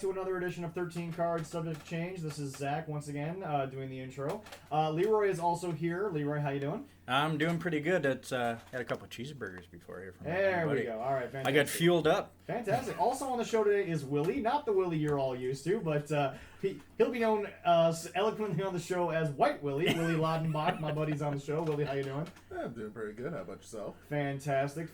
to another edition of 13 Cards Subject to Change. This is Zach once again doing the intro. Leroy is also here. Leroy, how you doing? I'm doing pretty good. It's had a couple of cheesburgers before here from There we go. All right, fantastic. I got fueled up. Fantastic. Also on the show today is Willie, not the Willie you're all used to, but he'll be known eloquently on the show as White Willie. Willie Lodenbach, my buddy's on the show. Willie, how you doing? I'm doing pretty good. How about yourself? Fantastic.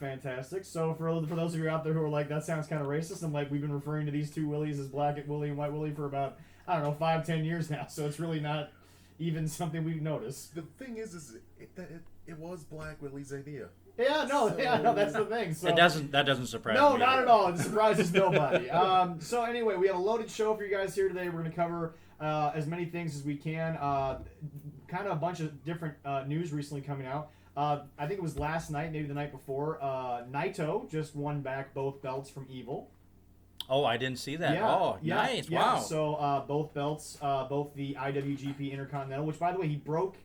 So for those of you out there who are like, that sounds kind of racist, I'm like, we've been referring to these two Willies as Black Willie and White Willie for about, 5-10 years now, so it's really not even something we've noticed. The thing is it was Black Willie's idea. Yeah, no, that's the thing. So That doesn't surprise me. No, not at all. It surprises nobody. So anyway, we have a loaded show for you guys here today. We're going to cover as many things as we can. Kind of a bunch of different news recently coming out. I think it was last night, maybe the night before. Naito just won back both belts from Evil. Oh, I didn't see that. Nice. Yeah. Wow. So both belts, both the IWGP Intercontinental, which by the way, he broke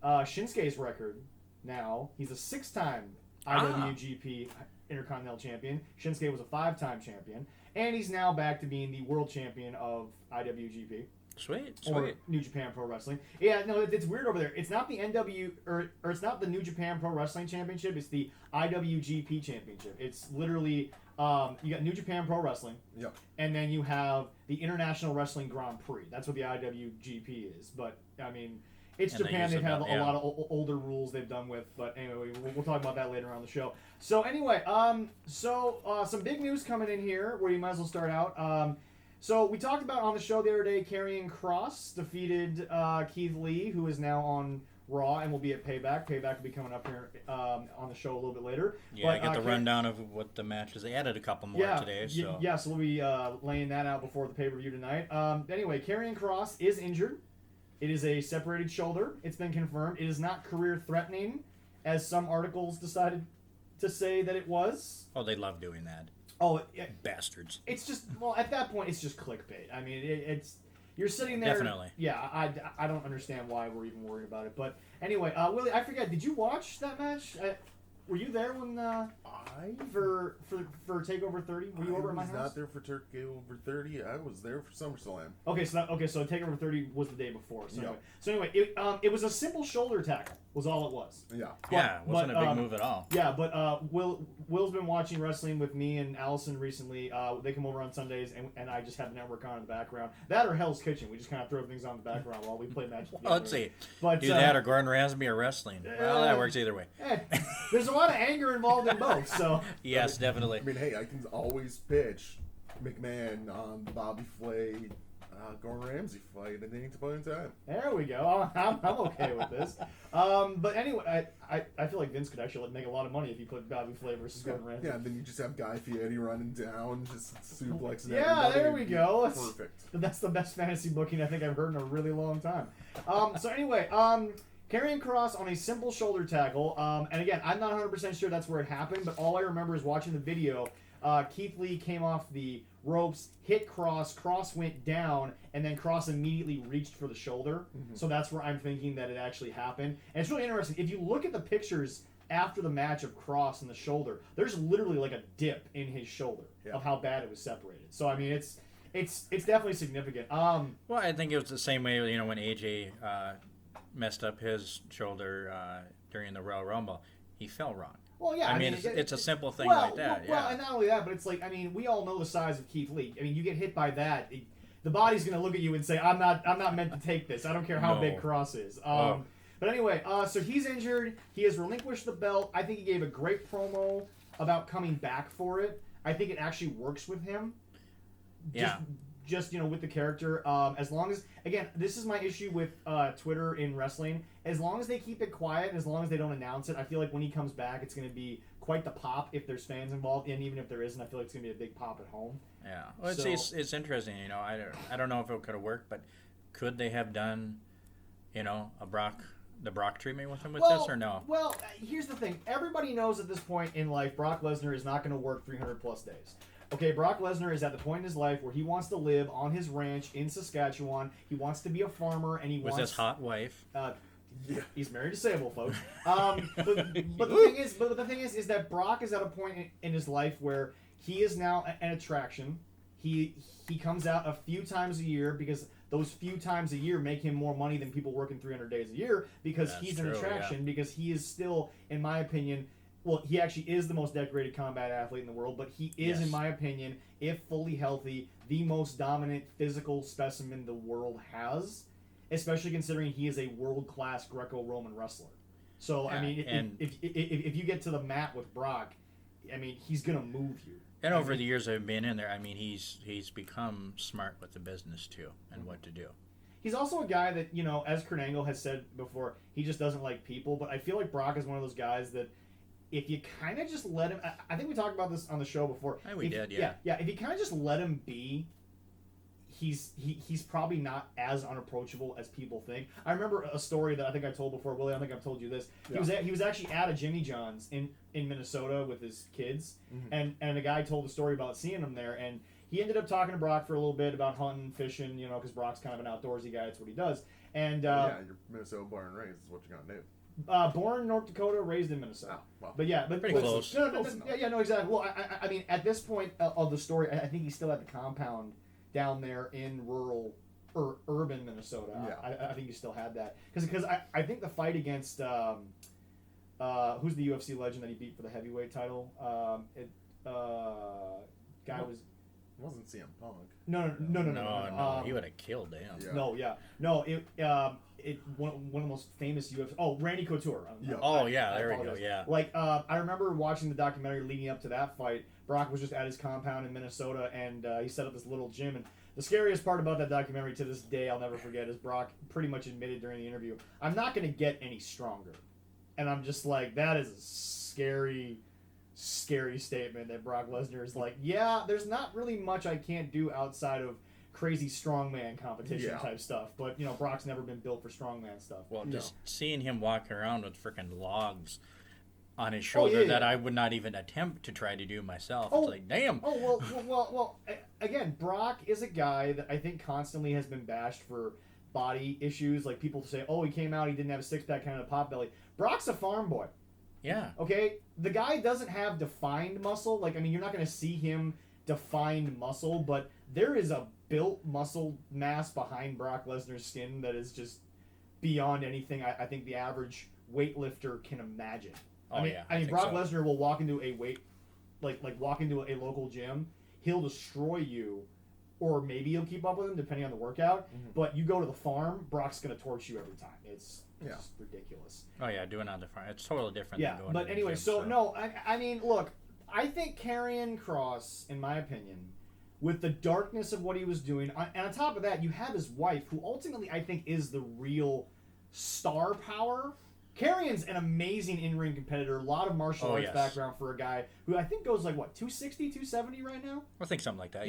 Shinsuke's record now. He's a 6-time IWGP Intercontinental Champion. Shinsuke was a 5-time champion. And he's now back to being the world champion of IWGP. Sweet. Or New Japan Pro Wrestling. Yeah, no, it's weird over there. It's not the or it's not the New Japan Pro Wrestling Championship. It's the IWGP Championship. It's literally you got New Japan Pro Wrestling. Yep. And then you have the International Wrestling Grand Prix. That's what the IWGP is. But I mean, it's And Japan. They've had a yeah. lot of older rules they've done with. But anyway, we'll talk about that later on the show. So anyway, some big news coming in here where you might as well start out. So we talked about on the show the other day, Karrion Kross defeated Keith Lee, who is now on Raw and will be at Payback. Payback will be coming up here on the show a little bit later. Yeah, I got the rundown of what the matches. They added a couple more today. So. So we'll be laying that out before the pay-per-view tonight. Anyway, Karrion Kross is injured. It is a separated shoulder. It's been confirmed. It is not career-threatening, as some articles decided to say that it was. Oh, they love doing that. Oh, bastards! It's just at that point, it's just clickbait. I mean, it's you're sitting there. Definitely. Yeah, I don't understand why we're even worried about it. But anyway, Willie, I forget. Did you watch that match? Were you there when for Takeover 30? Were you over at my house? I was not there for Takeover 30. I was there for SummerSlam. Okay, so Takeover 30 was the day before. So Yep. anyway, it was a simple shoulder tackle. Was all it was. Yeah. It wasn't a big move at all. Yeah, but Will's been watching wrestling with me and Allison recently. They come over on Sundays, and I just have the network on in the background. That or Hell's Kitchen. We just kind of throw things on in the background while we play matches. Well, let's see. But, do that or Gordon Ramsay or wrestling. Well, that works either way. There's a lot of anger involved in both. So yes, definitely. I mean, hey, I can always pitch McMahon on Bobby Flay, Gordon Ramsay fight at any point in time. There we go. I'm okay with this. But anyway, I feel like Vince could actually make a lot of money if he put Bobby Flay versus Gordon Ramsay. Yeah, and then you just have Guy Fieri running down, just suplexing. Yeah, there we go. Perfect. That's the best fantasy booking I think I've heard in a really long time. So anyway, Karrion Kross on a simple shoulder tackle. And again, I'm not 100% sure that's where it happened, but all I remember is watching the video. Keith Lee came off the ropes, hit Kross went down, and then Kross immediately reached for the shoulder. Mm-hmm. So that's where I'm thinking that it actually happened. And it's really interesting. If you look at the pictures after the match of Kross and the shoulder, there's literally like a dip in his shoulder of how bad it was separated. So I mean, it's definitely significant. Well, I think it was the same way when AJ messed up his shoulder during the Royal Rumble. He fell wrong. Well, yeah. I mean, it's a simple thing like that. Well, and not only that, but it's like, I mean, we all know the size of Keith Lee. I mean, you get hit by that, the body's going to look at you and say, I'm not meant to take this. I don't care how big Kross is. But anyway, so he's injured. He has relinquished the belt. I think he gave a great promo about coming back for it. I think it actually works with him. Just with the character, as long as, again, this is my issue with Twitter in wrestling. As long as they keep it quiet, as long as they don't announce it, I feel like when he comes back, it's going to be quite the pop if there's fans involved, and even if there isn't, I feel like it's going to be a big pop at home. Yeah, well, it's interesting. I don't know if it could have worked, but could they have done, the Brock treatment with him this or no? Well, here's the thing. Everybody knows at this point in life, Brock Lesnar is not going to work 300 plus days. Okay, Brock Lesnar is at the point in his life where he wants to live on his ranch in Saskatchewan. He wants to be a farmer, and he wants... With his hot wife. Yeah. He's married to Sable, folks. But the thing is that Brock is at a point in his life where he is now an attraction. He comes out a few times a year because those few times a year make him more money than people working 300 days a year because That's he's an true, attraction, yeah. because he is still, in my opinion, well, he actually is the most decorated combat athlete in the world, but he is, Yes. in my opinion, if fully healthy, the most dominant physical specimen the world has, especially considering he is a world-class Greco-Roman wrestler. So, I Yeah, mean, and- if you get to the mat with Brock, I mean, he's going to move you. And over the years I've been in there, I mean, he's become smart with the business too and what to do. He's also a guy that, as Kurt Angle has said before, he just doesn't like people. But I feel like Brock is one of those guys that if you kind of just let him... I think we talked about this on the show before. I think we did, yeah. Yeah, if you kind of just let him be, he's probably not as unapproachable as people think. I remember a story that I think I told before. Willie, I think I've told you this. He was actually at a Jimmy John's in Minnesota with his kids, and a guy told a story about seeing him there, and he ended up talking to Brock for a little bit about hunting, fishing, because Brock's kind of an outdoorsy guy. That's what he does. And yeah, you're Minnesota born and raised is what you're gonna do. born in North Dakota, raised in Minnesota. Oh, well. But yeah, but Pretty close. No, Close enough. no, exactly. Well, I mean, at this point of the story, I think he's still at the compound down there in rural or urban Minnesota. Yeah. I think he still had that because I think the fight against who's the UFC legend that he beat for the heavyweight title? Guy was. It wasn't CM Punk. No, he would have killed him. Yeah. One of the most famous UFC. Oh, Randy Couture. There we go. Yeah. Like I remember watching the documentary leading up to that fight. Brock was just at his compound in Minnesota, and he set up this little gym. And the scariest part about that documentary to this day, I'll never forget, is Brock pretty much admitted during the interview, "I'm not going to get any stronger," and I'm just like, that is a scary statement that Brock Lesnar is like, yeah, there's not really much I can't do outside of crazy strongman competition type stuff. But, Brock's never been built for strongman stuff. Well, just seeing him walking around with freaking logs on his shoulder that I would not even attempt to try to do myself. It's like, damn. Well, again, Brock is a guy that I think constantly has been bashed for body issues. Like, people say, oh, he came out, he didn't have a six-pack, kind of a pot belly. Brock's a farm boy. Yeah. Okay? The guy doesn't have defined muscle. Like, I mean, you're not going to see him defined muscle, but there is a built muscle mass behind Brock Lesnar's skin that is just beyond anything I think the average weightlifter can imagine. I mean, Brock Lesnar will walk into a walk into a local gym. He'll destroy you, or maybe he'll keep up with him depending on the workout. But you go to the farm, Brock's gonna torch you every time. It's just ridiculous. Oh yeah, doing it on the front. It's totally different. Yeah, than going but to the anyway, gym, so no, I mean, look, I think Karrion Kross, in my opinion, with the darkness of what he was doing, and on top of that, you have his wife, who ultimately I think is the real star power. Karrion's an amazing in-ring competitor, a lot of martial arts background for a guy who I think goes like, what, 260, 270 right now? I think something like that,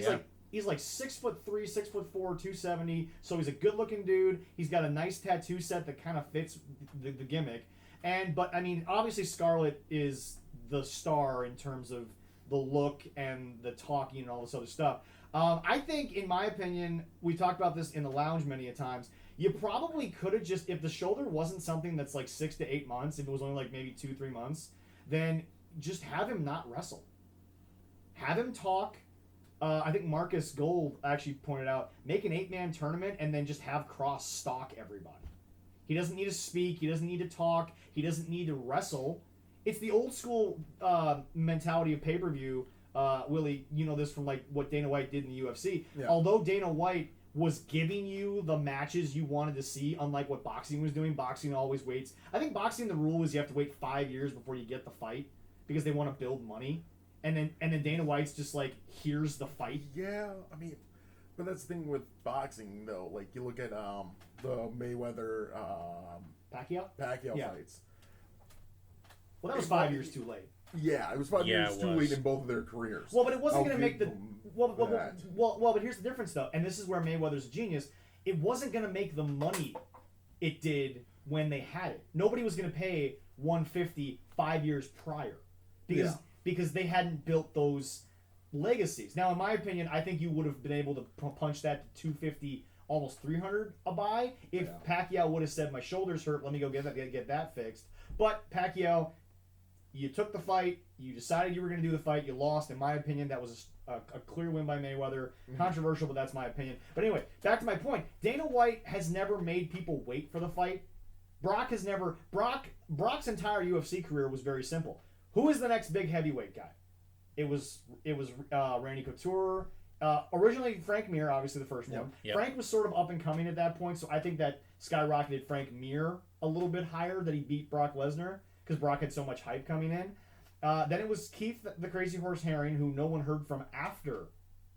He's like 6'3", 6'4", 270, so he's a good-looking dude. He's got a nice tattoo set that kind of fits the gimmick. But, I mean, obviously Scarlett is the star in terms of the look and the talking and all this other stuff. I think, in my opinion, we talked about this in the lounge many a times, you probably could have just, if the shoulder wasn't something that's like 6 to 8 months, if it was only like maybe 2-3 months, then just have him not wrestle. Have him talk. I think Marcus Gold actually pointed out, make an 8-man tournament and then just have Kross stalk everybody. He doesn't need to speak. He doesn't need to talk. He doesn't need to wrestle. It's the old school mentality of pay-per-view. Willie, you know this from like what Dana White did in the UFC. Yeah. Although Dana White was giving you the matches you wanted to see, unlike what boxing was doing. Boxing always waits. I think boxing, the rule is you have to wait 5 years before you get the fight because they want to build money. And then Dana White's just like, here's the fight. Yeah, I mean, but that's the thing with boxing though. Like you look at the Mayweather Pacquiao fights. Well, that was 5 years too late. Yeah, it was 5 years too late in both of their careers. Well, but it wasn't going to make the well. But here's the difference, though, and this is where Mayweather's a genius. It wasn't going to make the money it did when they had it. Nobody was going to pay $150 5 years prior because they hadn't built those legacies. Now, in my opinion, I think you would have been able to punch that to $250, almost $300 a buy if Pacquiao would have said, "My shoulder's hurt. Let me go get that fixed." But Pacquiao, you took the fight. You decided you were going to do the fight. You lost. In my opinion, that was a clear win by Mayweather. Controversial, but that's my opinion. But anyway, back to my point. Dana White has never made people wait for the fight. Brock's entire UFC career was very simple. Who is the next big heavyweight guy? It was Randy Couture. Originally Frank Mir, obviously the first one. Yep. Frank was sort of up and coming at that point, so I think that skyrocketed Frank Mir a little bit higher, that he beat Brock Lesnar because Brock had so much hype coming in. Then it was Keith the Crazy Horse Herring, who no one heard from after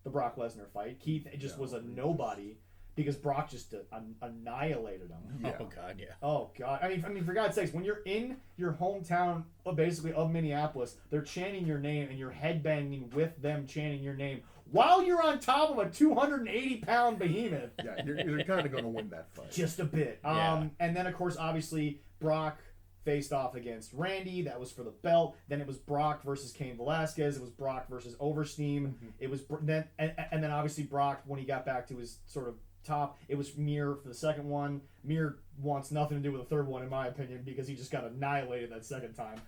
the Brock Lesnar fight. Keith just was a nobody because Brock just annihilated him. Yeah. Oh God, yeah. Oh God! I mean, for God's sakes, when you're in your hometown, basically of Minneapolis, they're chanting your name and you're headbanging with them chanting your name while you're on top of a 280-pound behemoth. Yeah, you're kind of going to win that fight. Just a bit. Yeah. And then of course, obviously, Brock faced off against Randy. That was for the belt. Then it was Brock versus Cain Velasquez. It was Brock versus Oversteam. It was then and then obviously Brock, when he got back to his sort of top, it was Mir for the second one. Mir wants nothing to do with the third one, in my opinion, because he just got annihilated that second time.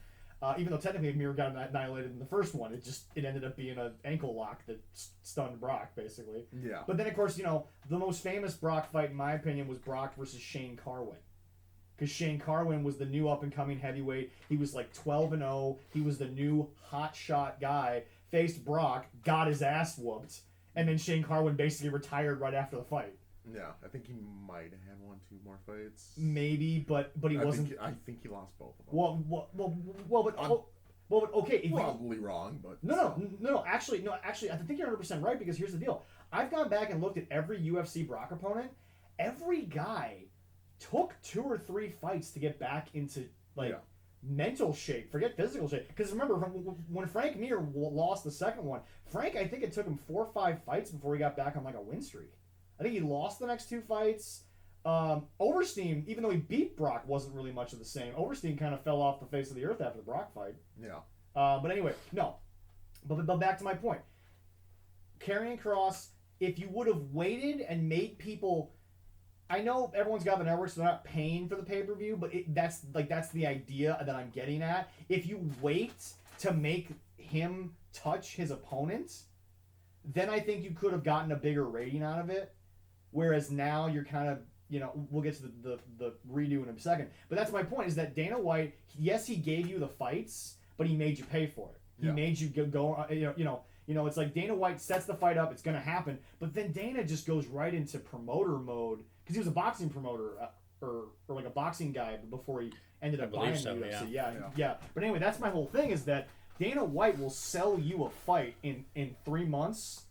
Even though technically Mir got annihilated in the first one, it ended up being an ankle lock that stunned Brock, basically. Yeah. But then, of course, the most famous Brock fight, in my opinion, was Brock versus Shane Carwin. Because Shane Carwin was the new up-and-coming heavyweight. He was like 12-0. He was the new hot shot guy. Faced Brock, got his ass whooped, and then Shane Carwin basically retired right after the fight. Yeah, I think he might have had 1-2 more fights. Maybe, but he wasn't. I think he lost both of them. But okay. Probably wrong, but No. Actually, I think you're 100% right, because here's the deal. I've gone back and looked at every UFC Brock opponent. Every guy took 2 or 3 fights to get back into mental shape. Forget physical shape. Because remember, when Frank Mir lost the second one, Frank, I think it took him 4 or 5 fights before he got back on like a win streak. I think he lost the next 2 fights. Oversteam, even though he beat Brock, wasn't really much of the same. Oversteam kind of fell off the face of the earth after the Brock fight. Yeah. But anyway, no. But back to my point. Karrion Kross, if you would have waited and made people... I know everyone's got the network, so they're not paying for the pay-per-view, but that's the idea that I'm getting at. If you wait to make him touch his opponent, then I think you could have gotten a bigger rating out of it. Whereas now you're kind of, we'll get to the redo in a second. But that's my point, is that Dana White, yes, he gave you the fights, but he made you pay for it. He made you go it's like Dana White sets the fight up, it's going to happen, but then Dana just goes right into promoter mode, because he was a boxing promoter, or like a boxing guy before he ended up buying the UFC. Yeah. But anyway, that's my whole thing, is that Dana White will sell you a fight in 3 months,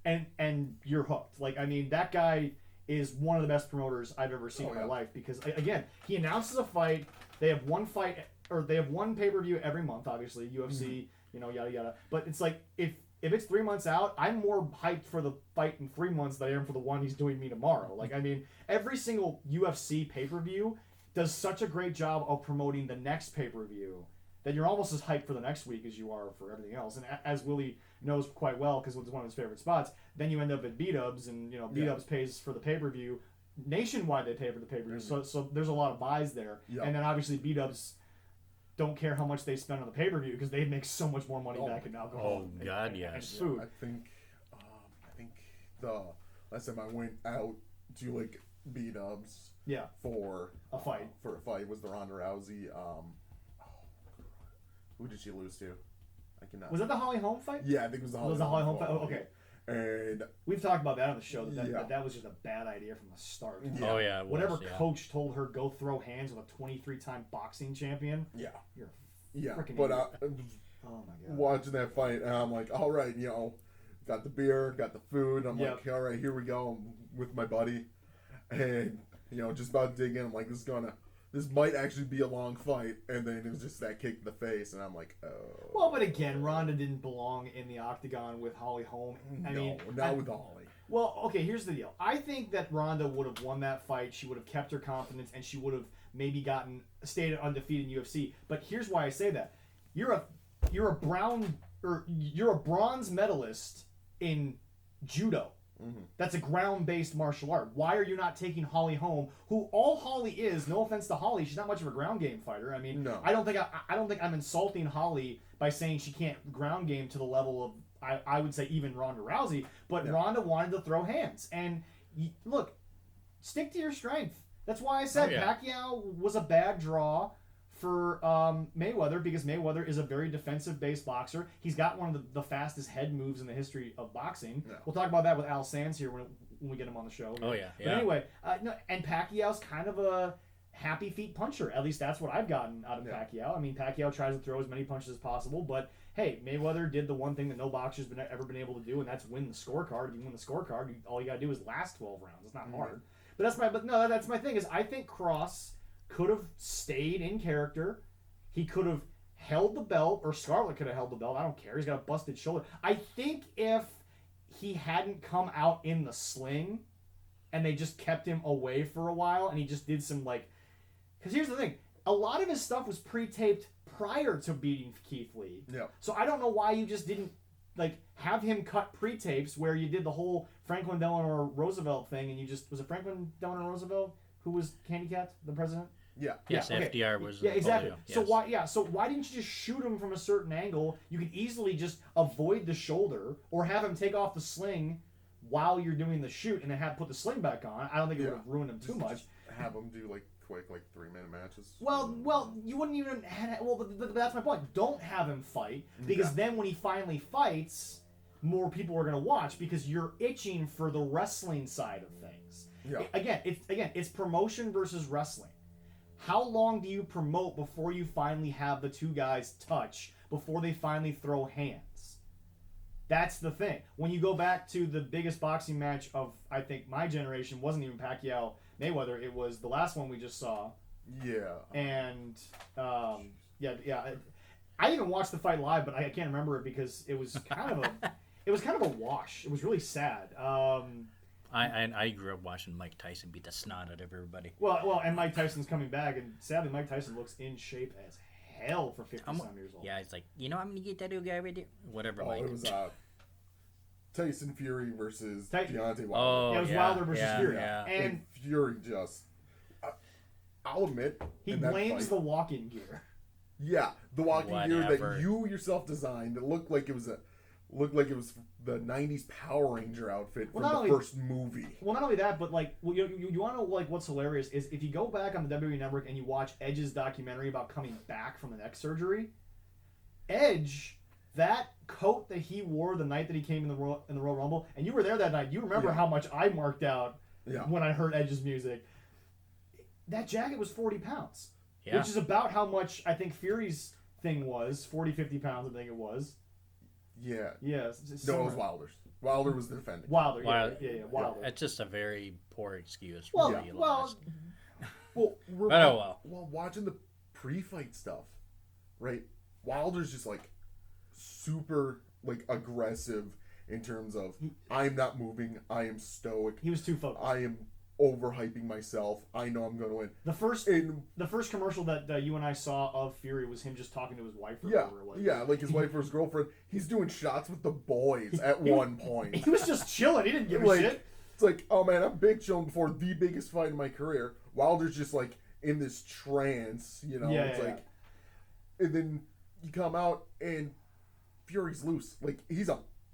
and you're hooked. Like, I mean, that guy is one of the best promoters I've ever seen in my life, because again, he announces a fight. They have one fight, or they have one pay-per-view every month, obviously, UFC, yada yada. But it's like, if it's 3 months out, I'm more hyped for the fight in 3 months than I am for the one he's doing me tomorrow. Like, I mean, every single UFC pay-per-view does such a great job of promoting the next pay-per-view that you're almost as hyped for the next week as you are for everything else. And as Willie knows quite well, because it's one of his favorite spots, then you end up at B-Dubs, and B-Dubs pays for the pay-per-view. Nationwide, they pay for the pay-per-view, so there's a lot of buys there. And then obviously B-Dubs don't care how much they spend on the pay-per-view, because they make so much more money back in alcohol and food. I think the last time I went out to like B-Dubs for a fight was the Ronda Rousey. Who did she lose to? I cannot. Was that the Holly Holm fight? Yeah, I think it was the Holly Holm fight. Oh, okay. And we've talked about that on the show. That was just a bad idea from the start. Yeah. Oh yeah. Whatever coach told her go throw hands with a 23-time boxing champion. Yeah. You're freaking but oh my god. Watching that fight, and I'm like, all right, got the beer, got the food. I'm like, all right, here we go. I'm with my buddy, and just about to dig in. I'm like, this might actually be a long fight, and then it was just that kick in the face, and I'm like, oh. Well, but again, Ronda didn't belong in the octagon with Holly Holm. Not with Holly. Well, okay, here's the deal. I think that Ronda would have won that fight. She would have kept her confidence, and she would have maybe stayed undefeated in UFC. But here's why I say that: you're a bronze medalist in judo. Mm-hmm. That's a ground-based martial art. Why are you not taking Holly Holm, who all Holly is? No offense to Holly, she's not much of a ground game fighter. I mean, no. I don't think I'm insulting Holly by saying she can't ground game to the level of I would say even Ronda Rousey, but Yeah. Ronda wanted to throw hands. And look, stick to your strength. That's why I said Pacquiao was a bad draw for Mayweather, because Mayweather is a very defensive-based boxer. He's got one of the fastest head moves in the history of boxing. Yeah. We'll talk about that with Al Sands here when we get him on the show. Oh, yeah. But anyway, no, and Pacquiao's kind of a happy feet puncher. At least that's what I've gotten out of Pacquiao. I mean, Pacquiao tries to throw as many punches as possible, but hey, Mayweather did the one thing that no boxer's ever been able to do, and that's win the scorecard. If you win the scorecard, all you got to do is last 12 rounds. It's not hard. But that's my thing, is I think Cross could have stayed in character. He could have held the belt, or Scarlett could have held the belt. I don't care. He's got a busted shoulder. I think if he hadn't come out in the sling and they just kept him away for a while and he just did some, like... Because here's the thing. A lot of his stuff was pre-taped prior to beating Keith Lee. Yeah. So I don't know why you just didn't, like, have him cut pre-tapes where you did the whole Franklin Delano Roosevelt thing and you just... Was it Franklin Delano Roosevelt who was handicapped, the president? Yeah. Yes, okay. FDR was. Yeah, exactly. Polio, yes. So why didn't you just shoot him from a certain angle? You could easily just avoid the shoulder, or have him take off the sling while you're doing the shoot, and then put the sling back on. I don't think it would have ruined him too much. Just have him do quick 3-minute matches. Well, you wouldn't even. But that's my point. Don't have him fight, because then when he finally fights, more people are going to watch, because you're itching for the wrestling side of things. Yeah. It's promotion versus wrestling. How long do you promote before you finally have the two guys touch, before they finally throw hands? That's the thing. When you go back to the biggest boxing match of, I think, my generation, wasn't even Pacquiao Mayweather. It was the last one we just saw. Yeah. And, I even watched the fight live, but I can't remember it because it was kind of a wash. It was really sad. I grew up watching Mike Tyson beat the snot out of everybody. Well, and Mike Tyson's coming back, and sadly, Mike Tyson looks in shape as hell for 50-some years old. Yeah, it's like, I'm gonna get that new guy right there. Whatever, Mike. It was Tyson Fury versus Deontay Wilder. Oh, yeah, it was Wilder versus Fury. Yeah. And Fury just... I'll admit... He blames the walking gear. Yeah, the walking gear that you yourself designed. It looked like it was the 90s Power Ranger outfit from the first movie. Well, not only that, but like, you want to know, like, what's hilarious is if you go back on the WWE Network and you watch Edge's documentary about coming back from the neck surgery, Edge, that coat that he wore the night that he came in the Royal Rumble, and you were there that night, you remember how much I marked out when I heard Edge's music. That jacket was 40 pounds, which is about how much I think Fury's thing was, 40, 50 pounds, I think it was. Yeah. Yeah. No, it was Wilder's. Wilder was the defending. Wilder. Wilder. It's just a very poor excuse. Well, watching the pre-fight stuff, right? Wilder's just like super like aggressive in terms of I'm not moving. I am stoic. He was too focused. I am overhyping myself. I know I'm going to win. The first commercial that you and I saw of Fury was him just talking to his wife. Like his wife or his girlfriend. He's doing shots with the boys at one point. He was just chilling. He didn't give a shit. It's like, oh man, I'm big chilling before the biggest fight in my career. Wilder's just like in this trance, and then you come out and Fury's loose. Like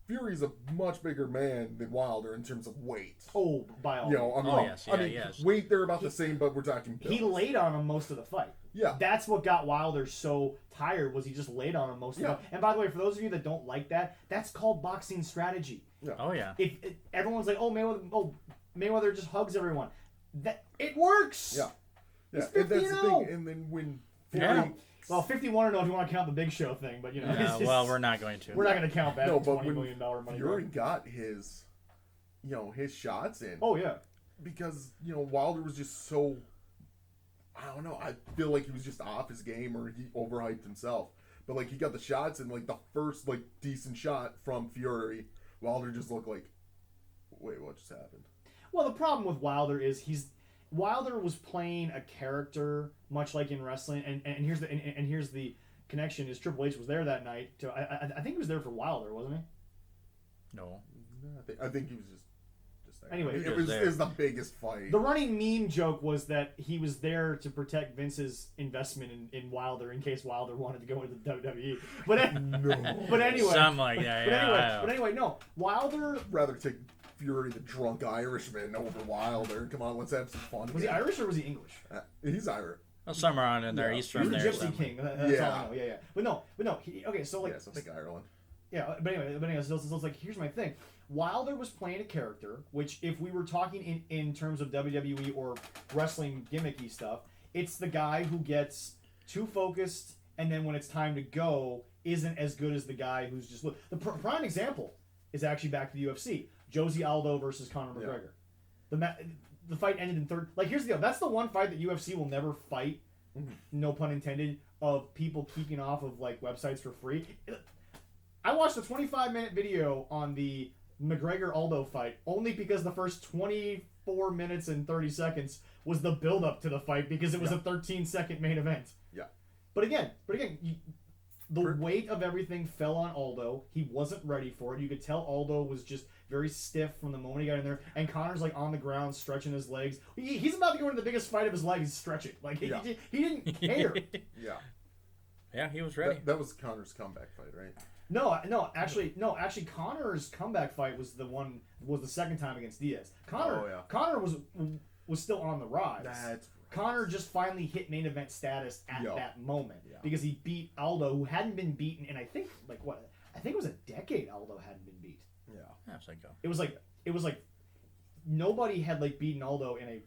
Fury's a much bigger man than Wilder in terms of weight. Oh, by all means. Weight, they're about the same, but we're talking bills. He laid on him most of the fight. Yeah. That's what got Wilder so tired, was he just laid on him most of the fight. And by the way, for those of you that don't like that, that's called boxing strategy. Yeah. Oh, yeah. If everyone's like, Mayweather just hugs everyone. It works! Yeah. Yeah. And that's the thing. And then when Fury... Well, 51 if you want to count the Big Show thing, but we're not going to. We're not going to count that. No, but $20 million money. Fury got his, his shots in. Oh yeah. Because Wilder was just so, I don't know. I feel like he was just off his game, or he overhyped himself. But like he got the shots in, like the first like decent shot from Fury, Wilder just looked like, wait, what just happened? Well, the problem with Wilder is Wilder was playing a character, much like in wrestling, and here's the connection: is Triple H was there that night. I think he was there for Wilder, wasn't he? No. I think he was just there. Anyway, it was the biggest fight. The running meme joke was that he was there to protect Vince's investment in Wilder in case Wilder wanted to go into the WWE. But anyway, something like that. But anyway, no. Wilder rather take Fury, the drunk Irishman, over Wilder. Come on, let's have some fun. Was he Irish or was he English? He's Irish. Well, somewhere on in there. Yeah. He's from He was there. a Gypsy somewhere. King. That's all I know. Yeah. But no. Okay, so like. Yeah, so I think Ireland. Yeah, but anyway, so it's like, here's my thing. Wilder was playing a character, which if we were talking in terms of WWE or wrestling gimmicky stuff, it's the guy who gets too focused and then when it's time to go, isn't as good as the guy who's just... The prime example is actually back to the UFC. Josie Aldo versus Conor McGregor. The fight ended in third... Like, here's the deal. That's the one fight that UFC will never fight, no pun intended, of people keeping off of, like, websites for free. I watched a 25-minute video on the McGregor-Aldo fight only because the first 24 minutes and 30 seconds was the build-up to the fight because it was a 13-second main event. Yeah. But again, the weight of everything fell on Aldo. He wasn't ready for it. You could tell Aldo was just very stiff from the moment he got in there. And Conor's like on the ground stretching his legs. He's about to go into the biggest fight of his life. He's stretching. Like he didn't care. Yeah. Yeah, he was ready. That was Conor's comeback fight, right? No. Actually, Conor's comeback fight was the second time against Diaz. Conor was still on the rise. That's right. Conor just finally hit main event status at that moment because he beat Aldo, who hadn't been beaten in I think it was a decade. Aldo hadn't been beat. Yeah. That's like It was like nobody had like beaten Aldo in a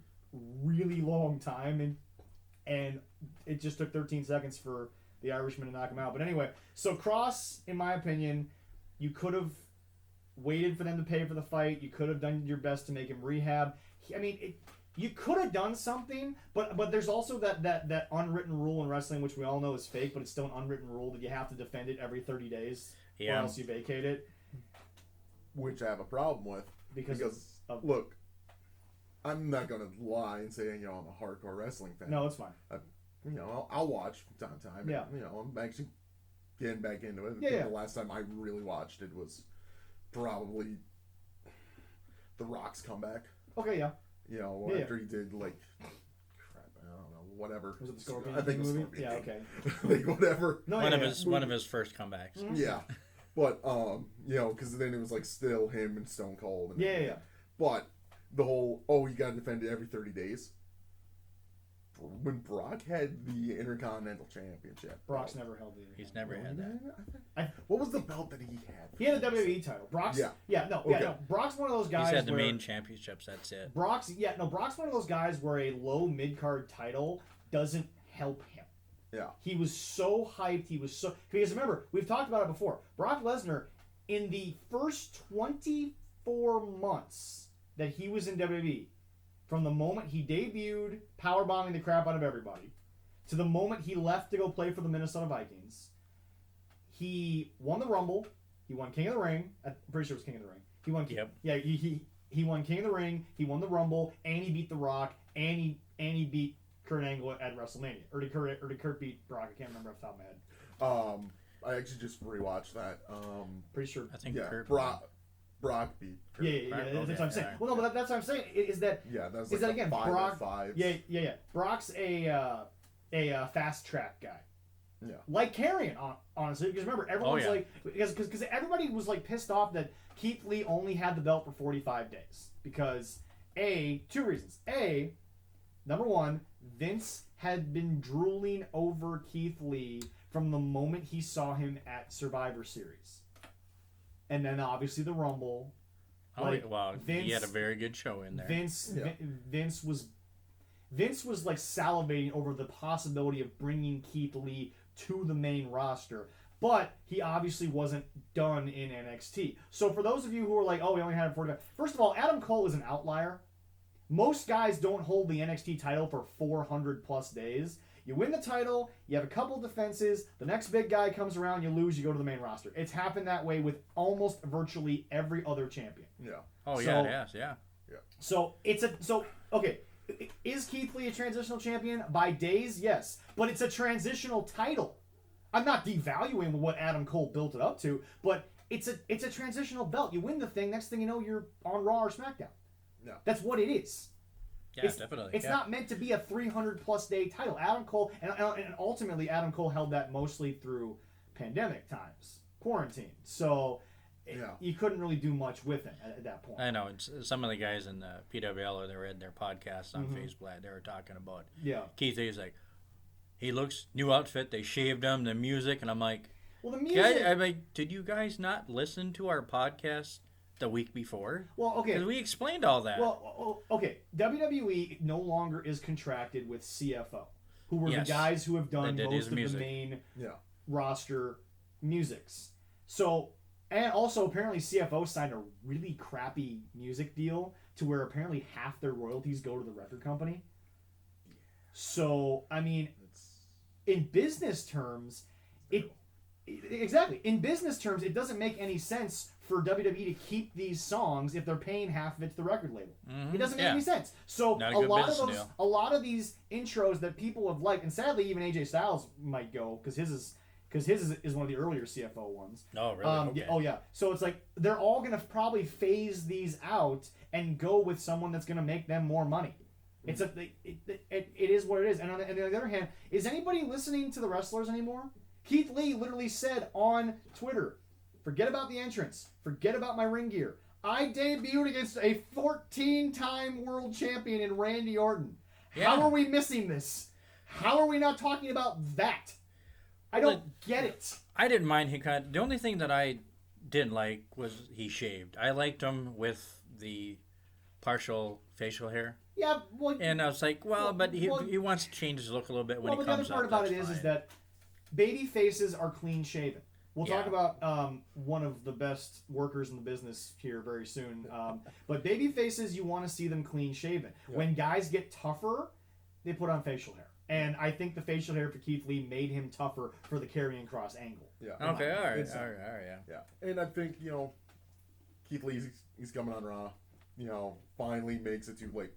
really long time, and it just took 13 seconds for the Irishman to knock him out. But anyway, so Cross, in my opinion, you could have waited for them to pay for the fight. You could have done your best to make him rehab. You could have done something, but there's also that unwritten rule in wrestling, which we all know is fake, but it's still an unwritten rule that you have to defend it every 30 days, or else you vacate it. Which I have a problem with because look, I'm not gonna lie and say I'm a hardcore wrestling fan. No, it's fine. I'll watch from time to time. Yeah. And, I'm actually getting back into it. I think the last time I really watched it was probably The Rock's comeback. Okay, yeah. After he did crap, I don't know, whatever. Was it the Scorpion? I think it was movie? Scorpion. Yeah, okay. Whatever. No, one of his first comebacks. Mm-hmm. Yeah, but because then it was still him and Stone Cold. And yeah. But the whole you got to defend it every 30 days. When Brock had the Intercontinental Championship, Brock's never held the. He's never had that. What was the belt that he had? He had a WWE title. Brock's. No. Brock's one of those guys. He's had the main championships. That's it. Brock's one of those guys where a low mid card title doesn't help him. Yeah. He was so hyped. Because remember, we've talked about it before. Brock Lesnar, in the first 24 months that he was in WWE, from the moment he debuted powerbombing the crap out of everybody to the moment he left to go play for the Minnesota Vikings, he won the Rumble, he won King of the Ring. I'm pretty sure it was King of the Ring. He won. Yep. Yeah, he won King of the Ring. He won the Rumble, and he beat The Rock, and he beat Kurt Angle at WrestleMania. Or did Kurt beat Brock? I can't remember off the top of my head. I actually just rewatched that. Pretty sure. I think Kurt Brock beat Kurt. Yeah. That's what I'm saying. Well, no, but that's what I'm saying. Is that that's is that again? Brock. 5. Yeah. Brock's a fast track guy. Yeah. Like Carrion, honestly, because remember everyone's because everybody was pissed off that Keith Lee only had the belt for 45 days because two reasons. Number one, Vince had been drooling over Keith Lee from the moment he saw him at Survivor Series. And then obviously the Rumble. He had a very good show in there. Vince was salivating over the possibility of bringing Keith Lee to the main roster, but he obviously wasn't done in NXT. So for those of you who are like, we only had him 45. First of all, Adam Cole is an outlier. Most guys don't hold the NXT title for 400 plus days. You win the title, you have a couple defenses, the next big guy comes around, you lose, you go to the main roster. It's happened that way with almost virtually every other champion. Yeah. Oh, yeah, it has, yeah. So, okay, is Keith Lee a transitional champion? By days, yes. But it's a transitional title. I'm not devaluing what Adam Cole built it up to, but it's a transitional belt. You win the thing, next thing you know, you're on Raw or SmackDown. No. That's what it is. Yeah, definitely. It's not meant to be a 300-plus day title. Adam Cole, and ultimately Adam Cole held that mostly through pandemic times, quarantine. So you couldn't really do much with it at that point. I know. Some of the guys in the PWL, they were in their podcast on Facebook, they were talking about Keith Lee's like, he looks, new outfit, they shaved him, the music, and I'm like, well, the music... I'm like, did you guys not listen to our podcast the week before? Well, okay. Because we explained all that. Well, okay. WWE no longer is contracted with CFO, who were the guys who have done most of the main roster musics. So, and also apparently CFO signed a really crappy music deal to where apparently half their royalties go to the record company. So, I mean, in business terms, in business terms, it doesn't make any sense for WWE to keep these songs if they're paying half of it to the record label. It doesn't make any sense. So a lot of these intros that people have liked, and sadly even AJ Styles might go because his is one of the earlier CFO ones. Oh really? Okay. Oh yeah. So it's like they're all gonna probably phase these out and go with someone that's gonna make them more money. It is what it is. And on the other hand, is anybody listening to the wrestlers anymore? Keith Lee literally said on Twitter, forget about the entrance. Forget about my ring gear. I debuted against a 14-time world champion in Randy Orton. How are we missing this? How are we not talking about that? I don't get it. I didn't mind him. The only thing that I didn't like was he shaved. I liked him with the partial facial hair. Yeah, well, and I was like, but he wants to change his look a little bit when he comes up. Well, the other part about it is that baby faces are clean shaven. We'll talk about one of the best workers in the business here very soon. But baby faces, you want to see them clean shaven. Yeah. When guys get tougher, they put on facial hair. And I think the facial hair for Keith Lee made him tougher for the Karrion Kross angle. Yeah. Okay, all right, yeah. And I think, Keith Lee, he's coming on Raw, finally makes it to,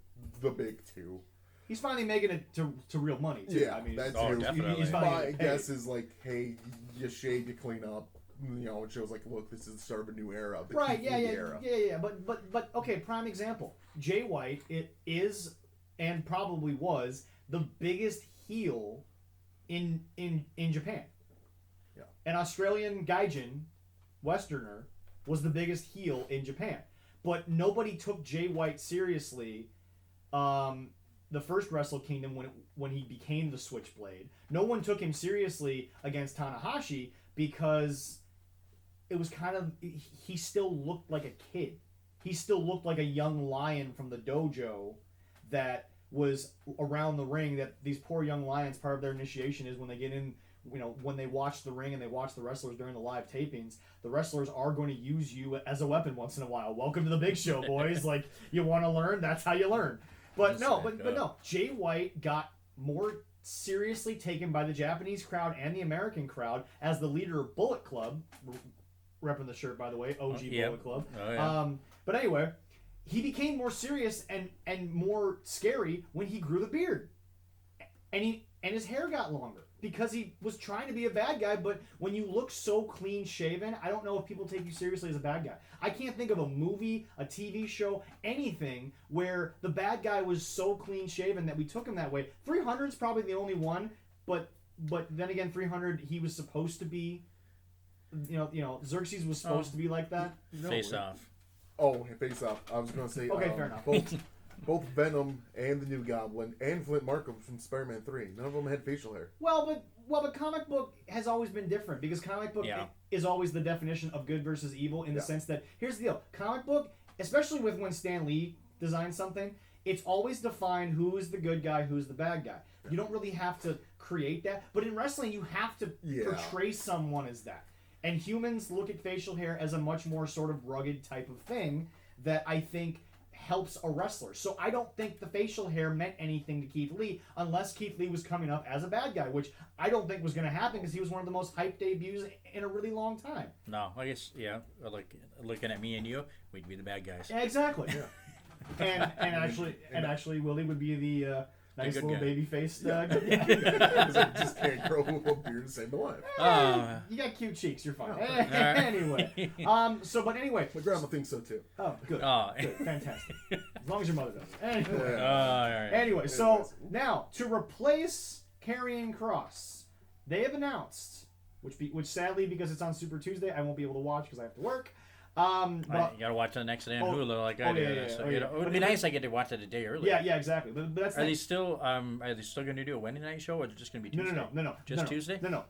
the big two. He's finally making it to real money, too. Yeah, I mean, that's definitely. My guess is, hey, you shave, you clean up. It shows, look, this is the start of a new era. Right, yeah. But, okay, prime example. Jay White, it is, and probably was, the biggest heel in Japan. Yeah. An Australian gaijin, Westerner, was the biggest heel in Japan. But nobody took Jay White seriously the first Wrestle Kingdom when he became the Switchblade. No one took him seriously against Tanahashi because it was he still looked like a kid. He still looked like a young lion from the dojo that was around the ring, that these poor young lions, part of their initiation is when they get in, when they watch the ring and they watch the wrestlers during the live tapings, the wrestlers are going to use you as a weapon once in a while. Welcome to the big show, boys. You want to learn? That's how you learn. But no, Jay White got more seriously taken by the Japanese crowd and the American crowd as the leader of Bullet Club, repping the shirt, by the way, OG Bullet Club. Oh, yeah. But anyway, he became more serious and more scary when he grew the beard, and his hair got longer because he was trying to be a bad guy. But when you look so clean shaven, I don't know if people take you seriously as a bad guy. I can't think of a movie, a TV show, anything where the bad guy was so clean shaven that we took him that way. 300's probably the only one, but then again, 300 he was supposed to be. Xerxes was supposed to be like that. Face Off. Oh, Face Off. I was going to say. Okay, fair enough. Both Venom and the New Goblin and Flint Markham from Spider-Man 3. None of them had facial hair. Well, but comic book has always been different because comic book is always the definition of good versus evil in the sense that, here's the deal. Comic book, especially with when Stan Lee designs something, it's always defined who's the good guy, who's the bad guy. You don't really have to create that. But in wrestling, you have to portray someone as that. And humans look at facial hair as a much more sort of rugged type of thing that I think helps a wrestler. So I don't think the facial hair meant anything to Keith Lee unless Keith Lee was coming up as a bad guy, which I don't think was going to happen because he was one of the most hyped debuts in a really long time. No, I guess, like looking at me and you, we'd be the bad guys. Yeah, exactly. Yeah. and actually Willie would be the Nice good little guy. baby face. Because I just can't grow a beard to save my life. You got cute cheeks. You're fine. Oh, Anyway. But anyway. My grandma thinks so too. Oh, good. Good. Fantastic. As long as your mother does. Anyway. All right. Anyway, so now to replace Karrion Kross, they have announced, which sadly because it's on Super Tuesday, I won't be able to watch because I have to work. But, you gotta watch the next day on Hulu like I do. It would be nice I get to watch it a day early. Yeah, exactly. But that's are they still going to do a Wednesday night show, or is it just going to be Tuesday? No. Just Tuesday? No.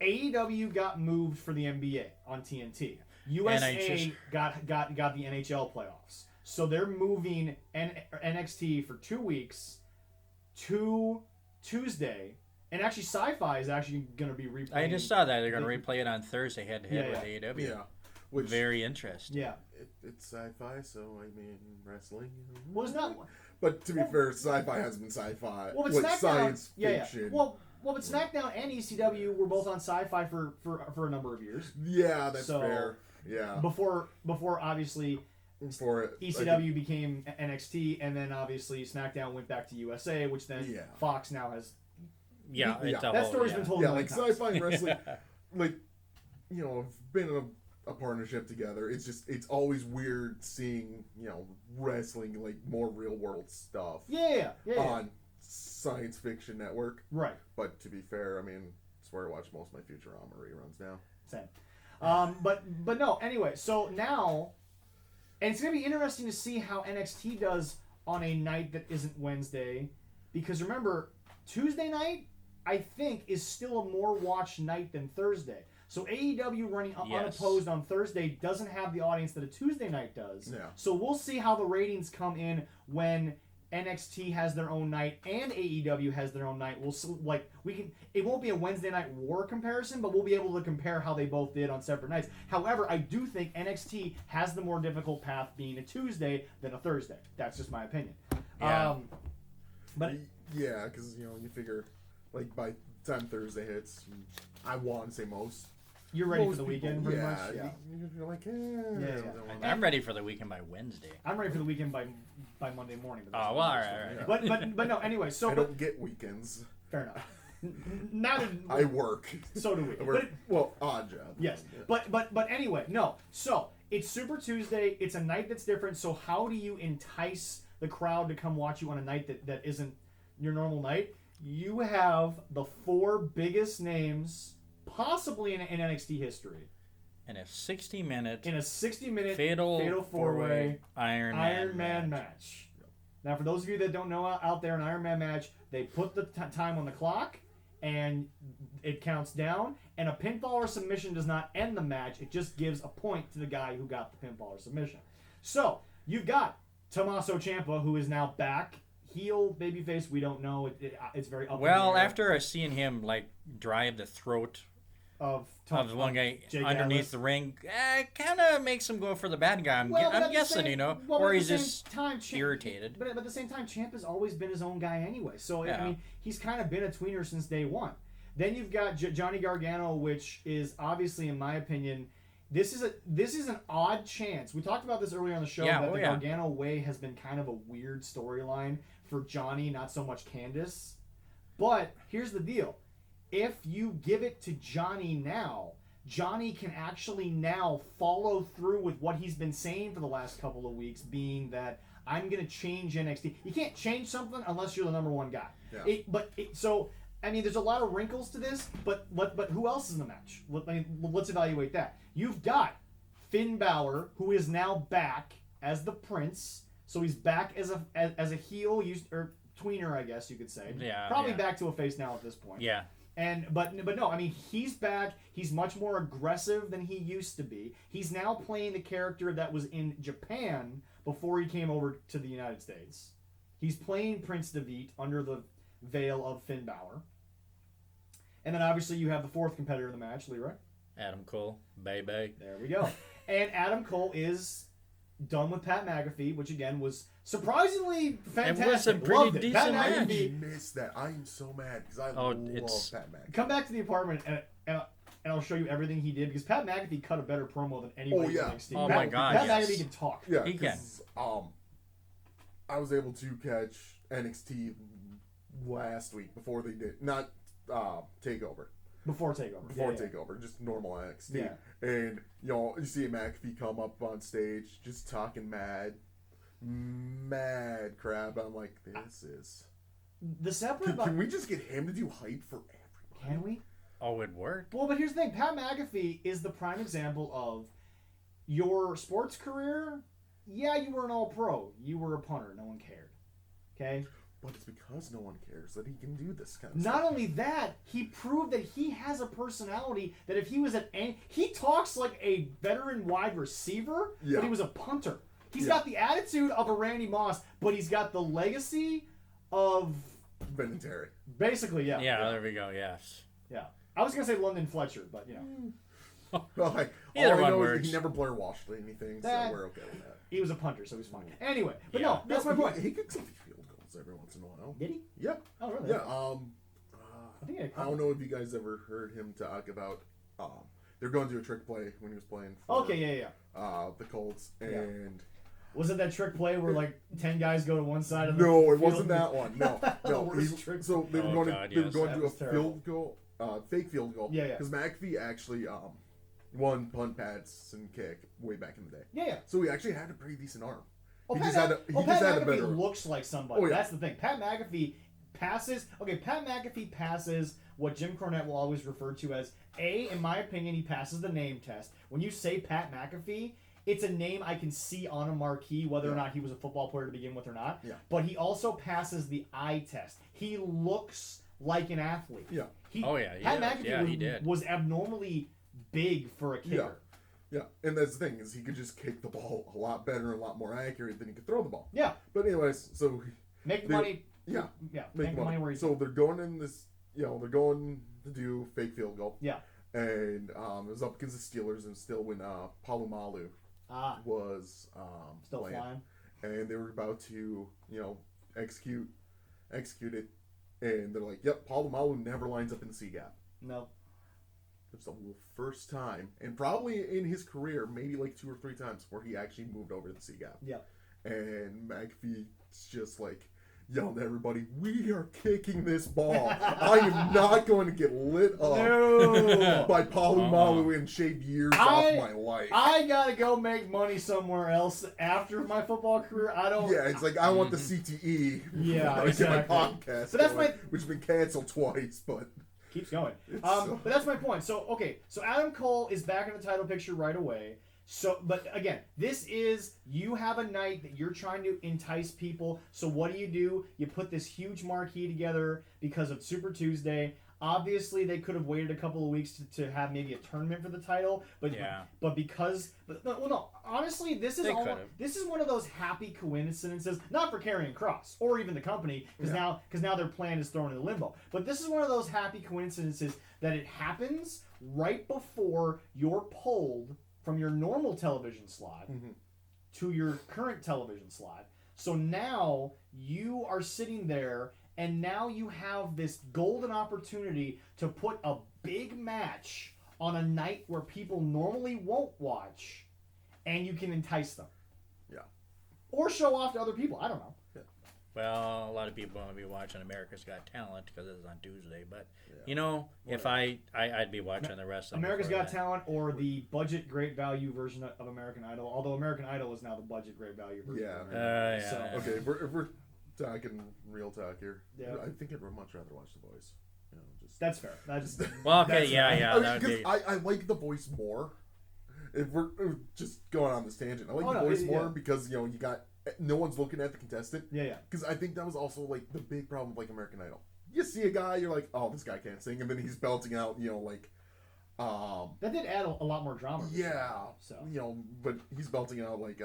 AEW got moved for the NBA on TNT. USA got the NHL playoffs. So they're moving NXT for 2 weeks to Tuesday. And actually, Sci-Fi is actually going to be replaying. I just saw that. They're going to replay it on Thursday head-to-head with AEW. Yeah. Which, very interesting. Yeah. It's sci-fi, so I mean, wrestling. Well, it's not. But to be fair, sci-fi has been sci-fi. Well, but with SmackDown, science fiction. Yeah. Well, but SmackDown and ECW were both on sci-fi for a number of years. Yeah, that's fair. Yeah. Before obviously, ECW became NXT, and then obviously SmackDown went back to USA, which then Fox now has. Yeah, that story's been told. Yeah, like sci-fi and wrestling, like have been in a partnership together. It's always weird seeing wrestling like more real world stuff. Yeah. On science fiction network. Right. But to be fair, I mean, it's where I watch most of my Futurama reruns now. Same. But no. Anyway, so now, and it's gonna be interesting to see how NXT does on a night that isn't Wednesday, because remember, Tuesday night I think is still a more watched night than Thursday. So AEW running unopposed on Thursday doesn't have the audience that a Tuesday night does. Yeah. So we'll see how the ratings come in when NXT has their own night and AEW has their own night. We'll it won't be a Wednesday night war comparison, but we'll be able to compare how they both did on separate nights. However, I do think NXT has the more difficult path being a Tuesday than a Thursday. That's just my opinion. Yeah. But yeah, because you figure like by the time Thursday hits, I want to say most. You're ready for the weekend, pretty much? Yeah. You're like, I'm ready for the weekend by Wednesday. I'm ready for the weekend by Monday morning. All right. But no, anyway. So I don't get weekends. Fair enough. I work. So do we. Odd job. Yes. But anyway, no. So it's Super Tuesday. It's a night that's different. So how do you entice the crowd to come watch you on a night that isn't your normal night? You have the 4 biggest names possibly in NXT history. In a 60-minute fatal 4-way Iron Man match. Now, for those of you that don't know out there, an Iron Man match, they put the time on the clock, and it counts down, and a pinfall or submission does not end the match. It just gives a point to the guy who got the pinfall or submission. So, you've got Tommaso Ciampa, who is now back. Heel, babyface, we don't know. It's very up in the air. After seeing him drive the throat of one guy Jake underneath Atlas. The ring, kind of makes him go for the bad guy. I'm guessing, or he's just irritated. But at the same time, Ciampa's always been his own guy anyway. So yeah. I mean, he's kind of been a tweener since day one. Then you've got Johnny Gargano, which is obviously, in my opinion, this is an odd chance. We talked about this earlier on the show that the Gargano way has been kind of a weird storyline for Johnny, not so much Candice. But here's the deal. If you give it to Johnny now, Johnny can actually now follow through with what he's been saying for the last couple of weeks, being that I'm going to change NXT. You can't change something unless you're the number one guy. Yeah. So, I mean, there's a lot of wrinkles to this, but who else is in the match? Let's evaluate that. You've got Finn Balor, who is now back as the Prince. So he's back as a heel, or tweener, I guess you could say. Yeah. Probably back to a face now at this point. Yeah. But no, I mean, he's back. He's much more aggressive than he used to be. He's now playing the character that was in Japan before he came over to the United States. He's playing Prince Devitt under the veil of Finn Balor. And then obviously you have the 4th competitor in the match, Leroy. Adam Cole, baby. There we go. And Adam Cole is done with Pat McAfee, which again was surprisingly fantastic. It was a pretty decent Pat match. McAfee, I missed that. I'm so mad because I love Pat McAfee. Come back to the apartment and I'll show you everything he did, because Pat McAfee cut a better promo than anybody in NXT. Oh my God, Pat yes. McAfee can talk. Yeah, he can. I was able to catch NXT last week before they did not Takeover. Before Takeover. Takeover, just normal NXT. Yeah. And you see McAfee come up on stage, just talking mad crap. I'm like, this is the separate. Can we just get him to do hype for everybody? Can we? Oh, it worked. Well, but here's the thing: Pat McAfee is the prime example of your sports career. Yeah, you were an All-Pro. You were a punter. No one cared. Okay. But it's because no one cares that he can do this kind of stuff. Not only that, he proved that he has a personality that if he was he talks like a veteran wide receiver, but he was a punter. He's got the attitude of a Randy Moss, but he's got the legacy of Ben and Terry. Basically, yeah. Yeah, there we go, yes. Yeah. I was going to say London Fletcher, but Well, all I know is he never Blair Washed anything, so we're okay with that. He was a punter, so he's fine. Anyway, but no, that's my point. He could take field goals every once in a while. Did he? Yeah. Oh, really? Yeah. I don't know if you guys ever heard him talk about. They're going to do a trick play when he was playing. For, the Colts and. Was it that trick play where like 10 guys go to one side of the No, field? it wasn't that one. No. So they were going to do a terrible. field goal, fake field goal. Yeah. Because McAfee actually won punt, pass, and kick way back in the day. Yeah. So he actually had a pretty decent arm. Pat McAfee looks like somebody. That's the thing. Pat McAfee passes. Okay, Pat McAfee passes what Jim Cornette will always refer to as in my opinion, he passes the name test. When you say Pat McAfee, it's a name I can see on a marquee, whether or not he was a football player to begin with or not. Yeah. But he also passes the eye test. He looks like an athlete. Yeah. Pat McAfee was abnormally big for a kicker. Yeah, and that's the thing is he could just kick the ball a lot better and a lot more accurate than he could throw the ball. Yeah. But anyways, so make money. Yeah. Make money where he's so they're going in this. They're going to do fake field goal. Yeah. And it was up against the Steelers, and still when Palomalu was still flying, and they were about to execute it, and they're like, "Yep, Palomalu never lines up in the C gap." No. It's the first time, and probably in his career, maybe like 2 or 3 times, where he actually moved over to the C gap. Yeah. And McAfee's just like yelled at everybody, "We are kicking this ball. I am not going to get lit up by Palomalu and shave years off my life. I gotta go make money somewhere else after my football career. I don't. Yeah, it's like I want the CTE. Yeah, exactly. My podcast, but that's which has been canceled twice, but. Keeps going. But that's my point. So Adam Cole is back in the title picture right away. So, but again, this is, you have a night that you're trying to entice people. So what do? You put this huge marquee together because of Super Tuesday. Obviously, they could have waited a couple of weeks to have maybe a tournament for the title, but honestly, this is one of those happy coincidences, not for Karrion Kross or even the company, because now their plan is thrown in limbo. But this is one of those happy coincidences that it happens right before you're pulled from your normal television slot to your current television slot. So now you are sitting there. And now you have this golden opportunity to put a big match on a night where people normally won't watch, and you can entice them. Yeah. Or show off to other people. I don't know. Yeah. Well, a lot of people want to be watching America's Got Talent because it's on Tuesday. But, if I'd be watching the rest of America's Got Talent or the budget great value version of American Idol. Although American Idol is now the budget great value version. Yeah. Okay, if we're talking real talk here. Yeah. I think I'd much rather watch The Voice. That's fair. I like The Voice more. If we're just going on this tangent, I like The Voice more because you got no one's looking at the contestant. Yeah. Because I think that was also like the big problem with like American Idol. You see a guy, you're like, oh, this guy can't sing, and then he's belting out, that did add a lot more drama. Yeah. So but he's belting out like.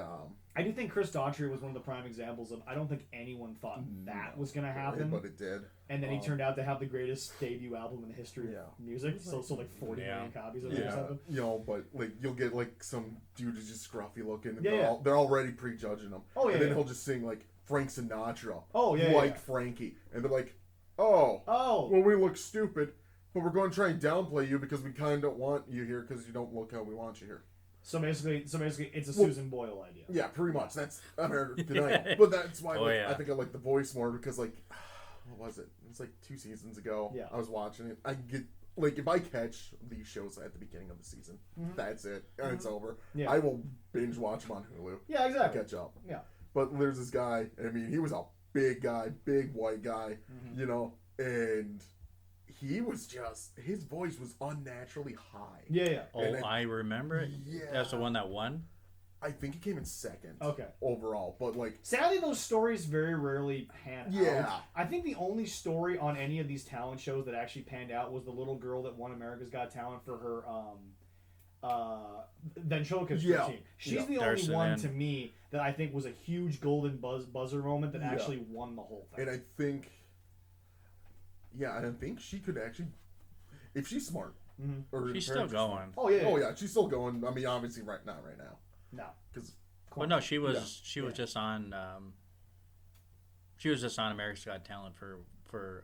I do think Chris Daughtry was one of the prime examples of. I don't think anyone thought that was going to happen, but it did. And then he turned out to have the greatest debut album in the history of music. Sold like 40 million copies of it or something. But like you'll get like some dude who's just scruffy looking. And they're already prejudging him. Oh yeah. And then he'll just sing like Frank Sinatra. Oh yeah. Like Frankie, and they're like, oh, well we look stupid. But we're going to try and downplay you because we kind of don't want you here because you don't look how we want you here. So basically, it's a Susan Boyle idea. Yeah, pretty much. That's American Idol. But that's why I think I like The Voice more because, like, what was it? It's like 2 seasons ago. Yeah. I was watching it. I get like if I catch these shows at the beginning of the season, that's it, and it's over. Yeah. I will binge watch them on Hulu. Yeah, exactly. Catch up. Yeah. But there's this guy. I mean, he was a big guy, big white guy, you know, and he was just his voice was unnaturally high. Yeah, yeah. Oh, I remember it. Yeah. That's the one that won. I think he came in second. Okay. Overall, but like sadly, those stories very rarely pan out. I think the only story on any of these talent shows that actually panned out was the little girl that won America's Got Talent for her ventriloquist routine. She's the only one to me that I think was a huge golden buzzer moment that actually won the whole thing. And I think, she could actually, if she's smart, she's still going. Oh yeah, she's still going. I mean, obviously, not right now. No, because well, no, she was just on. She was just on America's Got Talent for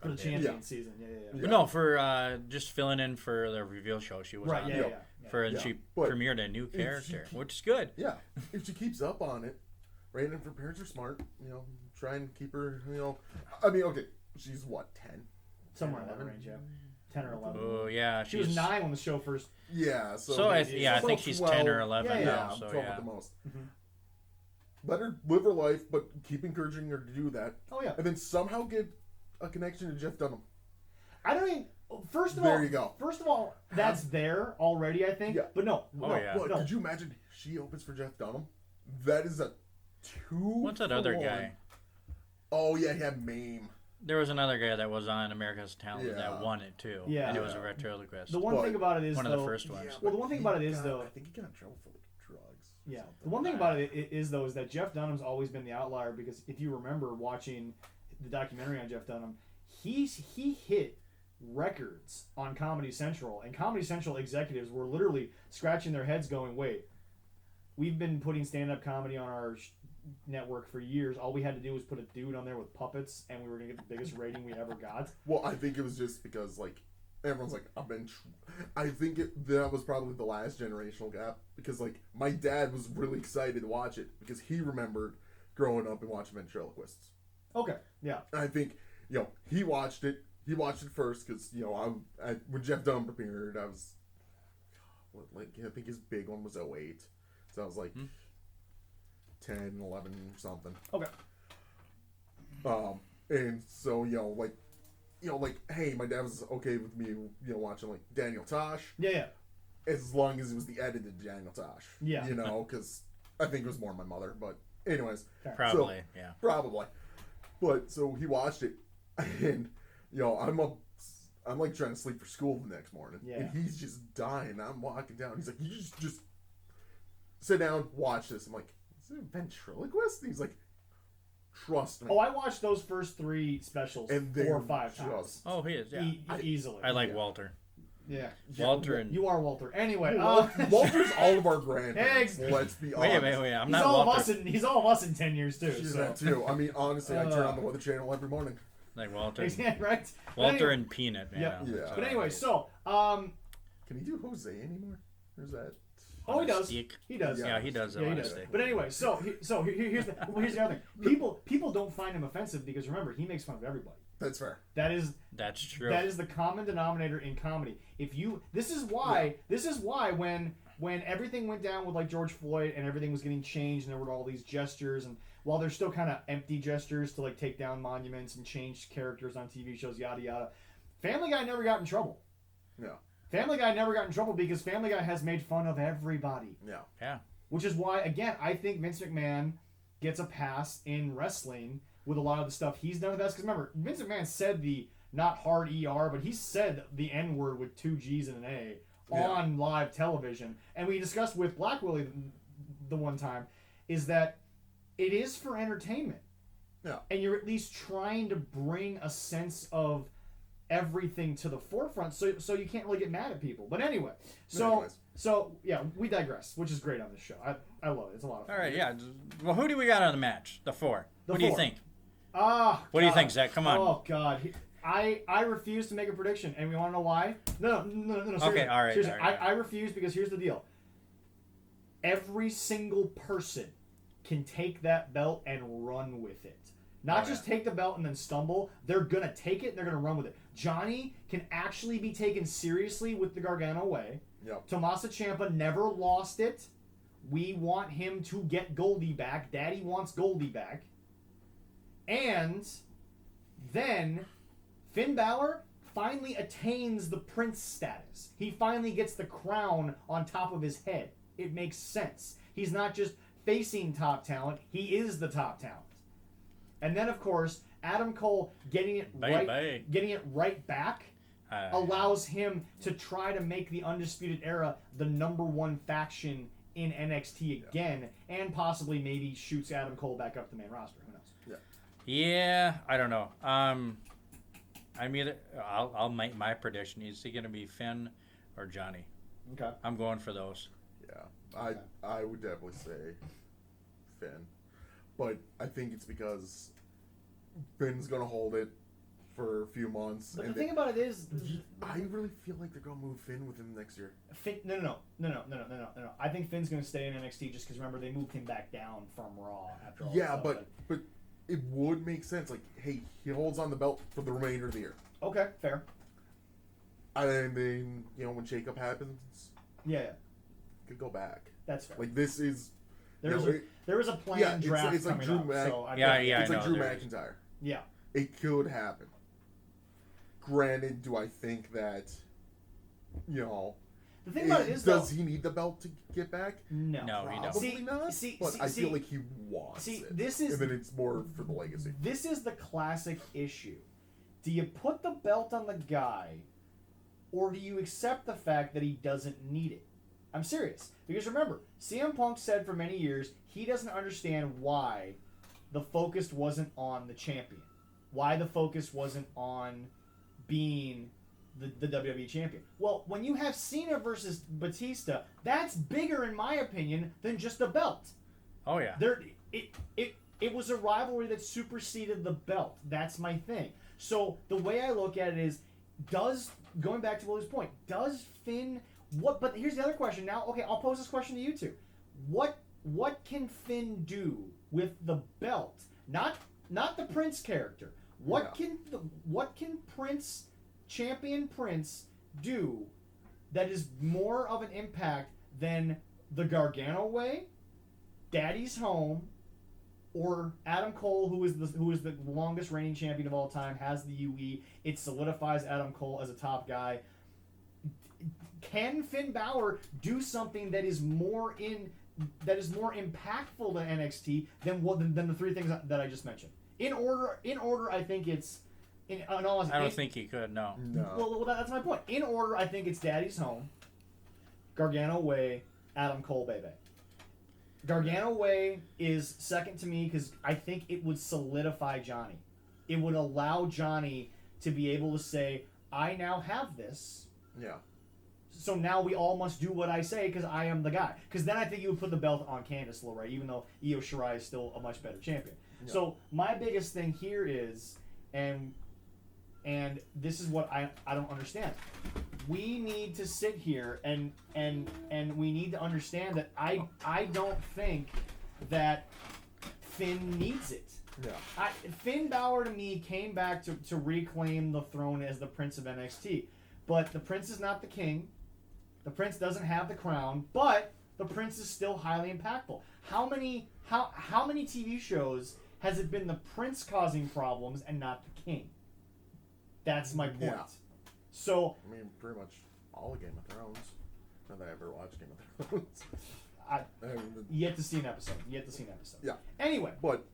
the champion season. Yeah. No, for just filling in for the reveal show. She was on. And she premiered a new character, which is good. Yeah, if she keeps up on it, right? And if her parents are smart, try and keep her. I mean, okay, she's what 10, somewhere in that range, 10 or 11. Oh yeah, she was 9 when the show first. Yeah, I think she's 10 or 11 now. So 12 at the most. Let her live her life, but keep encouraging her to do that. Oh yeah, and then somehow get a connection to Jeff Dunham. I don't even. First of there you go. First of all, that's there already, I think. Yeah. But no. Could you imagine she opens for Jeff Dunham? That is a 2. What's that other guy? Oh yeah, he had Mame. There was another guy that was on America's Talent that won it too. Yeah. And it was a ventriloquist. The one thing about it is one of the first ones. Yeah, well, the one thing about it is though, I think he got in trouble for drugs. Yeah. The one thing about it is though is that Jeff Dunham's always been the outlier because if you remember watching the documentary on Jeff Dunham, he hit records on Comedy Central, and Comedy Central executives were literally scratching their heads going, wait, we've been putting stand-up comedy on our network for years. All we had to do was put a dude on there with puppets and we were going to get the biggest rating we ever got. Well, I think it was just because like everyone's like, I think that was probably the last generational gap because like my dad was really excited to watch it because he remembered growing up and watching ventriloquists. Okay, yeah. And I think, he watched it. He watched it first because, when Jeff Dunham premiered, I was, I think his big one was 08. So I was like 10, 11, something. Okay. And so, hey, my dad was okay with me, watching, like, Daniel Tosh. Yeah. As long as it was the edited Daniel Tosh. Yeah. Because I think it was more my mother. But anyways. Probably, yeah. Probably. But, so he watched it, and... I'm like trying to sleep for school the next morning. Yeah. And he's just dying. I'm walking down. He's like, you just sit down, watch this. I'm like, is it a ventriloquist? And he's like, trust me. Oh, I watched those first 3 specials and 4 or 5 times. Oh, he is, yeah. Easily. I like Walter. Yeah. Walter and... You are Walter. Anyway. Walter's all of our grandparents. Let's be honest. Wait. I'm not Walter. He's all of us in 10 years, too. She's that, too. I mean, honestly, I turn on the Weather Channel every morning. Like Walter. Yeah, right? Walter and Peanut, man. Yeah. But anyway, so... Can he do Jose anymore? Or is that... Oh, he does. Stick. He does. Yeah, he does. Yeah, he does. But anyway, so here's the other thing. People don't find him offensive because remember, he makes fun of everybody. That's fair. That's true. That is the common denominator in comedy. This is why when everything went down with like George Floyd and everything was getting changed and there were all these gestures and while there's still kind of empty gestures to like take down monuments and change characters on TV shows, yada yada, Family Guy never got in trouble. Yeah. Family Guy never got in trouble because Family Guy has made fun of everybody. Yeah. Yeah. Which is why, again, I think Vince McMahon gets a pass in wrestling with a lot of the stuff he's done with us. Because remember, Vince McMahon said the not hard ER, but he said the N word with 2 G's and an A on live television. And we discussed with Black Willie the one time is that it is for entertainment. Yeah. And you're at least trying to bring a sense of everything to the forefront, so you can't really get mad at people. But anyway, so yeah, we digress, which is great on this show. I love it. It's a lot of fun. All right, yeah. Well, who do we got on the match? The 4. What do you think? What do you think, Zach? Come on. Oh God, I refuse to make a prediction, and we want to know why? No. Seriously, okay, all right. I refuse because here's the deal. Every single person can take that belt and run with it. Not just take the belt and then stumble. They're going to take it and they're going to run with it. Johnny can actually be taken seriously with the Gargano way. Yep. Tommaso Ciampa never lost it. We want him to get Goldie back. Daddy wants Goldie back. And then Finn Balor finally attains the prince status. He finally gets the crown on top of his head. It makes sense. He's not just facing top talent. He is the top talent. And then, of course, Adam Cole getting it right back allows him to try to make the Undisputed Era the #1 faction in NXT again, and possibly maybe shoots Adam Cole back up the main roster. Who knows? Yeah, I don't know. I'll make my prediction. Is he going to be Finn or Johnny? Okay. I'm going for those. Yeah, I would definitely say Finn, but I think it's because Finn's gonna hold it for a few months. But the thing about it is, I really feel like they're gonna move Finn within the next year. No. I think Finn's gonna stay in NXT just because remember they moved him back down from Raw after all. Yeah, but it would make sense. Like, hey, he holds on the belt for the remainder of the year. Okay, fair. And then when shakeup happens, could go back. That's fair. Like this is. There was a planned draft it's like coming Drew up. So it's like Drew McIntyre. Yeah. It could happen. Granted, do I think that, the thing about it is, does he need the belt to get back? No, he don't. Probably not. But I feel like he wants it. This is, and then it's more for the legacy. This is the classic issue. Do you put the belt on the guy, or do you accept the fact that he doesn't need it? I'm serious. Because remember, CM Punk said for many years he doesn't understand why the focus wasn't on the champion. Why the focus wasn't on being the WWE champion. Well, when you have Cena versus Batista, that's bigger in my opinion than just a belt. Oh yeah. It was a rivalry that superseded the belt. That's my thing. So the way I look at it is, going back to Willie's point, does Finn but here's the other question now. Okay, I'll pose this question to you two. What can Finn do with the belt? Not the Prince character. What can Champion Prince do that is more of an impact than the Gargano way, Daddy's Home, or Adam Cole, who is the longest reigning champion of all time, has the UE. It solidifies Adam Cole as a top guy. Can Finn Balor do something that is more impactful to NXT than the three things that I just mentioned? In order, I think it's. I don't think he could. No. Well, that's my point. In order, I think it's Daddy's Home, Gargano Way, Adam Cole, Baby. Gargano Way is second to me because I think it would solidify Johnny. It would allow Johnny to be able to say, I now have this. Yeah. So now we all must do what I say because I am the guy. Because then I think you would put the belt on Candice LeRae, even though Io Shirai is still a much better champion. Yeah. So my biggest thing here is, and this is what I don't understand. We need to sit here and we need to understand that I don't think that Finn needs it. Yeah. Finn Balor to me came back to reclaim the throne as the Prince of NXT. But the Prince is not the king. The Prince doesn't have the crown, but the Prince is still highly impactful. How many TV shows has it been the Prince causing problems and not the king? That's my point. Yeah. So I mean, pretty much all of Game of Thrones. Not that I ever watched Game of Thrones. Yet to see an episode. Yeah. Anyway. But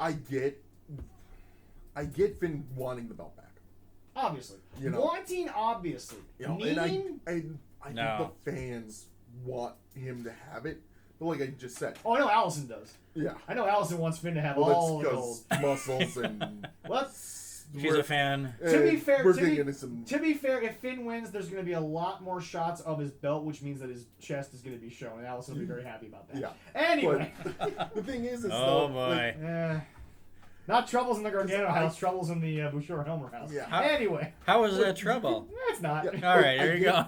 I get Finn wanting the belt back. Obviously. Wanting, obviously. Needing? And I think the fans want him to have it. But like I just said. Oh, I know Allison does. Yeah. I know Allison wants Finn to have all the gold. Muscles and... What? She's a fan. To be fair, if Finn wins, there's going to be a lot more shots of his belt, which means that his chest is going to be shown, and Allison will be very happy about that. Yeah. Anyway. But the thing is oh, boy. Not troubles in the Gargano house, troubles in the Bouchard-Helmer house. Yeah. Anyway. How is that trouble? It's not. Yeah. All right, there you go.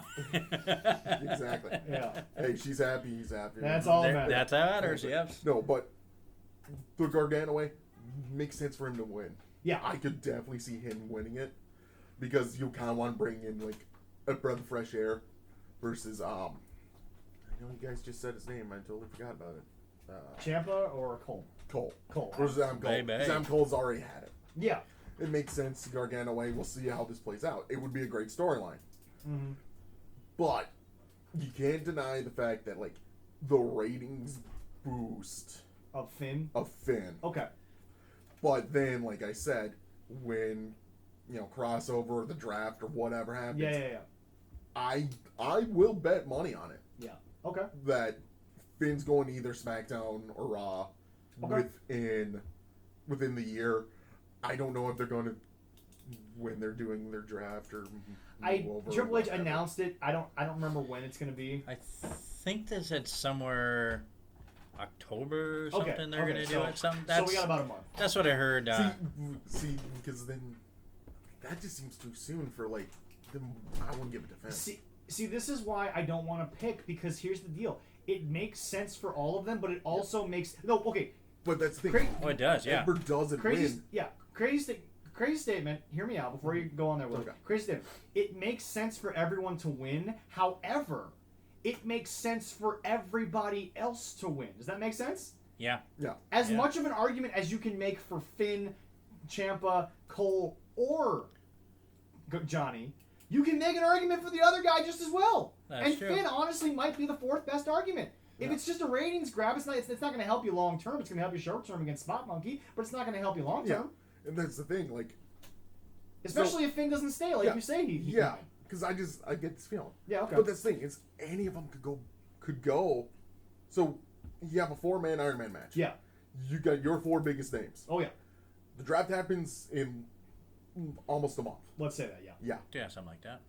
Exactly. Yeah. Hey, she's happy, he's happy. That's all that matters. That's how it matters, yes. No, but the Gargano way makes sense for him to win. Yeah. I could definitely see him winning it because you kind of want to bring in like a breath of fresh air versus I know you guys just said his name. I totally forgot about it. Ciampa or Cole? Cole. Or Adam Cole. Adam Cole's already had it. Yeah. It makes sense. Gargano way. We'll see how this plays out. It would be a great storyline. Mm-hmm. But you can't deny the fact that like the ratings boost of Finn. Okay. But then, like I said, when crossover or the draft or whatever happens, yeah. I will bet money on it. Yeah. Okay. That Finn's going to either SmackDown or Raw within the year. I don't know if they're going to when they're doing their draft or Triple H announced it. I don't remember when it's going to be. I think they said somewhere October or something. They're going to do it. So we got about a month. That's what I heard. See, because then that just seems too soon for like them. I wouldn't give it to Finn. See, this is why I don't want to pick, because here's the deal. It makes sense for all of them, but it also makes But that's the thing. It does. Yeah. Edward doesn't win. Yeah. Crazy statement. Hear me out before you go on there, Will. Okay. Crazy statement. It makes sense for everyone to win. However, it makes sense for everybody else to win. Does that make sense? Yeah. Yeah. As much of an argument as you can make for Finn, Ciampa, Cole, or Johnny, you can make an argument for the other guy just as well. That's true. Finn honestly might be the fourth best argument. If it's just a ratings grab, it's not going to help you long term. It's going to help you short term against Spot Monkey, but it's not going to help you long term. And that's the thing, like, especially if Finn doesn't stay, like you say he because I get this feeling. Yeah, okay. But that's the thing is, any of them could go. So you have a 4-man Ironman match. Yeah. You got your 4 biggest names. Oh yeah. The draft happens in almost a month. Let's say that. Yeah. Yeah, something like that.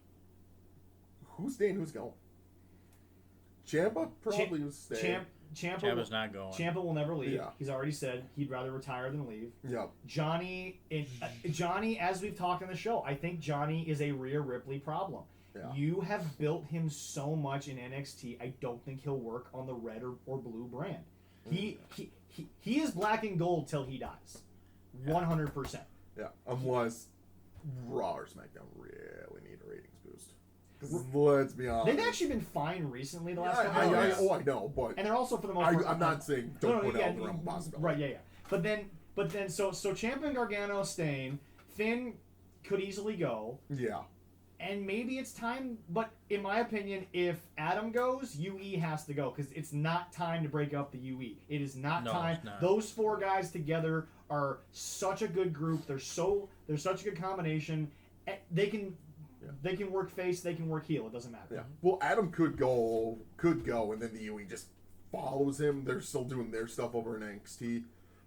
Who's staying? Who's going? Ciampa probably was staying. Ciampa's not going. Ciampa will never leave. Yeah. He's already said he'd rather retire than leave. Yeah. Johnny, as we've talked on the show, I think Johnny is a Rhea Ripley problem. Yeah. You have built him so much in NXT. I don't think he'll work on the red or blue brand. He is black and gold till he dies. 100%. Yeah. Unless Raw or SmackDown really need a ratings boost. Let's be honest. They've actually been fine recently the last couple of years. I know, but and they're also for the most part. I'm not saying don't put out the realm of possibility. Right, yeah. But then, so Ciampa and Gargano staying. Finn could easily go. Yeah. And maybe it's time, but in my opinion, if Adam goes, UE has to go, because it's not time to break up the UE. It is not time. It's not. Those 4 guys together are such a good group. They're such a good combination. They can work face, they can work heel. It doesn't matter. Yeah. Well, Adam could go, and then the UE just follows him. They're still doing their stuff over in NXT,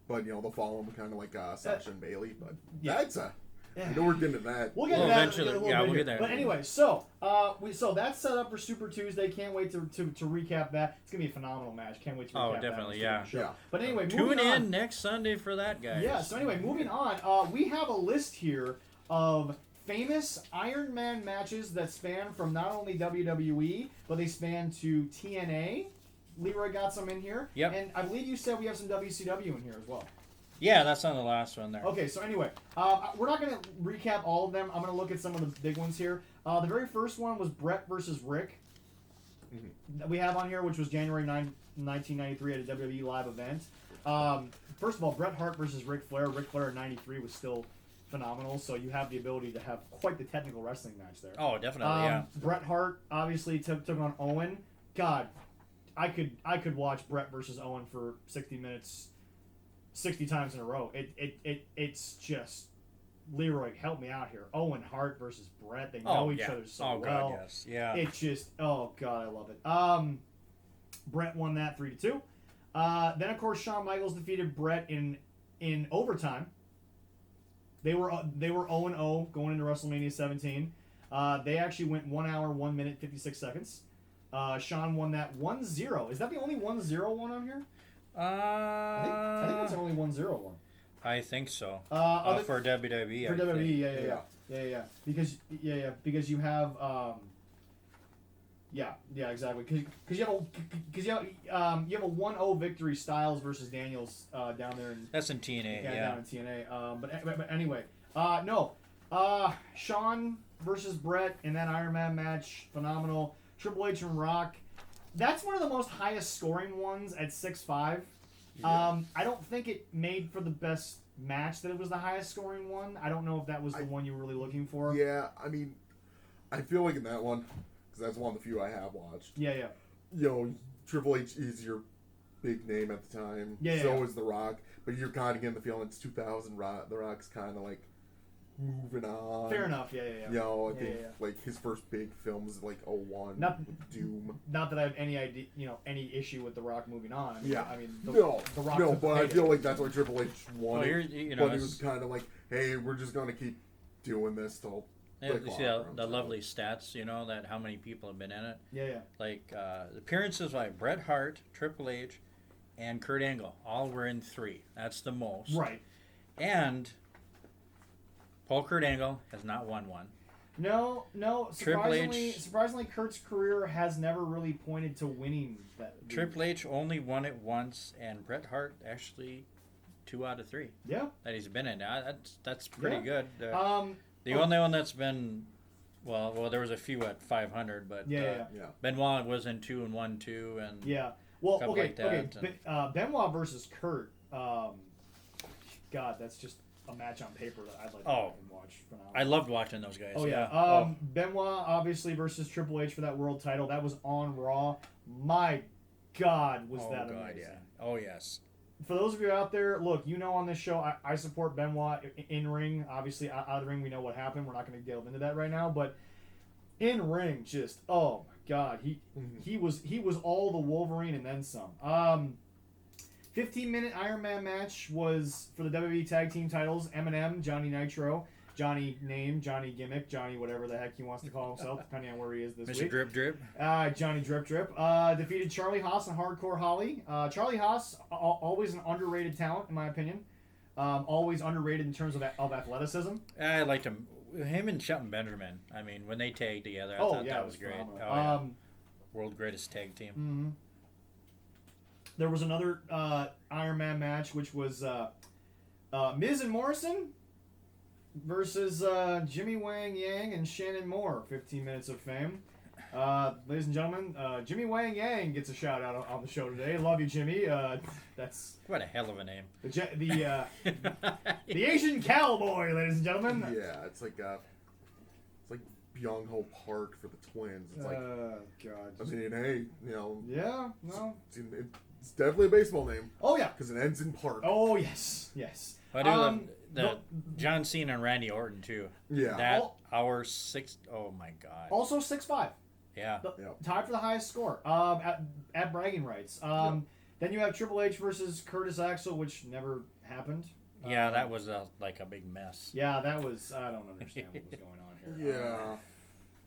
but they'll follow him kind of like Sasha and Bailey. But that's I know we're getting to that. We'll get to that eventually. We'll get there. But anyway, so that's set up for Super Tuesday. Can't wait to recap that. It's gonna be a phenomenal match. Can't wait to recap that. Oh, definitely, yeah. But anyway, tune in next Sunday for that, guys. Yeah. So anyway, moving on. We have a list here of famous Ironman matches that span from not only WWE, but they span to TNA. Leroy got some in here. Yep. And I believe you said we have some WCW in here as well. Yeah, that's on the last one there. Okay, so anyway, we're not going to recap all of them. I'm going to look at some of the big ones here. The very first one was Bret versus Rick that we have on here, which was January 9, 1993 at a WWE live event. First of all, Bret Hart versus Ric Flair. Ric Flair in 93 was still phenomenal, so you have the ability to have quite the technical wrestling match there. Oh, definitely, yeah. Bret Hart obviously took on Owen. God, I could watch Bret versus Owen for 60 minutes, 60 times in a row. It's just, Leroy, help me out here. Owen Hart versus Bret. They know each other so well. God, yes. Yeah. It's just, oh God, I love it. Bret won that 3-2. Then of course Shawn Michaels defeated Bret in overtime. They were 0-0 going into WrestleMania 17. They actually went 1 hour, 1 minute, 56 seconds. Shawn won that 1-0. Is that the only 1-0 one on here? I think that's the only 1-0 one. I think so. For WWE. For WWE, yeah. Because you have Yeah, exactly. Because you have a 1-0 victory, Styles versus Daniels down there. That's in TNA. Yeah, down in TNA. But anyway, no. Shawn versus Brett in that Ironman match, phenomenal. Triple H and Rock. That's one of the most highest scoring ones at 6'5". Yeah. I don't think it made for the best match that it was the highest scoring one. I don't know if that was the one you were really looking for. Yeah, I mean, I feel like in that one, because that's one of the few I have watched. Yeah. You know, Triple H is your big name at the time. Yeah. So is The Rock. But you're kind of getting the feeling it's 2000. The Rock's kind of like moving on. Fair enough. Yeah. You know, I think like his first big film was like 01 with Doom. Not that I have any idea, any issue with The Rock moving on. I mean, The Rock. No, but I feel like that's why Triple H won. But he was kind of like, hey, we're just gonna keep doing this till. Yeah, you see the lovely stats, that how many people have been in it. Yeah. Like appearances by Bret Hart, Triple H, and Kurt Angle, all were in 3. That's the most. Right. And Paul Kurt Angle has not won one. No. Surprisingly, Kurt's career has never really pointed to winning that. Triple H only won it once, and Bret Hart actually 2 out of 3. Yeah. That he's been in. That's pretty good. The only one that's been, well, there was a few at 500, but Benoit was in 2 and 1 2, and like Benoit versus Kurt. God, that's just a match on paper that I'd like to watch. Phenomenal. I loved watching those guys. Benoit obviously versus Triple H for that world title. That was on Raw. My God, was that amazing? Yeah. Oh yes. For those of you out there, look, on this show, I support Benoit in ring. Obviously, out of the ring, we know what happened. We're not going to delve into that right now, but in ring, just oh my God, he was all the Wolverine and then some. 15-minute Iron Man match was for the WWE Tag Team titles. Eminem, Johnny Nitro, Johnny Name, Johnny Gimmick, Johnny whatever the heck he wants to call himself, depending on where he is this week. Mr. Drip Drip. Johnny Drip Drip. Defeated Charlie Haas and Hardcore Holly. Charlie Haas, always an underrated talent, in my opinion. Always underrated in terms of athleticism. I liked him. Him and Shelton Benjamin. I mean, when they tagged together, I thought that was great. World greatest tag team. Mm-hmm. There was another Iron Man match, which was Miz and Morrison versus Jimmy Wang Yang and Shannon Moore. 15 minutes of fame. Ladies and gentlemen, Jimmy Wang Yang gets a shout out on the show today. Love you, Jimmy. That's what a hell of a name. The Asian Cowboy, ladies and gentlemen. Yeah, it's like Byung Ho Park for the Twins. It's like, God. I mean, hey, Yeah, no. It's definitely a baseball name. Oh yeah, because it ends in Park. Oh yes. I do love the John Cena and Randy Orton too. Yeah. That hour 6. Oh my God. Also 6'5". Yeah. Tied for the highest score. At bragging rights. Then you have Triple H versus Curtis Axel, which never happened. Yeah, that was like a big mess. Yeah, that was. I don't understand what was going on here. Yeah.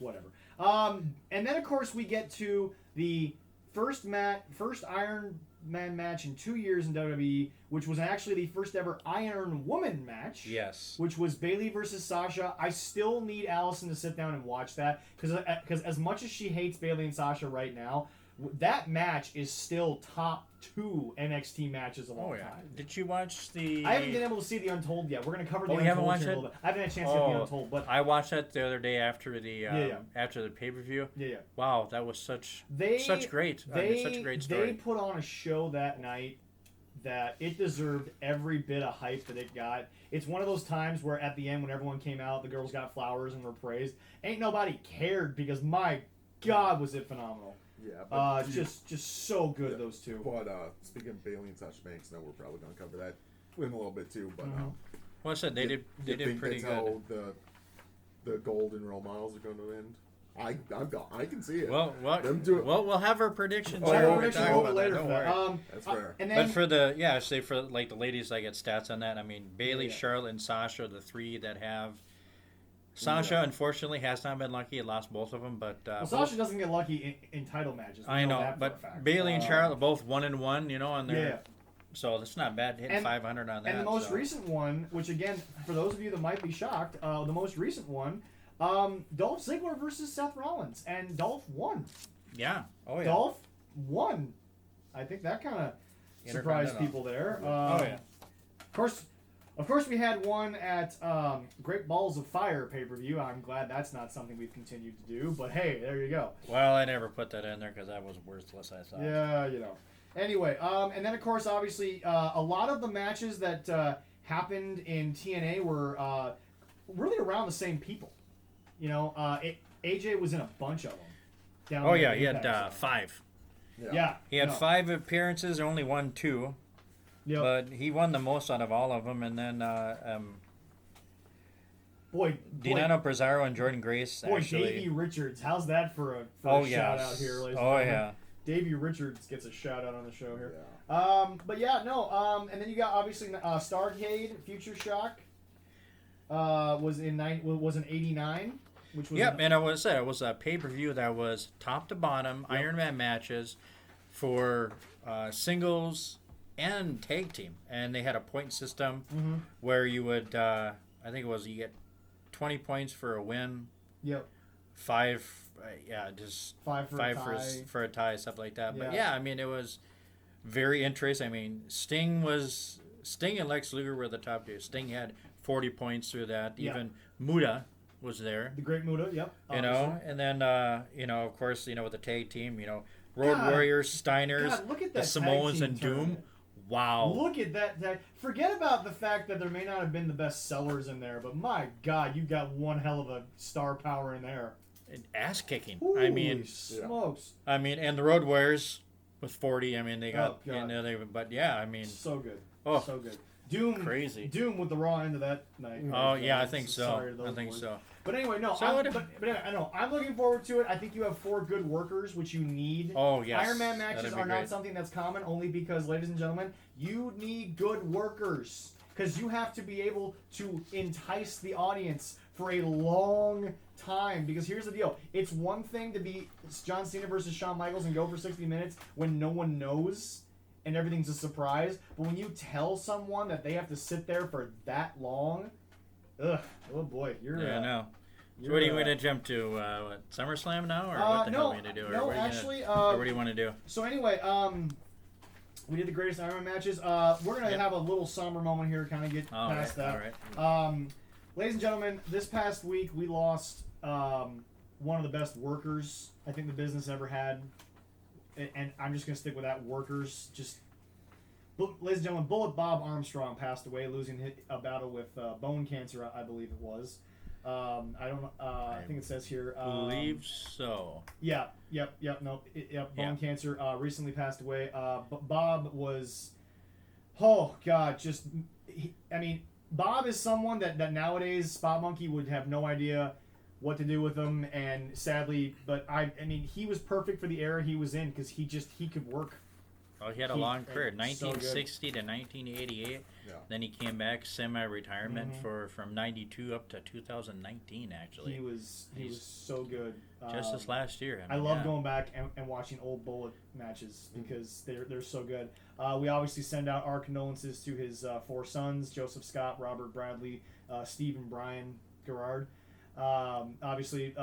Whatever. And then of course we get to the first Iron Man match in 2 years in WWE, which was actually the first ever Iron Woman match. Yes. Which was Bayley versus Sasha. I still need Allison to sit down and watch that because as much as she hates Bayley and Sasha right now, that match is still top 2 NXT matches of all time. Did you watch the... I haven't been able to see the Untold yet. We're going to cover the Untold. You haven't watched it? A little bit. I haven't had a chance to get the Untold. But I watched that the other day after the after the pay-per-view. Yeah. Wow, that was such great. Such a great story. They put on a show that night that it deserved every bit of hype that it got. It's one of those times where at the end when everyone came out, the girls got flowers and were praised. Ain't nobody cared because my God was it phenomenal. Yeah, but just so good, those two. But speaking of Bayley and Sasha Banks, now we're probably going to cover that in a little bit too. But well, I said they did pretty good. How the golden role models are going to end. I can see it. Well, we'll have our predictions. Later. That's fair. And then, but for like the ladies, I get stats on that. I mean, Bayley, Charlotte, and Sasha, the 3 that have. Sasha, unfortunately, has not been lucky. It lost both of them, but Sasha doesn't get lucky in title matches. I know, but Bayley and Charlotte both 1-1. On their so that's not bad. Hitting 500 on that. And the most recent one, which again, for those of you that might be shocked, the most recent one, Dolph Ziggler versus Seth Rollins, and Dolph won. Yeah. Oh yeah. Dolph won. I think that kind of surprised people there. Of course, we had one at Great Balls of Fire pay-per-view. I'm glad that's not something we've continued to do, but hey, there you go. Well, I never put that in there because that was worthless, I thought. Yeah, Anyway, and then, of course, obviously, a lot of the matches that happened in TNA were really around the same people. AJ was in a bunch of them. He had 5. Yeah. He had 5 appearances, only won 2. Yep. But he won the most out of all of them, and then Dinano Pizarro and Jordan Grace. Davey Richards, how's that for a shout out here, ladies and gentlemen? Davey Richards gets a shout out on the show here. Yeah. And then you got obviously Starcade, Future Shock was in '89, which was and it was a pay-per-view that was top to bottom Ironman matches for singles and tag team, and they had a point system where you would I think it was you get 20 points for a win. Yep. 5 just 5 for a tie, stuff like that. But I mean, it was very interesting. I mean, Sting and Lex Luger were the top 2. Sting had 40 points through that. Even Muda was there. The Great Muda, yep. And then of course, with the tag team, Road Warriors, Steiners, the Samoans, and Doom. Wow. Look at that. Forget about the fact that there may not have been the best sellers in there, but my God, you've got one hell of a star power in there. Ass kicking. Holy smokes. I mean, and the Road Warriors with 40. I mean, they got. So good. Oh, so good. Doom. Crazy. Doom with the raw end of that night. Oh yeah, I think so. So. But anyway, no. I know. I'm looking forward to it. I think you have 4 good workers, which you need. Oh yes. Ironman matches are not something that's common, only because, ladies and gentlemen, you need good workers because you have to be able to entice the audience for a long time. Because here's the deal: it's one thing to be John Cena versus Shawn Michaels and go for 60 minutes when no one knows and everything's a surprise. But when you tell someone that they have to sit there for that long. Oh boy, you're. Yeah, I know. So what are you going to jump to? SummerSlam now, or what the hell are you going to do? No, actually. Or what do you want to do? So anyway, we did the greatest Ironman matches. We're going to have a little somber moment here, kind of get past that. All right. Ladies and gentlemen, this past week we lost one of the best workers I think the business ever had, and I'm just going to stick with that. Workers, ladies and gentlemen, Bullet Bob Armstrong passed away, losing a battle with bone cancer, I believe it was. I don't know. I think it says here. Believe so. Yeah. Bone cancer. Recently passed away. Bob was. Oh God! Bob is someone that nowadays Spot Monkey would have no idea what to do with him, and sadly, but he was perfect for the era he was in because he could work. Oh, he had a long career, 1960 to 1988. Yeah. Then he came back semi-retirement from 92 up to 2019. Actually, he was so good. Just this last year. I love going back and watching old Bullet matches because they're so good. We obviously send out our condolences to his 4 sons: Joseph Scott, Robert Bradley, Steve and Brian Gerard. Obviously,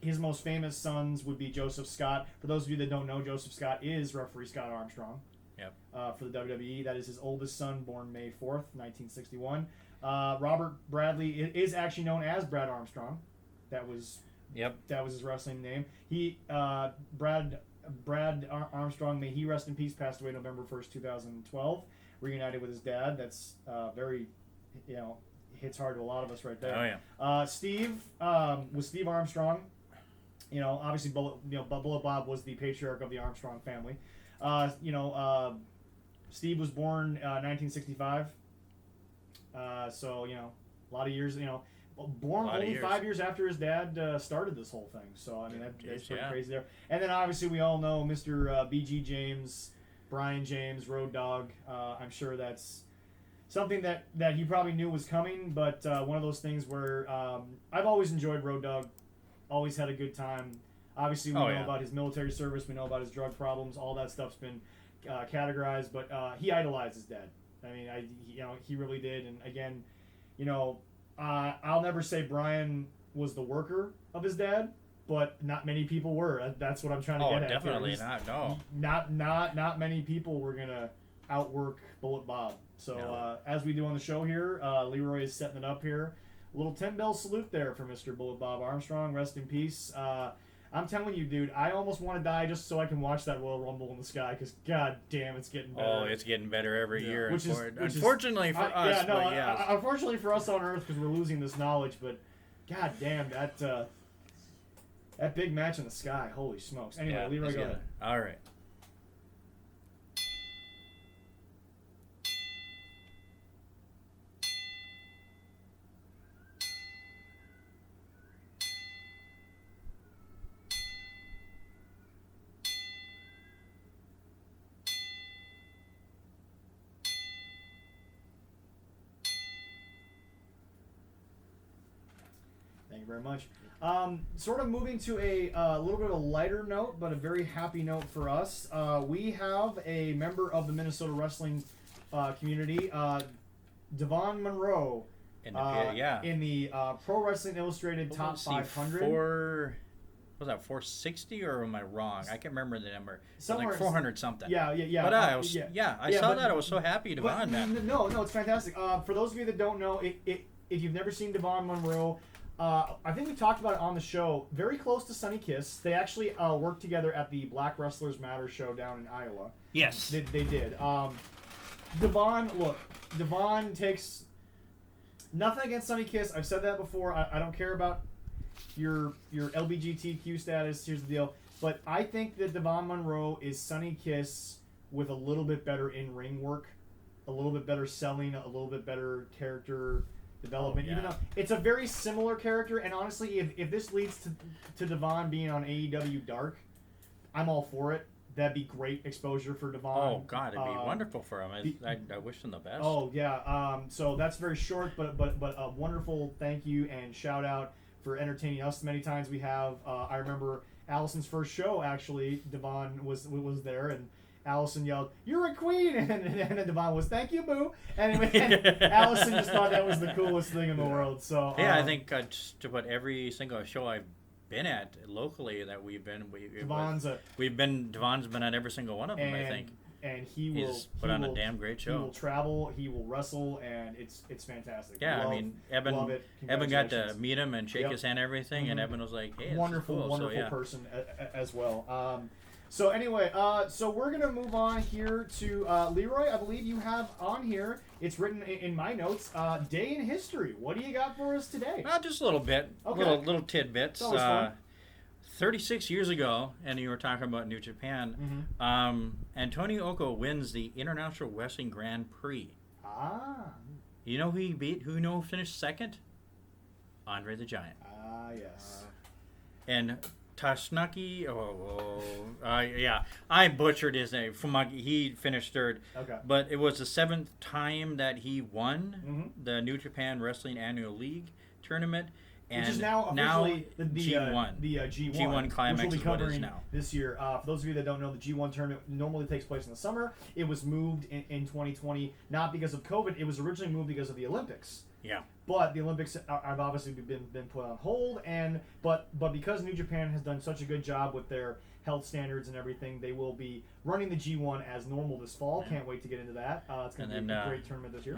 his most famous sons would be Joseph Scott. For those of you that don't know, Joseph Scott is referee Scott Armstrong. Yep. For the WWE. That is his oldest son, born May 4th, 1961. Robert Bradley is actually known as Brad Armstrong. That was his wrestling name. Brad Armstrong, may he rest in peace, passed away November 1st, 2012. Reunited with his dad. That's very, hits hard to a lot of us right there. Oh yeah. Steve was Steve Armstrong. Obviously Bullet Bob was the patriarch of the Armstrong family. Steve was born 1965. So a lot of years. Born only 5 years after his dad started this whole thing. So that's pretty crazy there. And then obviously we all know Mr. BG James, Brian James, Road Dogg. I'm sure that's something that he probably knew was coming, but one of those things where I've always enjoyed Road Dogg, always had a good time. Obviously, we know about his military service, we know about his drug problems, all that stuff's been categorized, but he idolized his dad. He really did, and again, I'll never say Brian was the worker of his dad, but not many people were. That's what I'm trying to get at. Definitely not. No. Not many people were gonna outwork Bullet Bob. So No. As we do on the show here, Leroy is setting it up here. A little 10-bell salute there for Mr. Bullet Bob Armstrong. Rest in peace. I'm telling you, dude, I almost want to die just so I can watch that Royal Rumble in the sky, because god damn, it's getting better. Oh, it's getting better every year. Unfortunately for us. Unfortunately for us on Earth, because we're losing this knowledge, but god damn, that big match in the sky, holy smokes. Anyway, Leroy, go ahead. All right. Thank you very much. Sort of moving to a little bit of a lighter note, but a very happy note for us. We have a member of the Minnesota wrestling community, Devon Monroe, In the Pro Wrestling Illustrated Top 500. Was that 460 or am I wrong? I can't remember the number. Somewhere like 400 something. Yeah. But I saw that. I was so happy, Devon, man. No, it's fantastic. For those of you that don't know, if you've never seen Devon Monroe, I think we talked about it on the show. Very close to Sunny Kiss. They actually worked together at the Black Wrestlers Matter show down in Iowa. Yes. They did. Devon takes nothing against Sunny Kiss. I've said that before. I don't care about your LGBTQ status. Here's the deal. But I think that Devon Monroe is Sunny Kiss with a little bit better in-ring work, a little bit better selling, a little bit better character development. Even though it's a very similar character, and honestly, if this leads to Devon being on AEW Dark, I'm all for it. That'd be great exposure for Devon. Oh God, it'd be wonderful for him. I wish him the best. Oh yeah. So that's very short, but a wonderful thank you and shout out for entertaining us many times. We have. I remember Allison's first show. Actually, Devon was there, and Allison yelled, "You're a queen!" and then Devon was, "Thank you, boo." And Allison just thought that was the coolest thing in the world. So I think just about every single show I've been at locally that we've been, Devon's been at every single one of them. I think. And he's put on a damn great show. He will travel, he will wrestle, and it's fantastic. Yeah, Evan got to meet him and shake his hand and everything, and Evan was like, "Hey, wonderful person as well." So anyway, so we're gonna move on here to Leroy. I believe you have on here. It's written in my notes. Day in history. What do you got for us today? Just a little bit, little tidbits. 36 years ago, and you were talking about New Japan, Antonio Oko wins the International Wrestling Grand Prix. You know who he beat? Who finished second? Andre the Giant. Yes. And Tashnaki, I butchered his name. He finished third. Okay. But it was the 7th time that he won the New Japan Wrestling Annual League tournament. Which is now officially the G1. The G1. G1 Climax which we'll be covering is now. This year. For those of you that don't know, the G1 tournament normally takes place in the summer. It was moved in 2020, not because of COVID. It was originally moved because of the Olympics. Yeah. But the Olympics have obviously been put on hold, but because New Japan has done such a good job with their health standards and everything, they will be running the G1 as normal this fall. Can't wait to get into that. It's going to be a great tournament this year.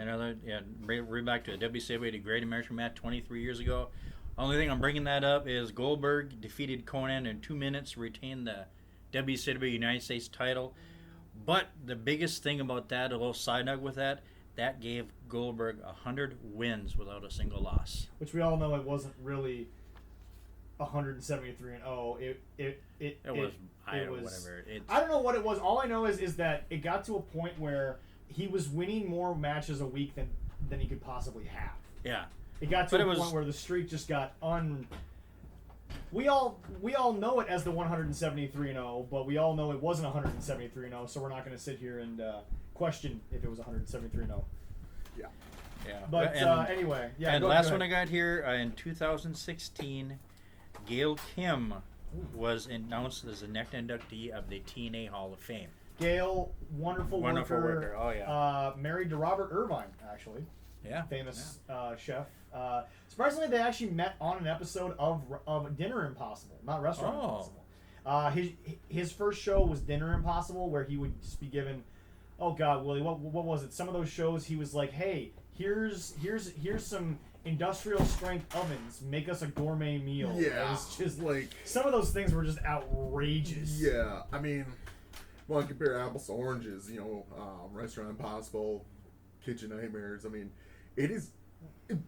Bring back to a WCW, the Great American Match 23 years ago. Only thing I'm bringing that up is Goldberg defeated Conan in 2 minutes to retain the WCW United States title. But the biggest thing about that, a little side note with that gave Goldberg 100 wins without a single loss. Which we all know it wasn't really 173-0. It was whatever. I don't know what it was. All I know is that it got to a point where he was winning more matches a week than he could possibly have. Yeah. It got to a point where the streak just got We all know it as the 173-0, but we all know it wasn't 173-0. So we're not going to sit here and question if it was 173-0. Yeah. Yeah. But anyway, yeah. And last one I got here in 2016, Gail Kim was announced as the next inductee of the TNA Hall of Fame. Gail, wonderful worker. Oh yeah. Married to Robert Irvine, actually. famous chef. Surprisingly, they actually met on an episode of Dinner Impossible, not Restaurant Impossible. His first show was Dinner Impossible, where he would just be given, oh God, Willie, what was it? Some of those shows, he was like, hey, here's some industrial strength ovens, make us a gourmet meal. Yeah, it's just like some of those things were just outrageous. Yeah, I mean, well, compare apples to oranges. Restaurant Impossible, Kitchen Nightmares. I mean, it is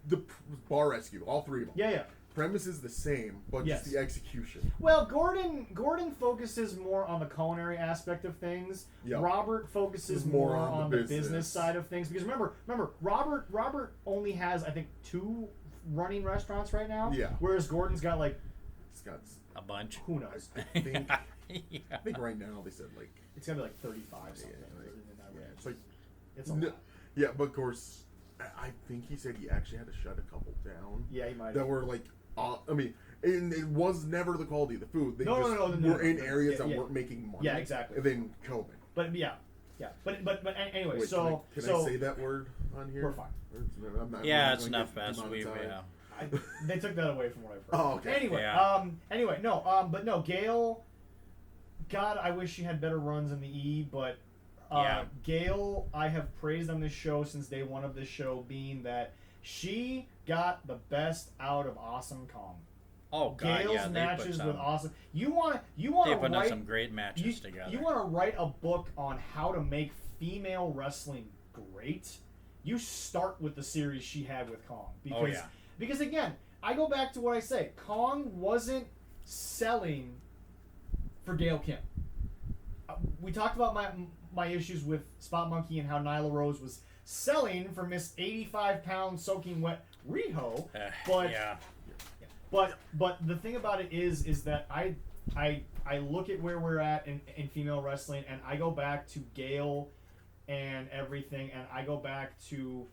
the Bar Rescue. All three of them. Yeah. Premise is the same, but just the execution. Well, Gordon focuses more on the culinary aspect of things. Yep. Robert focuses more on the business side of things. Because remember, Robert only has, I think, 2 running restaurants right now. Yeah. Whereas Gordon's got he's got a bunch. Who knows? I think I think right now they said it's gonna be 35 something. It's like it's a lot. Yeah, but of course, I think he said he actually had to shut a couple down. Yeah, he might. That were I mean, and it was never the quality of the food. They were in areas that weren't making money. Yeah, exactly. And then COVID. But but anyway. Wait, so can I say that word on here? We're fine. It's enough, Bess. They took that away from what I've heard. Oh, okay. Anyway, but no, Gail. God, I wish she had better runs in the E, but Gail, I have praised on this show since day one of this show, being that she got the best out of Awesome Kong. Oh God, Gail's matches with Awesome. You want they to put write some great matches together. You want to write a book on how to make female wrestling great. You start with the series she had with Kong because again, I go back to what I say. Kong wasn't selling for Gail Kim. We talked about my issues with Spot Monkey and how Nyla Rose was selling for Miss 85-pound soaking wet Riho, but the thing about it is that I look at where we're at in female wrestling, and I go back to Gail and everything, and I go back to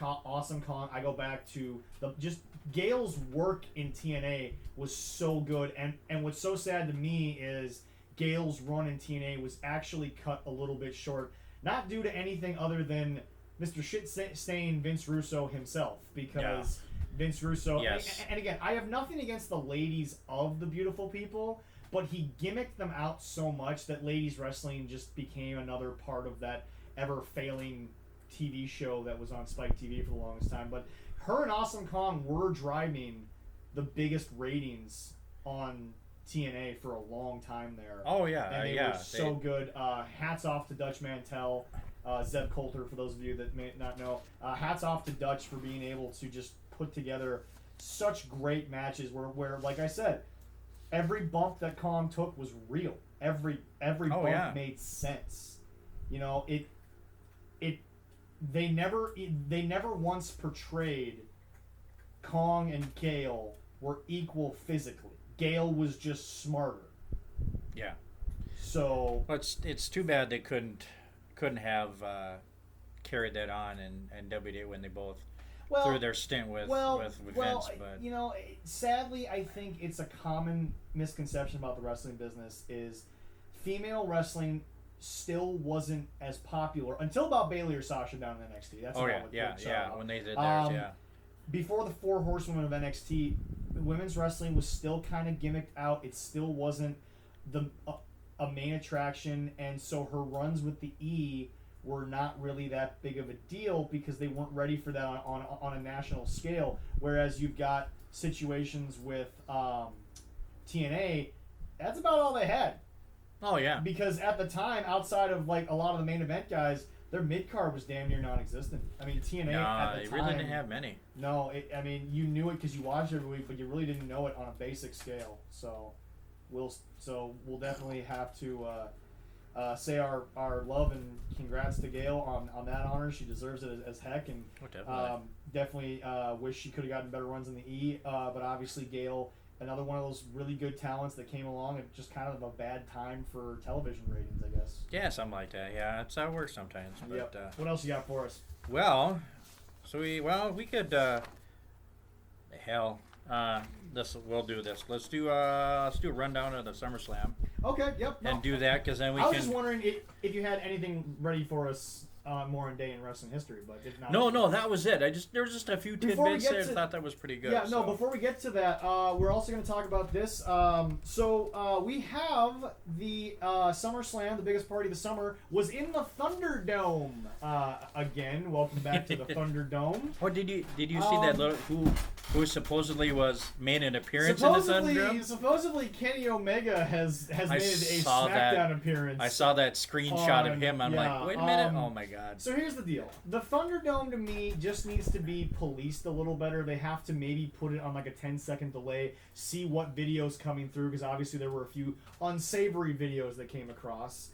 Awesome Kong. I go back to just Gail's work in TNA was so good, and what's so sad to me is Gail's run in TNA was actually cut a little bit short, not due to anything other than Mr. Shit-stain Vince Russo himself, because Vince Russo, and again, I have nothing against the ladies of the Beautiful People, but he gimmicked them out so much that ladies wrestling just became another part of that ever-failing TV show that was on Spike TV for the longest time. But her and Awesome Kong were driving the biggest ratings on TNA for a long time there. Oh yeah, and they were so good. Hats off to Dutch Mantell, Zeb Coulter, for those of you that may not know. Hats off to Dutch for being able to just put together such great matches where like I said, every bump that Kong took was real. Every bump made sense. They never once portrayed Kong and Gail were equal physically. Gail was just smarter. Yeah. So it's too bad they couldn't have carried that on in WWE when they both through their stint with Vince. But sadly, I think it's a common misconception about the wrestling business is female wrestling still wasn't as popular until about Bayley or Sasha down in NXT. That's when they did theirs, Before the 4 Horsewomen of NXT, women's wrestling was still kind of gimmicked out. It still wasn't a main attraction, and so her runs with the E were not really that big of a deal because they weren't ready for that on a national scale. Whereas you've got situations with TNA, that's about all they had. Oh yeah. Because at the time, outside of like a lot of the main event guys, their mid card was damn near non-existent. I mean, TNA at the time, they really didn't have many. No, you knew it because you watched it every week, but you really didn't know it on a basic scale. So we'll definitely have to say our love and congrats to Gail on that honor. She deserves it as heck, and definitely wish she could have gotten better runs in the E. But obviously Gail, another one of those really good talents that came along at just kind of a bad time for television ratings, I guess. Yeah, something like that. Yeah, it's how it works sometimes. But, yep. What else you got for us? Well, we could we'll do this. Let's do a rundown of the SummerSlam. Okay. Yep. And do that because then we I can. was just wondering if you had anything ready for us day in wrestling history, but if not, No, that was it. There was just a few tidbits there. I thought that was pretty good. Yeah, no. Before we get to that, we're also going to talk about this. So we have the SummerSlam, the biggest party of the summer, was in the Thunderdome again. Welcome back to the Thunderdome. Oh, did you see that little who supposedly made an appearance in the Thunderdome? Supposedly Kenny Omega has made a SmackDown appearance. I saw that screenshot of him. I'm like, wait a minute. Oh my god. So here's the deal. The Thunderdome to me just needs to be policed a little better. They have to maybe put it on like a 10-second delay, see what videos coming through, because obviously there were a few unsavory videos that came across.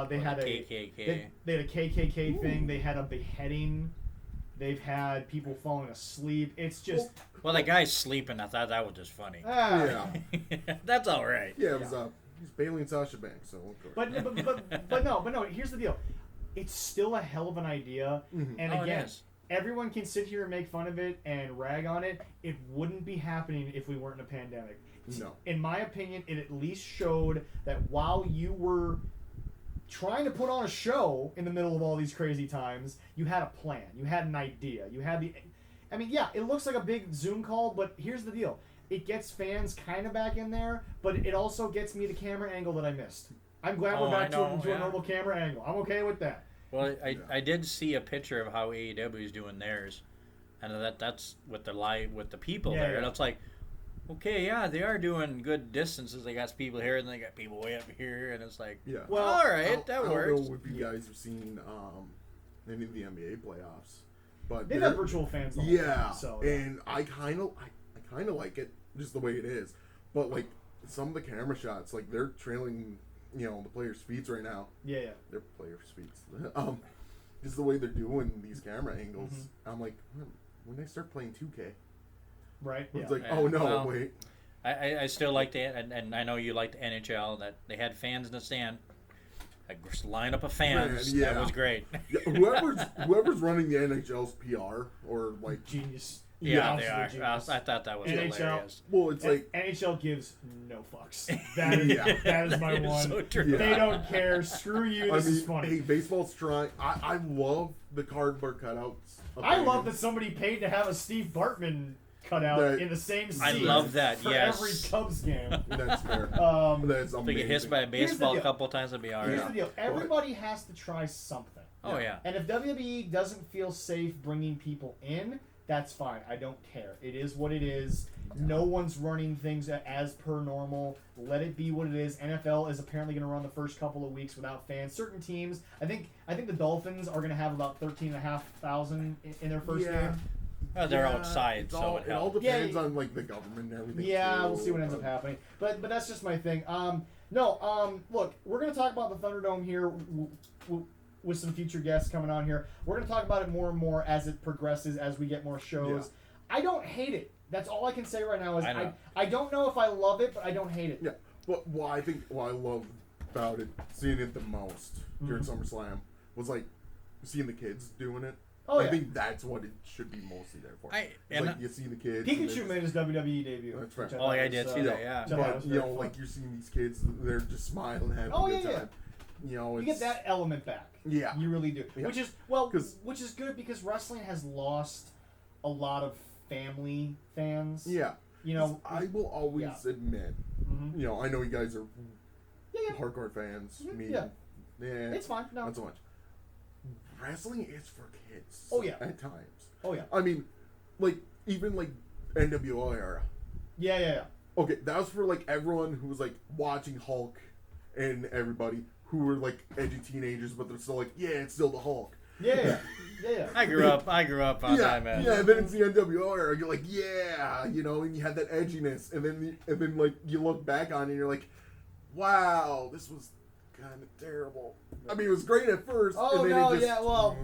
They had a KKK. They had a KKK thing. They had a beheading. They've had people falling asleep. It's just... Well, the guy's sleeping. I thought that was just funny. Yeah. That's all right. Yeah, it was he's Bailey and Sasha Banks, so of course. But no, here's the deal. It's still a hell of an idea. Mm-hmm. And again, everyone can sit here and make fun of it and rag on it. It wouldn't be happening if we weren't in a pandemic. No. In my opinion, it at least showed that while you were trying to put on a show in the middle of all these crazy times, you had a plan. You had an idea. You had the... I mean, yeah, it looks like a big Zoom call, but here's the deal. It gets fans kind of back in there, but it also gets me the camera angle that I missed. I'm glad we're back to a normal camera angle. I'm okay with that. Well, I did see a picture of how AEW is doing theirs, and that's with the people there, and it's like, okay, yeah, they are doing good distances. They got people here, and they got people way up here, and it's like, well, all right, that works. I don't know if you guys have seen any of the NBA playoffs, but they've had virtual fans the whole time, so, and I kind of like it just the way it is, but like some of the camera shots, like they're trailing, the players' feet right now. Yeah. They're players' feet. Just the way they're doing these camera angles, I'm like, when they start playing 2K. Right. It's like, oh no, wait. I still like the, and I know you like the NHL, that they had fans in the stand. Like, line up of fans. Man, that was great. Yeah, whoever's running the NHL's PR or like genius. Yeah, they are. Genius. I thought that was hilarious. Well, it's like NHL gives no fucks. That is my one. So true. They don't care. Screw you. This is funny. Hey, baseball's trying. I love the cardboard cutouts. I love that somebody paid to have a Steve Bartman cut out in the same seat. I love that. For every Cubs game. That's fair. If That's amazing. they get hit by a baseball a couple times, it'd be all right. Here's the deal. Everybody has to try something. Oh yeah. And if WWE doesn't feel safe bringing people in, that's fine. I don't care. It is what it is. No one's running things as per normal. Let it be what it is. NFL is apparently going to run the first couple of weeks without fans. Certain teams, I think the Dolphins are going to have about 13,500 in their first game. They're outside, so it all depends on like the government and everything. Yeah, we'll see what ends up happening. But that's just my thing. Look, we're going to talk about the Thunderdome here with some future guests coming on here. We're going to talk about it more and more as it progresses, as we get more shows. Yeah. I don't hate it. That's all I can say right now. Is I don't know if I love it, but I don't hate it. Yeah. But what I love about it, seeing it the most during SummerSlam, was like seeing the kids doing it. Oh, I think that's what it should be mostly there for. You see the kids. Pikachu made his WWE debut. That's right. I did see that. Yeah. But like you're seeing these kids, they're just smiling, having a good time. You get that element back. Yeah, you really do. Yeah. Which is good because wrestling has lost a lot of family fans. Yeah. I will always admit. I know you guys are hardcore fans. Me. Yeah. It's fine. No, not so much. Wrestling is for kids. Oh yeah. At times. Oh yeah. I mean, like even like NWO era. Yeah. Okay, that was for like everyone who was like watching Hulk, and everybody who were like edgy teenagers, but they're still like, it's still the Hulk. Yeah. I grew up on that, man. Yeah, and then it's the NWO era. You're like, and you had that edginess, and then like you look back on it, and you're like, wow, this was kind of terrible. I mean, it was great at first. Oh and then no, it just, well,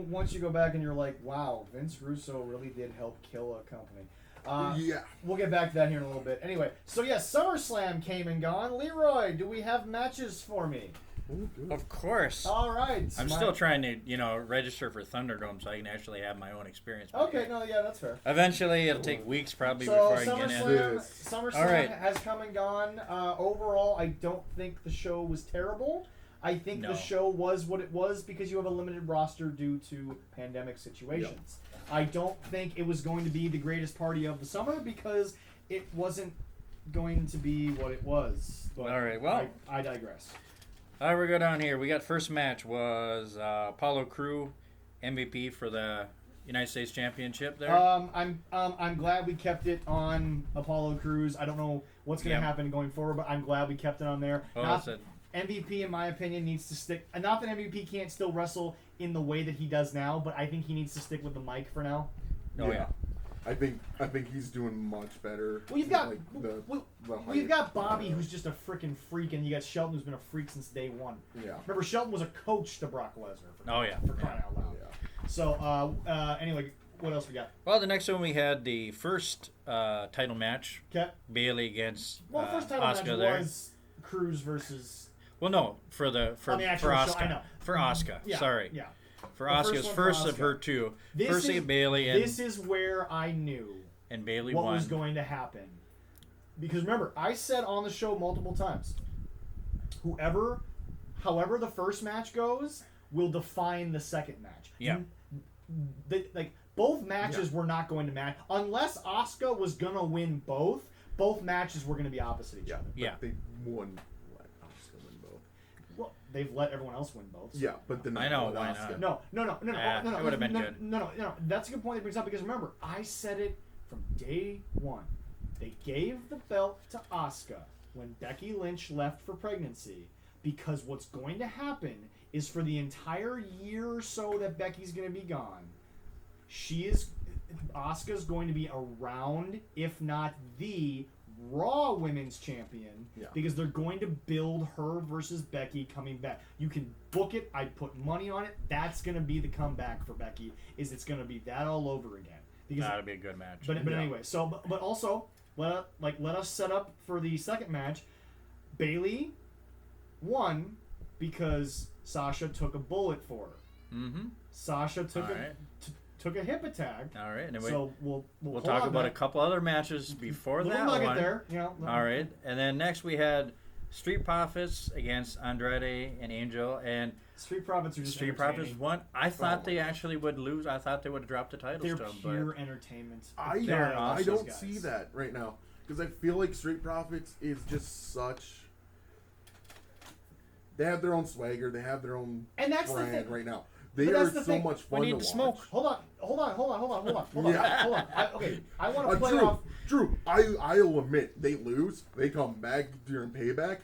once you go back and you're like, wow, Vince Russo really did help kill a company. We'll get back to that here in a little bit. Anyway, so SummerSlam came and gone. Leroy, do we have matches for me? Of course. All right. I'm still trying to, register for Thunderdome so I can actually have my own experience. Okay, that's fair. Eventually, it'll take weeks probably before I get in. SummerSlam has come and gone. Overall, I don't think the show was terrible. I think the show was what it was because you have a limited roster due to pandemic situations. Yep. I don't think it was going to be the greatest party of the summer because it wasn't going to be what it was. But all right, well, I digress. All right, we go down here. We got first match was Apollo Crew, MVP for the United States Championship there. I'm glad we kept it on Apollo Crews. I don't know what's going to happen going forward, but I'm glad we kept it on there. MVP, in my opinion, needs to stick. Not that MVP can't still wrestle in the way that he does now, but I think he needs to stick with the mic for now. Oh yeah. I think he's doing much better. Well, you've got Bobby, who's just a freaking freak, and you got Shelton, who's been a freak since day one. Yeah. Remember, Shelton was a coach to Brock Lesnar. For crying out loud. Yeah. So, anyway, what else we got? Well, the next one we had the first title match. Okay. Bailey against the first title Asuka match was Cruz versus. Well, no, for Asuka. I know. For Asuka. Yeah. Sorry. Yeah. For Asuka's first of her two. First Bailey and this is where I knew and Bailey what won. was going to happen. Because remember, I said on the show multiple times, however the first match goes will define the second match. Yeah. Both matches were not going to match unless Asuka was going to win both. Both matches were going to be opposite each other. Yeah. They won. Asuka win both. Well, they've let everyone else win both. Yeah, but then I know why not. No. It would have been good. No. That's a good point that brings up because remember, I said it from day one. They gave the belt to Asuka when Becky Lynch left for pregnancy because what's going to happen is for the entire year or so that Becky's going to be gone, Asuka's going to be around, if not the Raw Women's Champion, because they're going to build her versus Becky coming back. You can book it. I'd put money on it. That's going to be the comeback for Becky. It's going to be that all over again. Because that'll be a good match. But anyway, but also let us set up for the second match. Bailey won because Sasha took a bullet for her. Mm-hmm. Sasha took a hip attack. All right. Anyway, so we'll talk about a couple other matches before that one. There, all right, and then next we had Street Profits against Andrade and Angel, and Street Profits are just Street Profits won. I thought they actually would lose. I thought they would have dropped the titles to them. They're pure entertainment. I don't see that right now because I feel like Street Profits is just such. They have their own swagger. They have their own brand right now. They are so much fun to watch. Smoke. Hold on. Okay, I want to play off. Drew, I'll admit they lose. They come back during payback.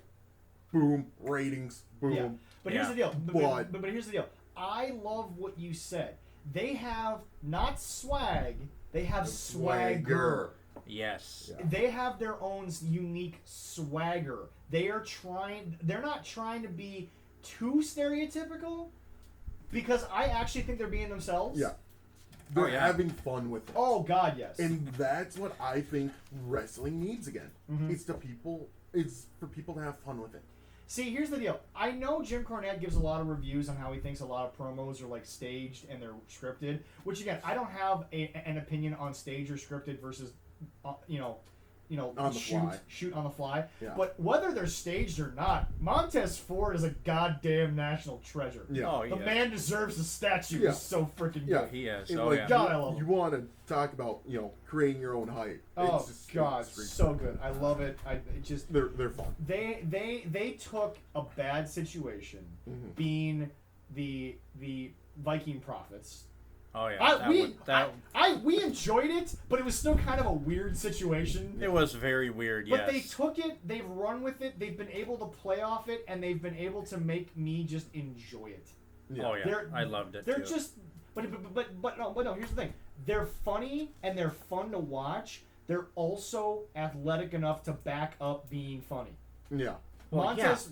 Boom, ratings. Boom. Yeah. But here's the deal. But here's the deal. I love what you said. They have not swag. They have swagger. Yes. Yeah. They have their own unique swagger. They're not trying to be too stereotypical. Because I actually think they're being themselves. Yeah. They're having fun with it. Oh, God, yes. And that's what I think wrestling needs again. Mm-hmm. It's for people to have fun with it. See, here's the deal. I know Jim Cornette gives a lot of reviews on how he thinks a lot of promos are like staged and they're scripted. Which, again, I don't have an opinion on stage or scripted versus, shoot on the fly. Yeah. But whether they're staged or not, Montez Ford is a goddamn national treasure. Yeah. The man deserves a statue. He's so freaking good. Yeah, he is. God, I love him. You want to talk about, creating your own hype. Oh, God, so good. I love it. They're fun. They took a bad situation, being the Viking Prophets. Oh yeah, we enjoyed it, but it was still kind of a weird situation. It was very weird, but they took it, they've run with it, they've been able to play off it, and they've been able to make me just enjoy it. Yeah. Oh yeah, I loved it. They're too. just, but no. Here's the thing: they're funny and they're fun to watch. They're also athletic enough to back up being funny. Yeah. Montez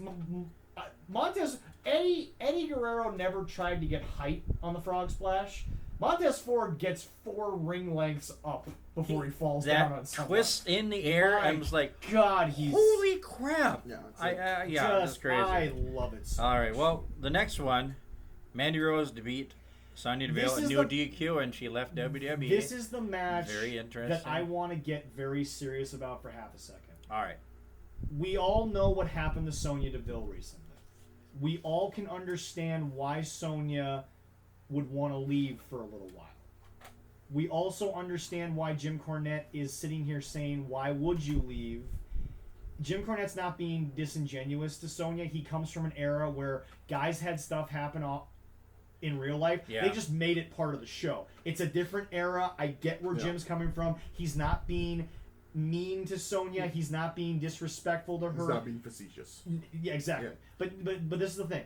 Eddie Guerrero never tried to get height on the Frog Splash. Montez Ford gets 4 ring lengths up before he falls down on something. That twist in the air, I was like, God, holy crap! Yeah, that's crazy. I love it so All right, well, the next one, Mandy Rose beat Sonya Deville a new DQ, and she left WWE. This is the match very interesting that I want to get very serious about for half a second. All right. We all know what happened to Sonya Deville recently. we all can understand why Sonya would want to leave for a little while. We also understand why Jim Cornette is sitting here saying, why would you leave? Jim Cornette's not being disingenuous to Sonya. He comes from an era where guys had stuff happen in real life. Yeah. They just made it part of the show. It's a different era. I get where Jim's coming from. He's not being mean to Sonya. He's not being disrespectful to her. He's not being facetious. Yeah, exactly. Yeah. But this is the thing.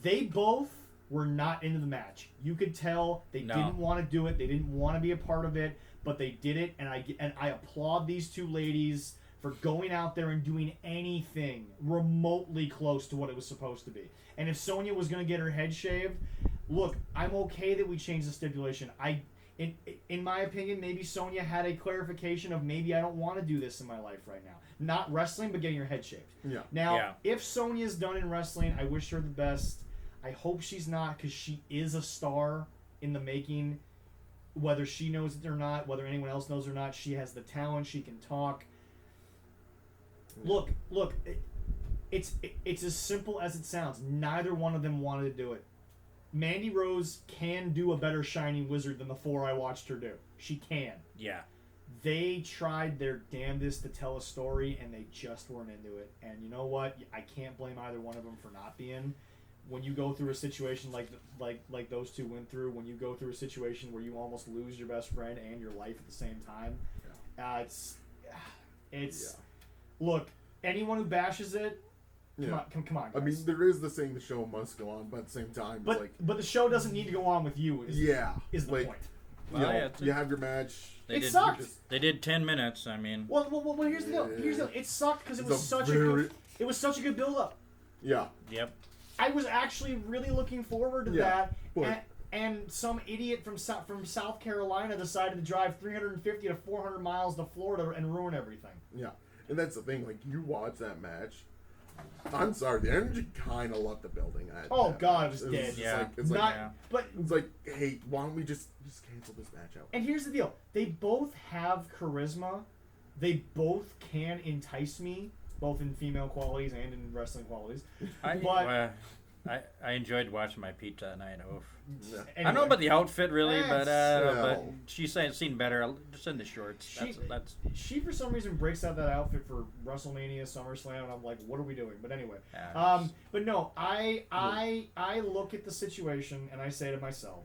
They both were not into the match. You could tell they didn't want to do it. They didn't want to be a part of it, but they did it, and I applaud these two ladies for going out there and doing anything remotely close to what it was supposed to be. And if Sonya was going to get her head shaved, look, I'm okay that we changed the stipulation. In my opinion, maybe Sonya had a clarification of maybe I don't want to do this in my life right now. Not wrestling, but getting her head shaved. Yeah. Now, if Sonya's done in wrestling, I wish her the best. I hope she's not, because she is a star in the making. Whether she knows it or not, whether anyone else knows or not, she has the talent. She can talk. Look, it's as simple as it sounds. Neither one of them wanted to do it. Mandy Rose can do a better Shining Wizard than the four I watched her do. She can. Yeah. They tried their damnedest to tell a story, and they just weren't into it. And you know what? I can't blame either one of them for not being. When you go through a situation like those two went through, when you go through a situation where you almost lose your best friend and your life at the same time, it's look, anyone who bashes it, come on, guys. I mean, there is the saying the show must go on, but at the same time, but the show doesn't need to go on with you. Is the point. You have your match. It sucked. They did 10 minutes. I mean, well, here's the deal. It sucked because it was such a good build up. Yeah. Yep. I was actually really looking forward to that, and some idiot from South Carolina decided to drive 350 to 400 miles to Florida and ruin everything. Yeah, and that's the thing. Like, you watch that match. I'm sorry, the energy kind of left the building. God, it was dead. It's like, hey, why don't we just cancel this match out? And here's the deal: they both have charisma. They both can entice me, both in female qualities and in wrestling qualities. I enjoyed watching my pizza that night. Oof. Yeah. Anyway. I don't know about the outfit really, but she's seen better just in the shorts. She for some reason breaks out that outfit for WrestleMania, SummerSlam, and I'm like, what are we doing? But anyway, but no, I look at the situation and I say to myself,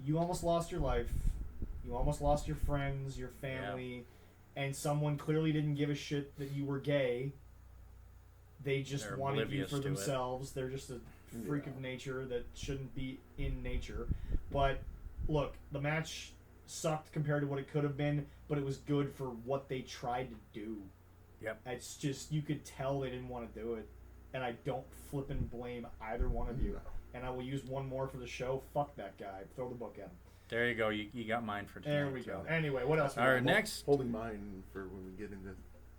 you almost lost your life, you almost lost your friends, your family, and someone clearly didn't give a shit that you were gay. They just wanted you for themselves. They're just a freak of nature that shouldn't be in nature. But look, the match sucked compared to what it could have been, but it was good for what they tried to do. Yep. It's just, you could tell they didn't want to do it. And I don't flippin' blame either one of you. And I will use one more for the show. Fuck that guy. Throw the book at him. There you go. You got mine for tonight. There we go. Anyway, what else? All right, next. Holding mine for when we get into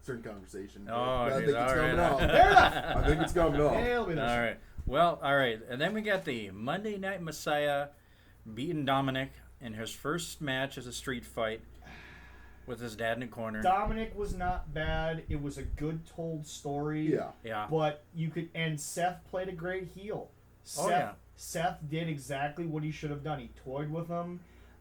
certain conversation. I think it's coming up. Fair enough. I think it's coming up. All right. Well, all right. And then we got the Monday Night Messiah beating Dominic in his first match as a street fight with his dad in the corner. Dominic was not bad. It was a good told story. Yeah. But and Seth played a great heel. Seth did exactly what he should have done. He toyed with him.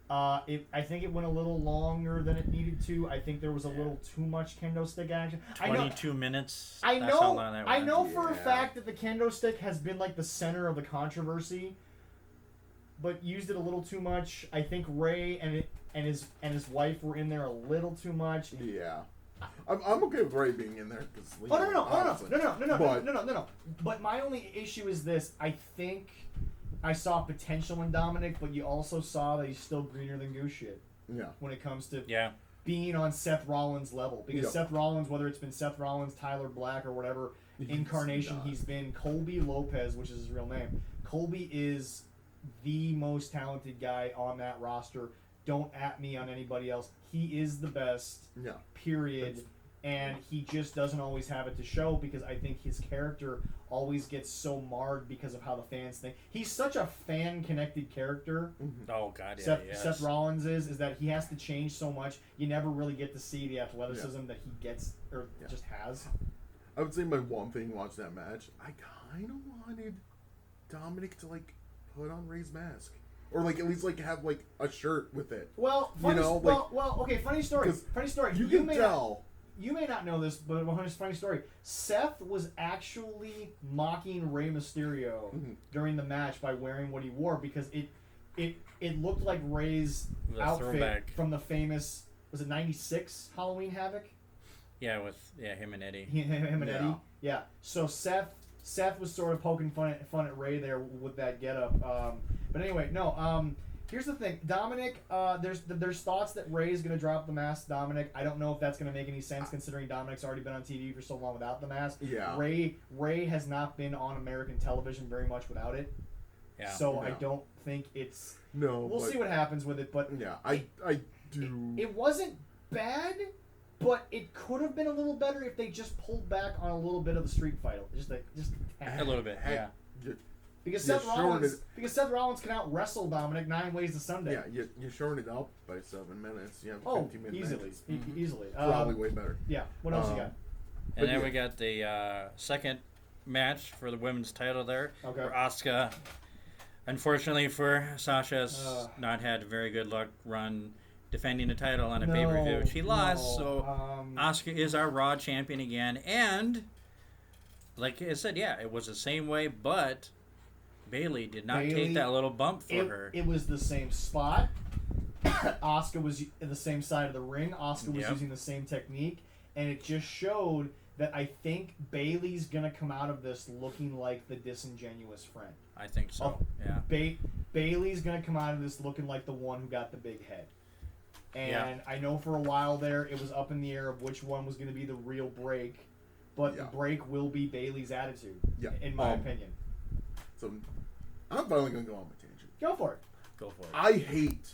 I think it went a little longer than it needed to. I think there was a little too much kendo stick action. 22 minutes. I know for a fact that the kendo stick has been like the center of the controversy, but used it a little too much. I think Ray and his wife were in there a little too much. Yeah. I'm okay with Ray being in there. No. But my only issue is this. I think I saw potential in Dominic, but you also saw that he's still greener than goose shit. Yeah. When it comes to being on Seth Rollins' level. Because Seth Rollins, whether it's been Seth Rollins, Tyler Black, or whatever incarnation he's been, Colby Lopez, which is his real name, Colby is the most talented guy on that roster. Don't at me on anybody else. He is the best. Yeah. Period. And he just doesn't always have it to show because I think his character always gets so marred because of how the fans think. He's such a fan-connected character. Oh, God, yeah. Seth Rollins is that he has to change so much. You never really get to see the athleticism that he gets or just has. I would say my one thing watching that match, I kind of wanted Dominic to like put on Ray's mask, or like at least like have like a shirt with it. Well, okay. Funny story. Funny story. You can tell. You may not know this, but funny story. Seth was actually mocking Rey Mysterio during the match by wearing what he wore because it looked like Ray's outfit throwback from the famous, was it '96 Halloween Havoc? Yeah, with him and Eddie. Him and Eddie. Yeah. So Seth was sort of poking fun at Ray there with that getup. But anyway, no. Here's the thing, Dominic. There's thoughts that Ray is going to drop the mask. Dominic. I don't know if that's going to make any sense considering Dominic's already been on TV for so long without the mask. Yeah. Ray has not been on American television very much without it. Yeah. So I don't think it's. No. We'll see what happens with it, but yeah, I do. It wasn't bad. But it could have been a little better if they just pulled back on a little bit of the street fight, just a little bit, yeah. Because Seth Rollins can out wrestle Dominic 9 ways to Sunday. Yeah, you're shorting it up by 7 minutes. You have 50 minutes. Easily. Probably way better. Yeah. What else you got? And then we got the second match for the women's title there. Okay. Where Asuka, unfortunately for Sasha, has not had a very good luck run defending the title on a pay-per-view. She lost, so Asuka is our Raw champion again. And, like I said, yeah, it was the same way, but Bayley did not take that little bump for her. It was the same spot. Asuka was in the same side of the ring. Asuka was using the same technique. And it just showed that I think Bayley's going to come out of this looking like the disingenuous friend. I think so, yeah. Bayley's going to come out of this looking like the one who got the big head. And I know for a while there, it was up in the air of which one was going to be the real break. But the break will be Bayley's attitude, in my opinion. So, I'm finally going to go on my tangent. Go for it. I hate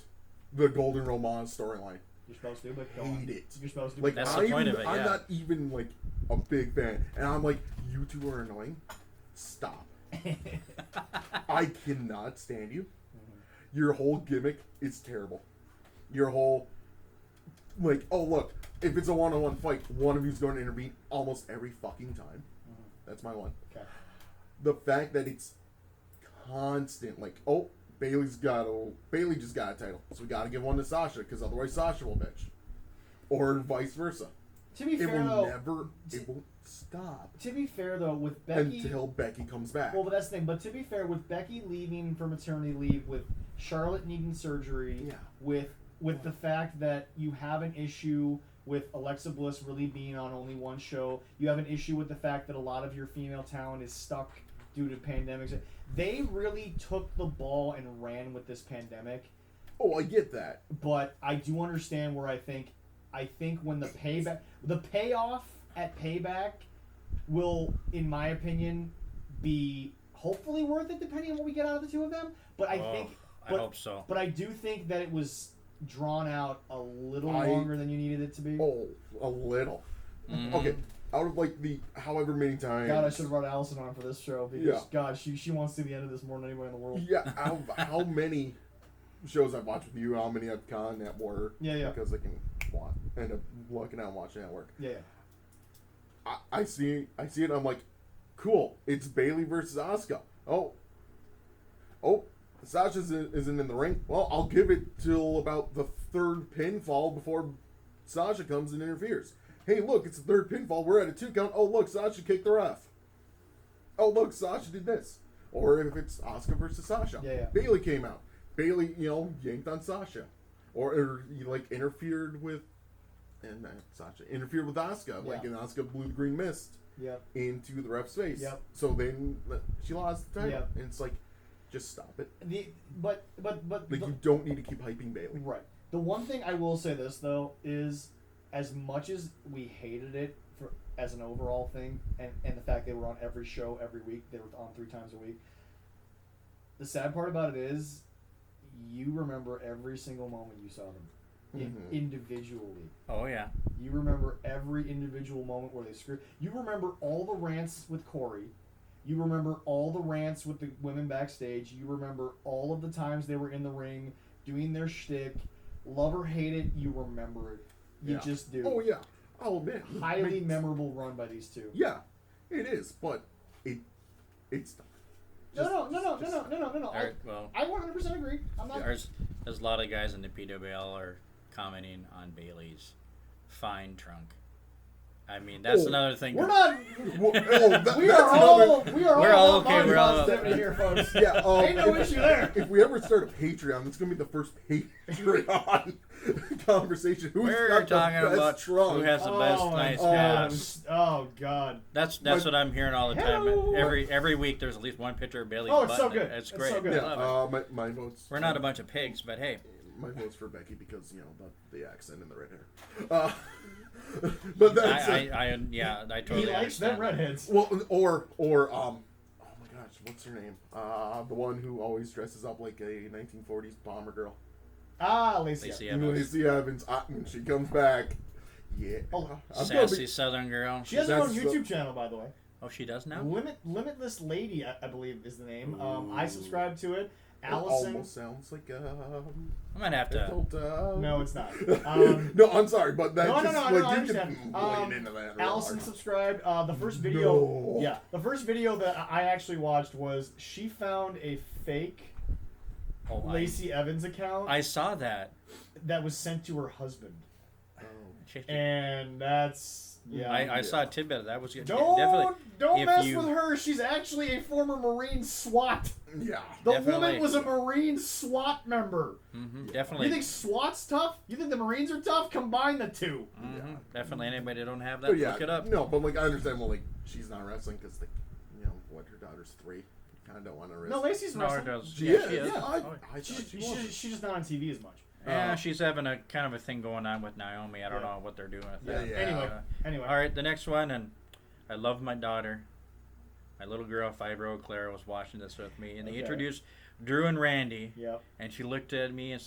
the Golden Romance storyline. You're supposed to, but hate it. You're supposed to. Like, that's the point of it, I'm not even, like, a big fan. And I'm like, you two are annoying. Stop. I cannot stand you. Your whole gimmick is terrible. Your whole, like, oh, look, if it's a one-on-one fight, one of you's going to intervene almost every fucking time. That's my one. Okay. The fact that it's constant, like, oh, Bayley just got a title, so we got to give one to Sasha, because otherwise Sasha will bitch. Or vice versa. To be fair, it won't stop. To be fair, though, with Becky... Until Becky comes back. Well, but that's the thing. But to be fair, with Becky leaving for maternity leave, with Charlotte needing surgery, with the fact that you have an issue with Alexa Bliss really being on only one show, you have an issue with the fact that a lot of your female talent is stuck due to pandemics. They really took the ball and ran with this pandemic. Oh, I get that. But I do understand where I think when the payoff at Payback will, in my opinion, be hopefully worth it depending on what we get out of the two of them. But I hope so. But I do think that it was drawn out a little longer than you needed it to be. Oh, a little. Mm-hmm. Okay, out of like the however many times. God, I should have brought Allison on for this show because God, she wants to see the end of this more than anybody in the world. Yeah, how many shows I've watched with you, how many I've gone at work. Yeah. Because I can end up looking out and watching at work. Yeah. I see it. And I'm like, cool. It's Bayley versus Asuka. Oh, Sasha isn't in the ring. Well, I'll give it till about the third pinfall before Sasha comes and interferes. Hey, look, it's the third pinfall. We're at a 2 count. Oh, look, Sasha kicked the ref. Oh, look, Sasha did this. Or if it's Asuka versus Sasha. Yeah. Bayley came out. Bayley, yanked on Sasha. Or interfered with... And Sasha interfered with Asuka. And Asuka blew the green mist into the ref's face. Yep. So then she lost the title. Yep. And it's like... Just stop it. But you don't need to keep hyping Bayley. Right. The one thing I will say this though is, as much as we hated it as an overall thing, and the fact they were on every show every week, they were on 3 times a week. The sad part about it is, you remember every single moment you saw them individually. Oh yeah. You remember every individual moment where they screwed. You remember all the rants with Corey. You remember all the rants with the women backstage. You remember all of the times they were in the ring doing their shtick. Love or hate it, you remember it. You just do. Oh, yeah. Oh, man. Highly memorable run by these two. Yeah. It is, but it's not. No. All right, well, I 100% agree. I'm not. there's a lot of guys in the PWL are commenting on Bailey's fine trunk. I mean, that's another thing. We're not. We are all okay. We're all here, folks. Yeah, ain't no issue there. If we ever start a Patreon, that's gonna be the first Patreon conversation. We're talking about trunk? who has the best nice gas. Oh God. That's what I'm hearing all the time. Hello. Every week there's at least one picture of Bailey's Oh, it's butt. so good. It's It's great. so good. I love it. My vote's. We're not a bunch of pigs, but hey. My vote's for Becky because the accent and the red hair. But that's I totally He likes them understand. redheads. well, or oh my gosh, what's her name? The one who always dresses up like a 1940s bomber girl. Lacey. Evans. Lacey Evans. When she comes back, yeah. Oh, Sassy Southern girl. She has her own That's YouTube channel, by the way. Oh, she does now? Limitless Lady, I believe, is the name. I Ooh. subscribe to it. It Allison. almost sounds like I might have to. adult, No, it's not. no, I'm sorry, but that No, just I you understand. can blade into that. real Allison hard. subscribed. The first video, No. the first video that I actually watched was she found a fake Oh, Lacey Evans account I saw that. that was sent to her husband, Oh. and that's I saw a tidbit of that. Was definitely. Don't if mess you- with her. She's actually a former Marine SWAT. Yeah. The Definitely. woman was a Marine SWAT member. Definitely. You think SWAT's tough? You think the Marines are tough? Combine the two. Definitely. Anybody that don't have that, But yeah, look it up. no, but like I understand. Well, like she's not wrestling because her daughter's 3. Kind of don't want to wrestle. No, Lacey's No, it wrestling. does. She Yeah, is. she is. Yeah, Oh, I thought she She's was. she's just not on TV as much. Yeah, she's having a kind of a thing going on with Naomi. I don't Yeah. know what they're doing with Yeah, that. yeah. Anyway. All right, the next one, and I love my daughter. My little girl, 5-year-old Clara, was watching this with me, and they Okay. introduced Drew and Randy, Yep. and she looked at me and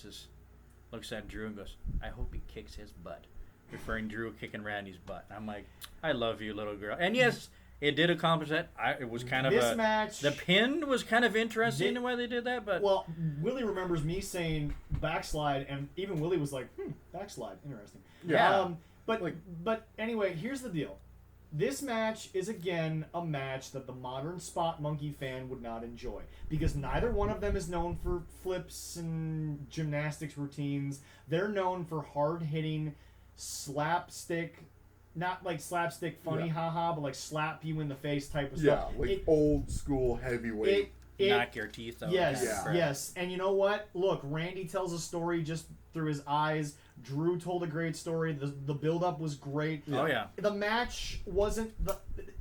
looks at Drew and goes, "I hope he kicks his butt," referring Drew kicking Randy's butt. I'm like, "I love you, little girl," and yes, it did accomplish that. It was kind of This match. the pin was kind of interesting in the way they did that, but Well, Willie remembers me saying backslide, and even Willie was like, backslide, interesting. Yeah. But anyway, here's the deal. This match is again a match that the modern Spot Monkey fan would not enjoy because neither one of them is known for flips and gymnastics routines. They're known for hard-hitting slapstick, not like slapstick funny haha, but like slap you in the face type of Yeah, stuff. like old school heavyweight. knock your teeth out. Yes, Yeah. yes. And you know what? Look, Randy tells a story just through his eyes. Drew told a great story. The build-up was great. Oh yeah. The match wasn't the...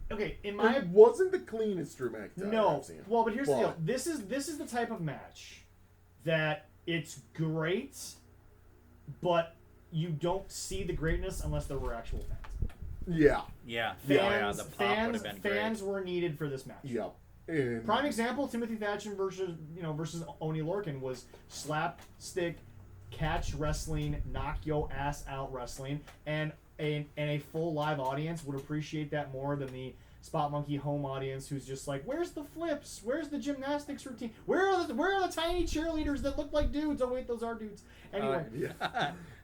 Okay, in It my... wasn't the cleanest Drew McIntyre No. I've seen. Well, but here's the deal. This is the type of match that it's great, but you don't see the greatness unless there were actual fans. Yeah. Yeah. Fans, The pop would have been fans great. were needed for this match. Yep. And Prime example: Timothy Thatcher versus Oni Lorcan was slapstick, catch wrestling, knock yo ass out wrestling, and a full live audience would appreciate that more than the Spot Monkey home audience who's just like, where's the flips? Where's the gymnastics routine? Where are the tiny cheerleaders that look like dudes? Oh wait, those are dudes. Anyway, yeah.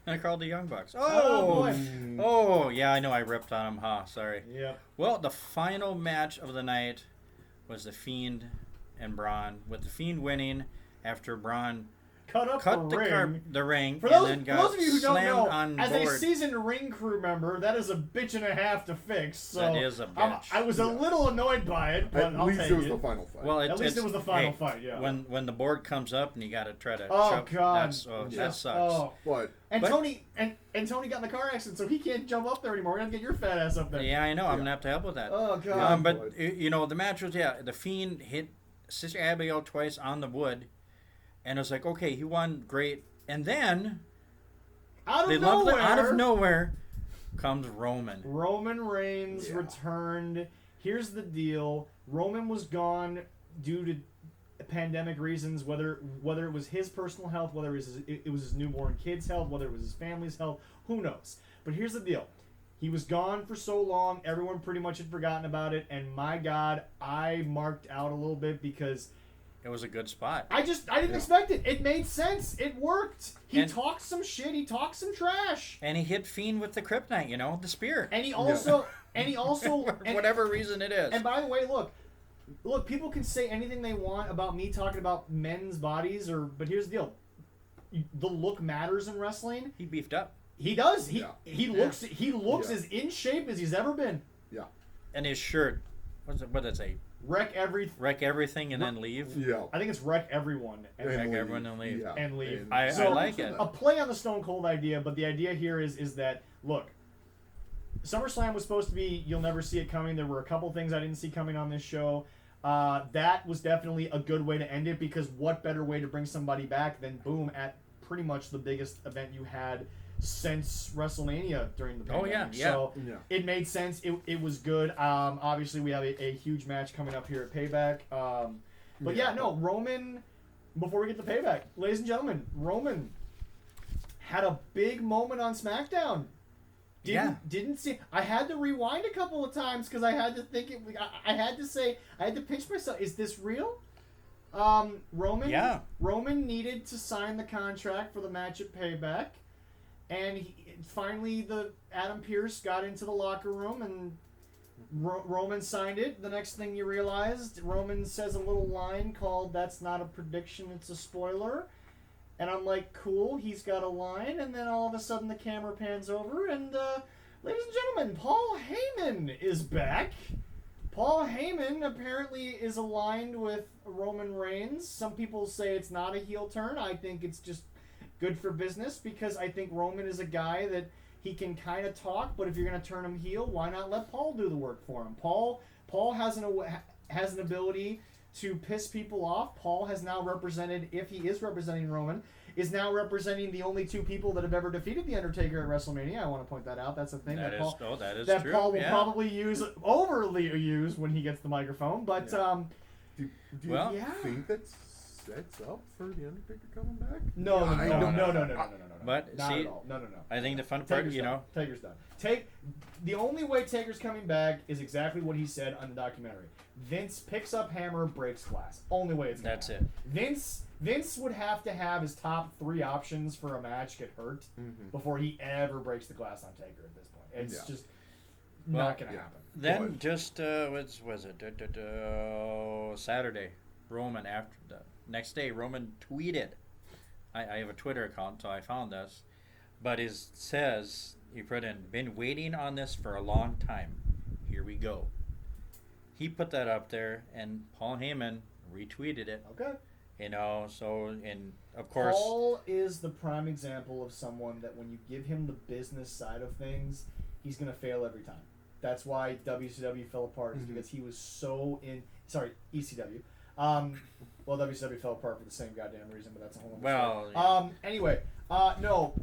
And I called the Young Bucks. Oh, boy. Oh, yeah, I know I ripped on them. Huh, sorry. yeah. Well, the final match of the night was The Fiend and Braun, with The Fiend winning after Braun Cut up cut the ring. the ring For and those, then for got those of you who don't slammed know, on as board. a seasoned ring crew member, that is a bitch and a half to fix. So That is a bitch. I was a little annoyed by it, but At I'll least take it was it. the final fight. Well, At least it was the final hey, fight, yeah. When the board comes up and you got to try to Oh chop, God, that Just- sucks. Oh. But And But- Tony and Tony got in the car accident, so he can't jump up there anymore. We're gonna get your fat ass up there. Yeah, I know. I'm gonna have to help with that. Oh God. But the match was the Fiend hit Sister Abigail twice on the wood, and it was like, okay, he won, great, and then out of nowhere comes Roman. Roman Reigns Yeah. returned. Here's the deal: Roman was gone due to pandemic reasons, whether it was his personal health, whether it was his newborn kid's health, whether it was his family's health, who knows. But here's the deal. He was gone for so long, everyone pretty much had forgotten about it, and my God, I marked out a little bit because It was a good spot. I didn't expect it. It made sense. It worked. He talked some shit. He talked some trash. And he hit Fiend with the kryptonite, the spear. And he also, For whatever reason it is. And by the way, look, people can say anything they want about me talking about men's bodies, but here's the deal: the look matters in wrestling. He beefed up. He does. He looks as in shape as he's ever been. Yeah. And his shirt, what did that say? Wreck everything and then leave. Yeah. I think it's wreck everyone and wreck everyone and leave. Yeah. And leave. I like it. A play on the Stone Cold idea, but the idea here is that look, SummerSlam was supposed to be you'll never see it coming. There were a couple things I didn't see coming on this show. That was definitely a good way to end it because what better way to bring somebody back than boom at pretty much the biggest event you had since WrestleMania during the pandemic. So it made sense. It was good. Obviously, we have a huge match coming up here at Payback. Roman, before we get to Payback, ladies and gentlemen, Roman had a big moment on SmackDown. Didn't see. I had to rewind a couple of times because I had to think it. I had to pinch myself. Is this real? Roman needed to sign the contract for the match at Payback. And finally, the Adam Pearce got into the locker room, and Roman signed it. The next thing you realized, Roman says a little line called "That's not a prediction, it's a spoiler." And I'm like, cool, he's got a line. And then all of a sudden, the camera pans over, and ladies and gentlemen, Paul Heyman is back. Paul Heyman apparently is aligned with Roman Reigns. Some people say it's not a heel turn. I think it's just good for business because I think Roman is a guy that he can kind of talk, but if you're going to turn him heel, why not let Paul do the work for him? Paul has an ability to piss people off. Paul has now represented, if he is representing Roman, is now representing the only two people that have ever defeated The Undertaker at WrestleMania. I want to point that out. That's a thing that Paul will probably overly use when he gets the microphone. But do you think that's sets up for The Undertaker coming back? No. But not see, at all. No. I think the fun part, Taker's done. The only way Taker's coming back is exactly what he said on the documentary. Vince picks up hammer, breaks glass. Only way it's That's it. Vince would have to have his top 3 options for a match get hurt before he ever breaks the glass on Taker at this point. It's just not going to happen. Then just, what was it? Saturday, Roman, after the next day, Roman tweeted. I have a Twitter account, so I found this. But it says, he put in, been waiting on this for a long time. Here we go. He put that up there, and Paul Heyman retweeted it. Okay. And of course... Paul is the prime example of someone that when you give him the business side of things, he's going to fail every time. That's why WCW fell apart, is because he was so in... Sorry, ECW. WCW fell apart for the same goddamn reason, but that's a whole other story. Anyway, no,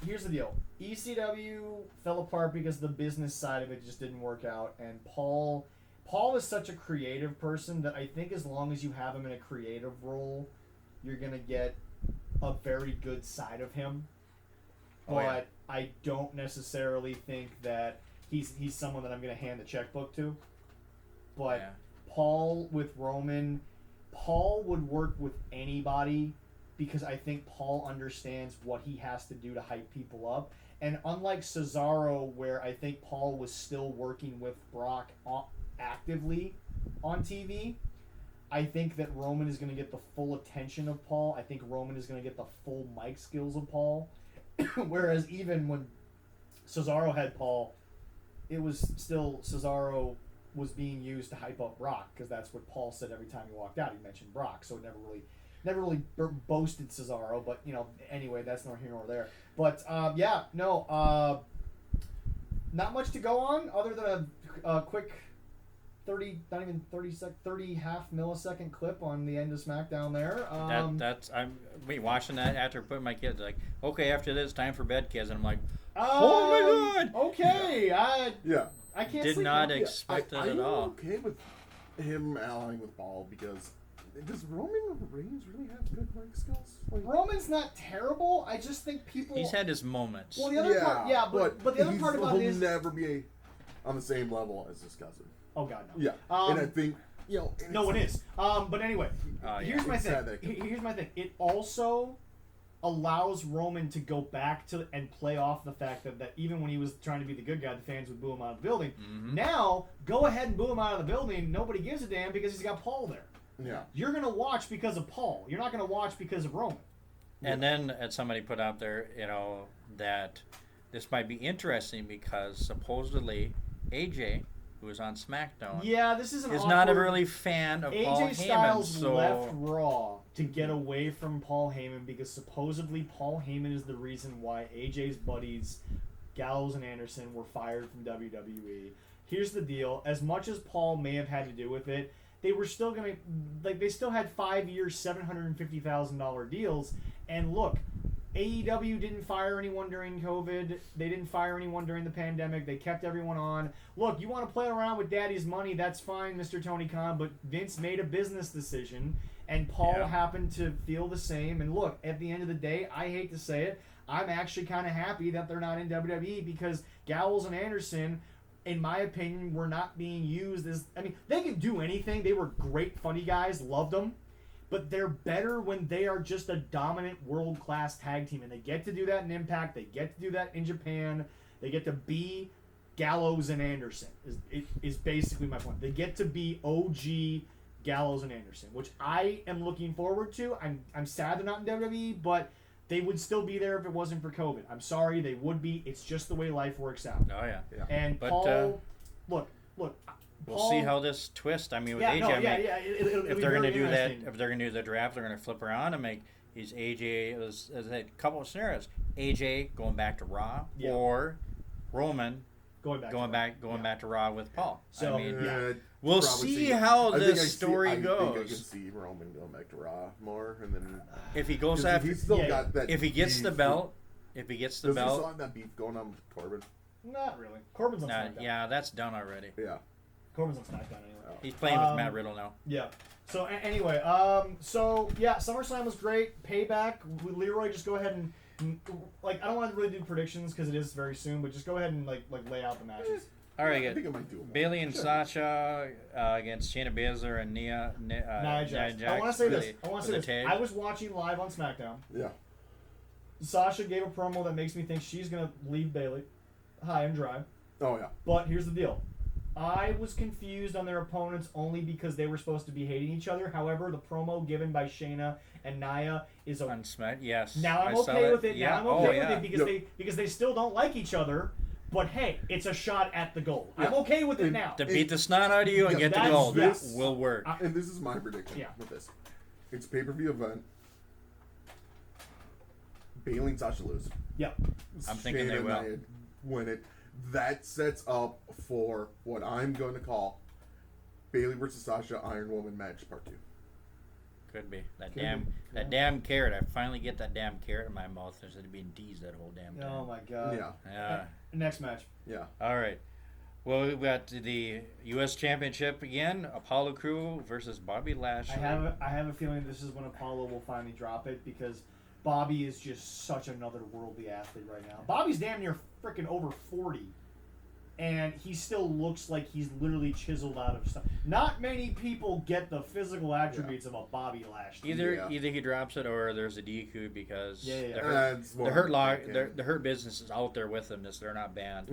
here's the deal. ECW fell apart because the business side of it just didn't work out, and Paul is such a creative person that I think as long as you have him in a creative role, you're going to get a very good side of him. But I don't necessarily think that he's someone that I'm going to hand the checkbook to. But Paul with Roman... Paul would work with anybody because I think Paul understands what he has to do to hype people up. And unlike Cesaro, where I think Paul was still working with Brock actively on TV, I think that Roman is going to get the full attention of Paul. I think Roman is going to get the full mic skills of Paul. Whereas even when Cesaro had Paul, it was still Cesaro was being used to hype up Brock because that's what Paul said every time he walked out. He mentioned Brock, so it never really boasted Cesaro. But anyway, that's nor here nor there. But not much to go on other than a quick 30 half millisecond clip on the end of SmackDown there. I'm watching that after putting my kids okay, after this, time for bed, kids, and I'm like, oh my god. Okay, I can't did not expect that at all. I'm okay with him allying with Paul because does Roman Reigns really have good mic skills? Roman's not terrible. I just think people. He's had his moments. Well, the other part, but the other part about it is he'll never be on the same level as his cousin. Oh God, no. Yeah, and I think No one is. But anyway, here's my sad thing. Here's my thing. It also allows Roman to go back to and play off the fact that even when he was trying to be the good guy, the fans would boo him out of the building. Mm-hmm. Now, go ahead and boo him out of the building. Nobody gives a damn because he's got Paul there. Yeah. You're going to watch because of Paul. You're not going to watch because of Roman. And then somebody put out there, that this might be interesting because supposedly AJ, who is on SmackDown, is not a really fan of AJ Paul Heyman. Styles left Raw to get away from Paul Heyman because supposedly Paul Heyman is the reason why AJ's buddies Gallows and Anderson were fired from WWE. Here's the deal: as much as Paul may have had to do with it, they were still they still had 5-year, $750,000 deals. And look, AEW didn't fire anyone during COVID. They didn't fire anyone during the pandemic. They kept everyone on. Look, you want to play around with daddy's money, that's fine, Mr. Tony Khan, but Vince made a business decision, and Paul happened to feel the same. And look, at the end of the day, I hate to say it, I'm actually kind of happy that they're not in WWE because Gallows and Anderson, in my opinion, were not being used as... I mean, they could do anything. They were great, funny guys, loved them. But they're better when they are just a dominant world-class tag team. And they get to do that in Impact. They get to do that in Japan. They get to be Gallows and Anderson, is basically my point. They get to be OG Gallows and Anderson, which I am looking forward to. I'm sad they're not in WWE, but they would still be there if it wasn't for COVID. I'm sorry, they would be. It's just the way life works out. Oh, yeah. And but, Paul, look. We'll Paul, see how this twist. I mean, with AJ, if they're going to do that, if they're going to do the draft, they're going to flip around and make these AJ as a couple of scenarios. AJ going back to Raw, or Roman going back to Raw with Paul. So I mean, we'll see how this story goes. I think I can see Roman going back to Raw more, and then if he goes after, he's still got that. If he gets the belt, does he still have that beef going on with Corbin? Not really. Corbin's on SmackDown. Yeah, that's done already. Yeah. Corbin's on SmackDown anyway. He's playing with Matt Riddle now. Yeah. So anyway, SummerSlam was great. Payback. Leroy, just go ahead and I don't want to really do predictions because it is very soon, but just go ahead and like lay out the matches. All right, I think I might do them. Bailey and Sasha against Shayna Baszler and Nia Jax. I want to say this. I was watching live on SmackDown. Yeah. Sasha gave a promo that makes me think she's gonna leave Bailey high and dry. Oh yeah. But here's the deal. I was confused on their opponents only because they were supposed to be hating each other. However, the promo given by Shayna and Nia is on Smack. Yes. Now I'm okay with it. Now I'm okay with it because they still don't like each other. But hey, it's a shot at the gold. Yeah. I'm okay with it now. To beat the snot out of you and get the gold. This will work. And this is my prediction with this. It's a pay-per-view event. Bailey and Sasha lose. Yep. I'm thinking they will. Win it. That sets up for what I'm going to call Bailey versus Sasha Iron Woman match part 2. Could be. That damn carrot. I finally get that damn carrot in my mouth instead of being teased that whole damn time. Oh my god. Yeah. Next match. Yeah. All right. Well, we got the U.S. Championship again. Apollo Crew versus Bobby Lashley. I have a feeling this is when Apollo will finally drop it because Bobby is just such another worldly athlete right now. Bobby's damn near freaking over 40. And he still looks like he's literally chiseled out of stuff. Not many people get the physical attributes of a Bobby Lashley. Either he drops it or there's a DQ because the hurt business is out there with them. They're not banned.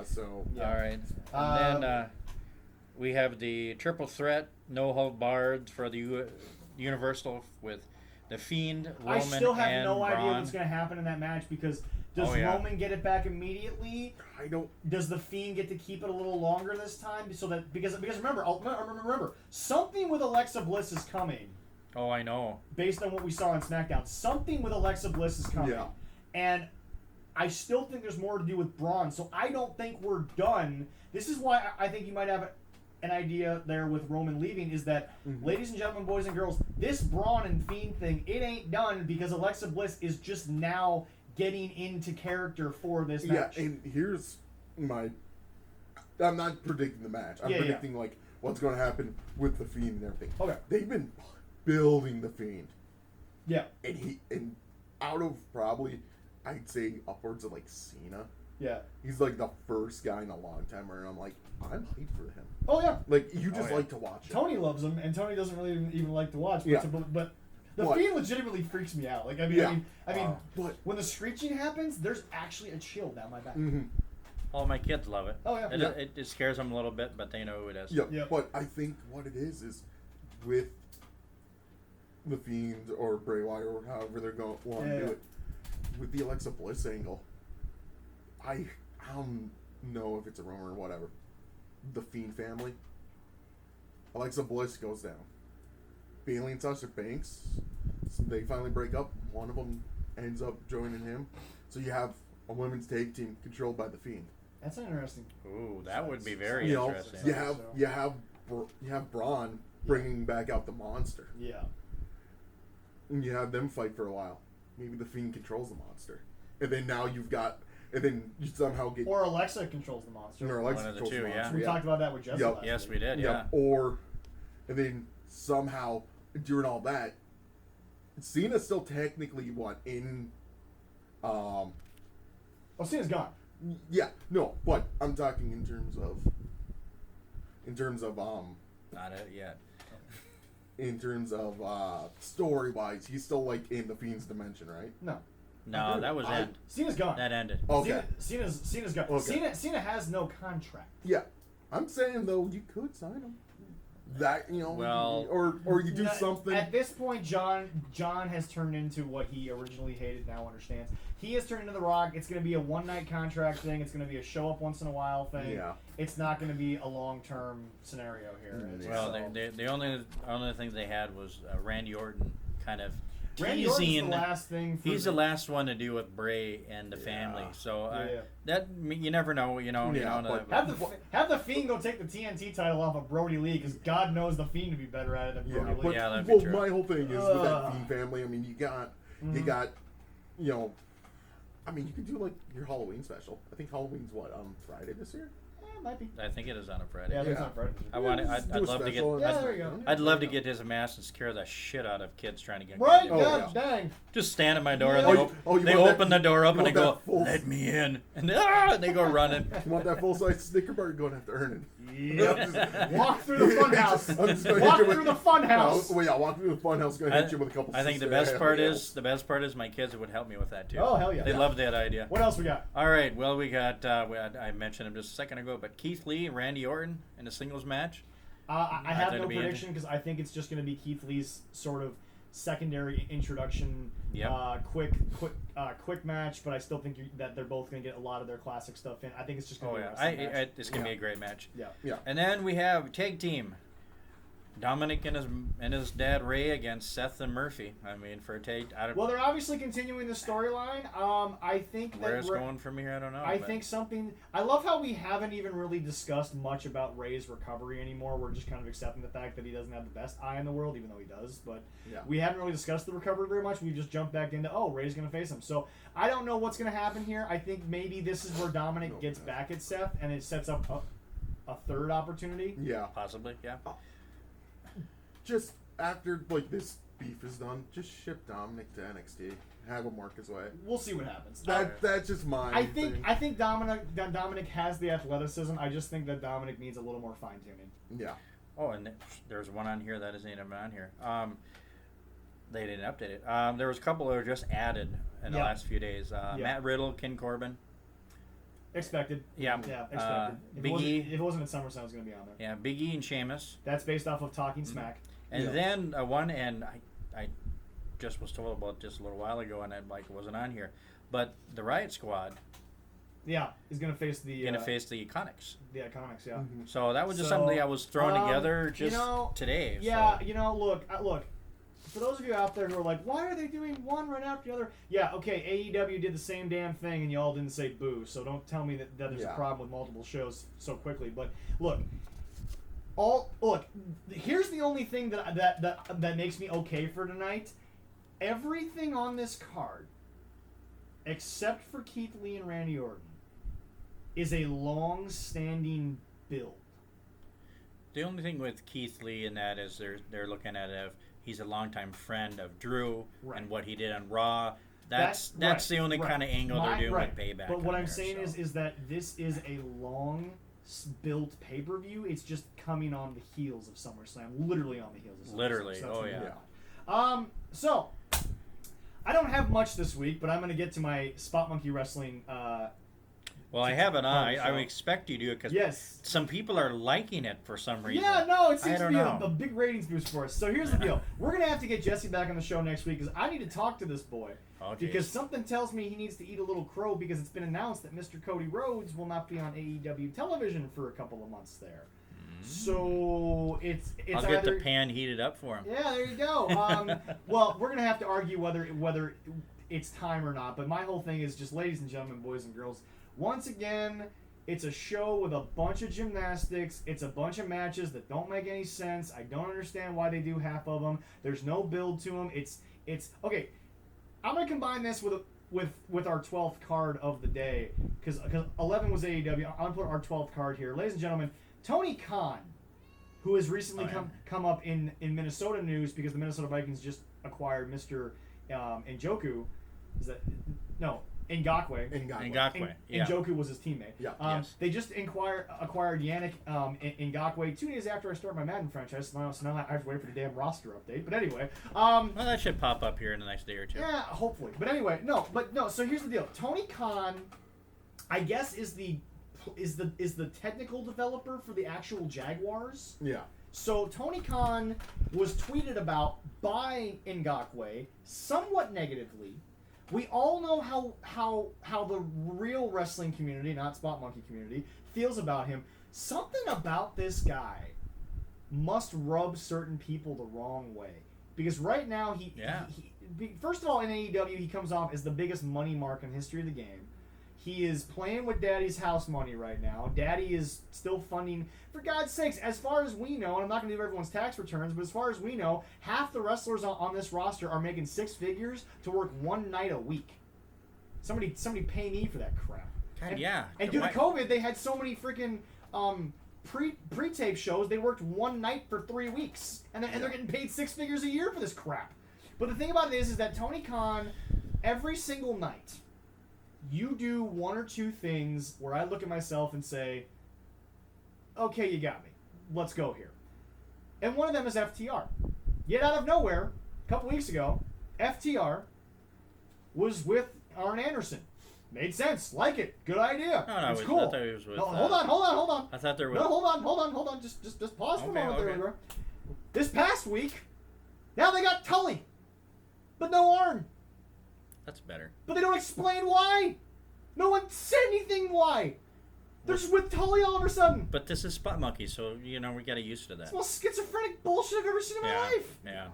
So all right. And then we have the triple threat, no hold barred for the Universal with the Fiend, Roman, I still have no Braun. idea what's going to happen in that match because does Roman get it back immediately? I don't. Does the Fiend get to keep it a little longer this time? So that because remember something with Alexa Bliss is coming. Oh, I know. Based on what we saw on SmackDown, something with Alexa Bliss is coming, and I still think there's more to do with Braun. So I don't think we're done. This is why I think you might have an idea there with Roman leaving is that, ladies and gentlemen, boys and girls, this Braun and Fiend thing, it ain't done because Alexa Bliss is just now getting into character for this match. Yeah, and here's my... I'm not predicting the match. I'm predicting, like, what's going to happen with the Fiend and everything. Okay. They've been building the Fiend. Yeah. And out of probably, I'd say, upwards of, like, Cena Yeah. He's like the first guy in a long time where I'm like, I'm hyped for him. Oh yeah. Like you just like to watch it. Tony loves him, and Tony doesn't really even like to watch. But, Yeah. but the Fiend legitimately freaks me out. Like I mean, but when the screeching happens, there's actually a chill down my back. mm-hmm. All my kids love it. Oh yeah. It scares them a little bit, but they know who it is. Yeah. But I think what it is with the Fiend or Bray Wyatt or however they're going to do it, with the Alexa Bliss angle, I don't know if it's a rumor or whatever. The Fiend family, Alexa Bliss goes down. Bayley and Sasha Banks, so they finally break up. One of them ends up joining him. So you have a women's tag team controlled by the Fiend. That's interesting. Ooh, that would be very You know, interesting. you have Braun bringing back out the monster. Yeah. And you have them fight for a while. Maybe the Fiend controls the monster, and then now you've got, and then you somehow get. Or Alexa controls the monster. Or Alexa One of the controls two, the yeah. monster. We talked about that with Jesse last Yes, week. we did. Yeah. Or, and then somehow during all that, Cena's still technically in. Oh, Cena's gone. Yeah, no, but I'm talking in terms of Not it yet. in terms of story wise, he's still like in the Fiend's dimension, right? No. No, that was end. Cena's gone. That ended. Okay. Cena's gone. Okay. Cena has no contract. Yeah, I'm saying though you could sign him. That Well, or you do something. At this point, John has turned into what he originally hated. Now understands. He has turned into The Rock. It's going to be a one-night contract thing. It's going to be a show up once in a while thing. Yeah. It's not going to be a long-term scenario here. Well, the only thing they had was Randy Orton kind of Randy Orton's teasing. the last thing. He's the last one to do with Bray and the family. So Yeah. that you never know. You know. Have the Fiend go take the TNT title off of Brody Lee because God knows the Fiend would be better at it than Brody Lee. But, Yeah, that'd be well, true. my whole thing is with that Fiend family. I mean, you got, I mean, you could do like your Halloween special. I think Halloween's on Friday this year. It might be. I think it is on a Friday. Yeah, it's on Friday. I'd love to get. Yeah, there you go. I'd love to get his mask and scare the shit out of kids trying to get. Right? candy. God dang. Just stand at my door Yeah. and you they want open that- the door up you and they want go, that full- "Let me in," and they go running. You want that full size Snicker bar? You're going to have to earn it. Yep. Walk through the funhouse. I'm just gonna Walk hit you through with- the funhouse. Well, yeah, walk through the funhouse. Going to hit you with a couple. I think the best part is my kids would help me with that too. Oh, hell yeah. They Yeah. love that idea. What else we got? All right, well we got I mentioned him just a second ago, but Keith Lee and Randy Orton in a singles match. I have think no it'll be prediction because I think it's just going to be Keith Lee's sort of secondary introduction, Yep. quick match. But I still think that they're both going to get a lot of their classic stuff in. I think it's just going Oh to be yeah, a wrestling match. it's gonna be a great match. Yeah. Yeah. And then we have tag team. Dominic and his dad Ray against Seth and Murphy. I mean, for a tag. Well, they're obviously continuing the storyline. I think where that it's going from here, I don't know. I think something. I love how we haven't even really discussed much about Ray's recovery anymore. We're just kind of accepting the fact that he doesn't have the best eye in the world, even though he does. But we haven't really discussed the recovery very much. We've just jumped back into Ray's going to face him. So I don't know what's going to happen here. I think maybe this is where Dominic gets back at Seth, and it sets up a third opportunity. Yeah. Possibly, yeah. Just after like this beef is done, just ship Dominic to NXT. Have him work his way. We'll see what happens. That's just my. thing. I think Dominic has the athleticism. I just think that Dominic needs a little more fine tuning. Yeah. Oh, and there's one on here that isn't even on here. They didn't update it. There was a couple that were just added in the last few days. Matt Riddle, King Corbin. Expected. Yeah. Yeah, expected. If it wasn't at SummerSlam, it was going to be on there. Yeah, Big E and Sheamus. That's based off of Talking Smack. And then one, and I just was told about just a little while ago, and it wasn't on here, but the Riot Squad. Yeah, is going to face the. face the Iconics. The Iconics, yeah. Mm-hmm. So that was just something that was thrown together just today. Yeah, so. Look. For those of you out there who are like, why are they doing one right after the other? Yeah, okay, AEW did the same damn thing and y'all didn't say boo, so don't tell me that there's a problem with multiple shows so quickly. But look, here's the only thing that makes me okay for tonight. Everything on this card, except for Keith Lee and Randy Orton, is a long-standing build. The only thing with Keith Lee in that is they're looking at it. He's a longtime friend of Drew and what he did on Raw. That's the only kind of angle they're doing with Payback. But what I'm saying is that this is a long built pay-per-view. It's just coming on the heels of SummerSlam, literally on the heels of SummerSlam. Literally, So yeah. So I don't have much this week, but I'm going to get to my Spot Monkey Wrestling. Well, I have an eye. I would expect you to, because yes, some people are liking it for some reason. Yeah, no, it seems to be a big ratings boost for us. So here's the deal: we're going to have to get Jesse back on the show next week because I need to talk to this boy. Oh, because something tells me he needs to eat a little crow because it's been announced that Mr. Cody Rhodes will not be on AEW television for a couple of months there. So it's I'll get the pan heated up for him. Yeah, there you go. Well, we're gonna have to argue whether it's time or not. But my whole thing is just, ladies and gentlemen, boys and girls, once again, it's a show with a bunch of gymnastics. It's a bunch of matches that don't make any sense. I don't understand why they do half of them. There's no build to them. It's okay. I'm gonna combine this with our 12th card of the day because 11 was AEW. I'm gonna put our 12th card here, ladies and gentlemen. Tony Khan, who has recently come up in Minnesota news because the Minnesota Vikings just acquired Mr. Njoku. Is that no? Ngakwe. Ngakwe. Yeah. Njoku was his teammate. Yeah. Yes. They just acquired Yannick Ngakwe 2 days after I start my Madden franchise. So now I have to wait for the damn roster update. But anyway. Well, that should pop up here in the next day or two. Yeah, hopefully. But anyway, no. So here's the deal. Tony Khan, I guess, is the technical developer for the actual Jaguars. Yeah. So Tony Khan was tweeted about by Ngakwe somewhat negatively. We all know how the real wrestling community, not Spot Monkey community, feels about him. Something about this guy must rub certain people the wrong way. Because right now, he first of all, in AEW, he comes off as the biggest money mark in the history of the game. He is playing with Daddy's house money right now. Daddy is still funding, for God's sakes, as far as we know, and I'm not going to do everyone's tax returns, but as far as we know, half the wrestlers on this roster are making 6 figures to work one night a week. Somebody pay me for that crap. God, And due to COVID, they had so many freaking pre-tape shows, they worked one night for 3 weeks. And they're getting paid 6 figures a year for this crap. But the thing about it is that Tony Khan, every single night, you do one or two things where I look at myself and say, okay, you got me. Let's go here. And one of them is FTR. Yet out of nowhere, a couple weeks ago, FTR was with Arn Anderson. Made sense. Like it. Good idea. No, it's cool. I thought he was with, hold on. I thought they were with... No, hold on. Just pause for a moment there, bro. This past week, now they got Tully. But no Arn. That's better. But they don't explain why. No one said anything why. They're just with Tully all of a sudden. But this is Spot Monkey, so, we got to get used to that. It's the most schizophrenic bullshit I've ever seen in my life. Yeah.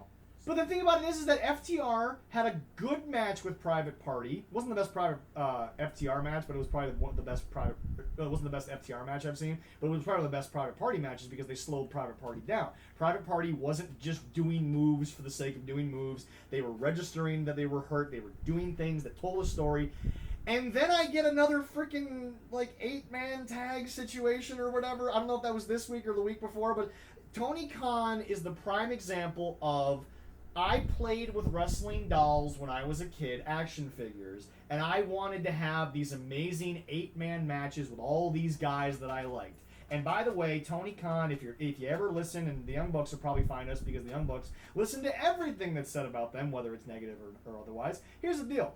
But the thing about it is that FTR had a good match with Private Party. It wasn't the best private FTR match, but it was probably one of the best private. It wasn't the best FTR match I've seen, but it was probably the best Private Party matches because they slowed Private Party down. Private Party wasn't just doing moves for the sake of doing moves. They were registering that they were hurt. They were doing things that told a story. And then I get another freaking 8-man tag situation or whatever. I don't know if that was this week or the week before, but Tony Khan is the prime example of, I played with wrestling dolls when I was a kid, action figures, and I wanted to have these amazing 8-man matches with all these guys that I liked. And by the way, Tony Khan, if you ever listen, and the Young Bucks will probably find us because the Young Bucks listen to everything that's said about them, whether it's negative or otherwise. Here's the deal.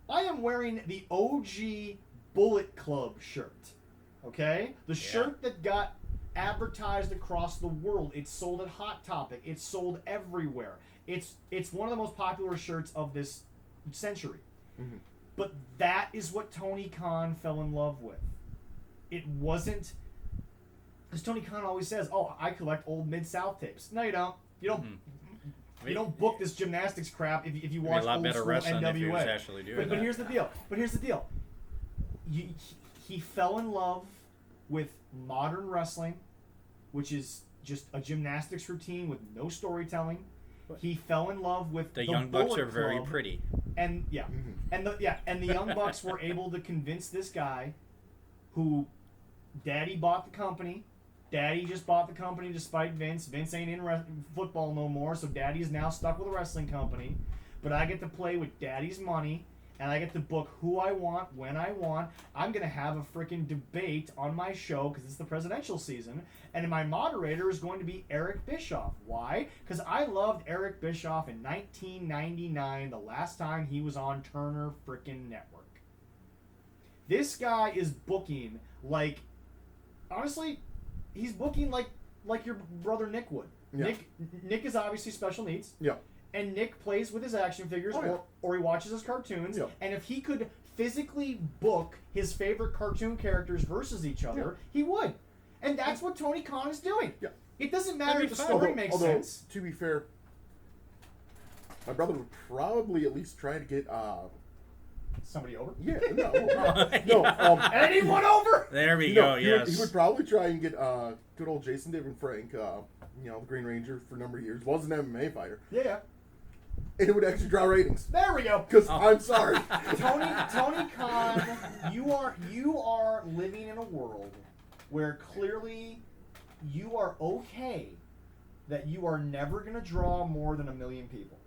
I am wearing the OG Bullet Club shirt, okay? The shirt that got advertised across the world. It's sold at Hot Topic. It's sold everywhere. It's one of the most popular shirts of this century. Mm-hmm. But that is what Tony Khan fell in love with. It wasn't, as Tony Khan always says, I collect old Mid-South tapes. No, you don't. You don't. Mm-hmm. You don't book this gymnastics crap if you watch old school NWA. But here's the deal. He fell in love with modern wrestling, which is just a gymnastics routine with no storytelling. He fell in love with the Young Bucks are very pretty, and and the Young Bucks were able to convince this guy, who, Daddy bought the company. Daddy just bought the company despite Vince. Vince ain't in football no more, so Daddy is now stuck with a wrestling company. But I get to play with Daddy's money, and I get to book who I want, when I want. I'm going to have a freaking debate on my show because it's the presidential season, and my moderator is going to be Eric Bischoff. Why? Because I loved Eric Bischoff in 1999, the last time he was on Turner freaking Network. This guy is booking like, honestly, he's booking like your brother Nick would. Yeah. Nick is obviously special needs. Yeah. And Nick plays with his action figures, or he watches his cartoons. Yeah. And if he could physically book his favorite cartoon characters versus each other, he would. And that's what Tony Khan is doing. Yeah. It doesn't matter if the story makes sense. To be fair, my brother would probably at least try to get somebody over. Yeah, no. Anyone over? There we go. Yes. He would probably try and get good old Jason David Frank, the Green Ranger for a number of years. Was an MMA fighter. Yeah. And it would actually draw ratings. There we go. Because I'm sorry, Tony Khan, you are living in a world where clearly you are okay that you are never going to draw more than 1 million people.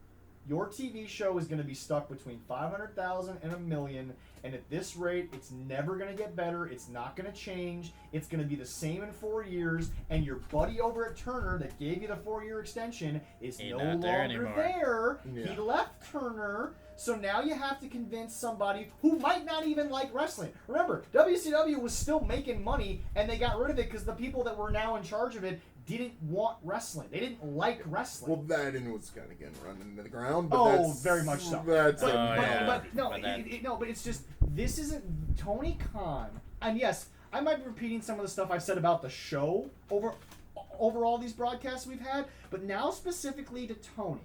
Your TV show is going to be stuck between 500,000 and 1 million, and at this rate, it's never going to get better. It's not going to change. It's going to be the same in 4 years, and your buddy over at Turner that gave you the 4-year extension is no longer there. Yeah. He left Turner, so now you have to convince somebody who might not even like wrestling. Remember, WCW was still making money, and they got rid of it because the people that were now in charge of it didn't want wrestling. They didn't like wrestling. Well, that and it was kind of getting run into the ground. But very much so. But it's just, this isn't Tony Khan. And yes, I might be repeating some of the stuff I've said about the show over all these broadcasts we've had, but now specifically to Tony.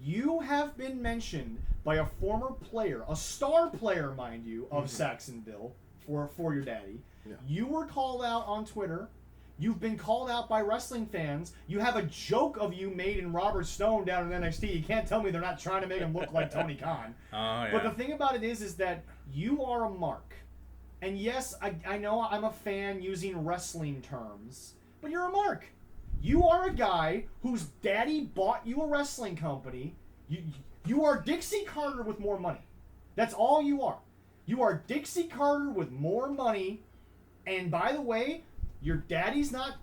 You have been mentioned by a former player, a star player, mind you, of Saxonville for your daddy. Yeah. You were called out on Twitter. You've been called out by wrestling fans. You have a joke of you made in Robert Stone down in NXT. You can't tell me they're not trying to make him look like Tony Khan. Oh, yeah. But the thing about it is that you are a mark. And yes, I know I'm a fan using wrestling terms, but you're a mark. You are a guy whose daddy bought you a wrestling company. You are Dixie Carter with more money. That's all you are. You are Dixie Carter with more money. And by the way, your daddy's not,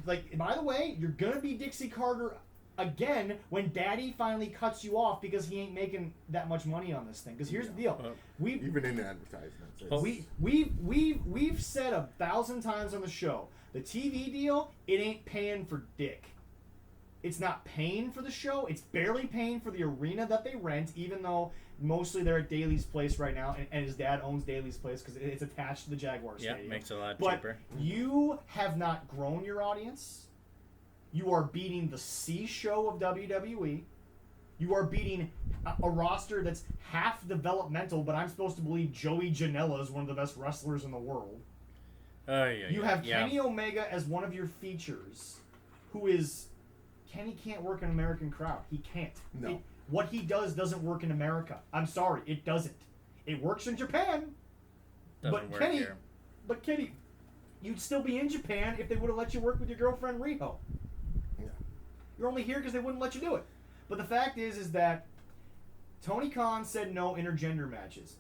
by the way, you're going to be Dixie Carter again when daddy finally cuts you off because he ain't making that much money on this thing. Because here's the deal. Even in advertisements. We've said 1,000 times on the show, the TV deal, it ain't paying for dick. It's not paying for the show. It's barely paying for the arena that they rent, even though mostly they're at Daly's Place right now, and his dad owns Daly's Place because it's attached to the Jaguar Stadium. Yeah, makes it a lot But cheaper. you have not grown your audience. You are beating the C show of WWE. You are beating a roster that's half developmental, but I'm supposed to believe Joey Janela is one of the best wrestlers in the world. You have Kenny Omega as one of your features, who is... Kenny can't work in an American crowd. He can't. No. What he does doesn't work in America. I'm sorry, it doesn't. It works in Japan. Doesn't work here. But Kenny, you'd still be in Japan if they would have let you work with your girlfriend Riho. Yeah. You're only here because they wouldn't let you do it. But the fact is that Tony Khan said no intergender matches.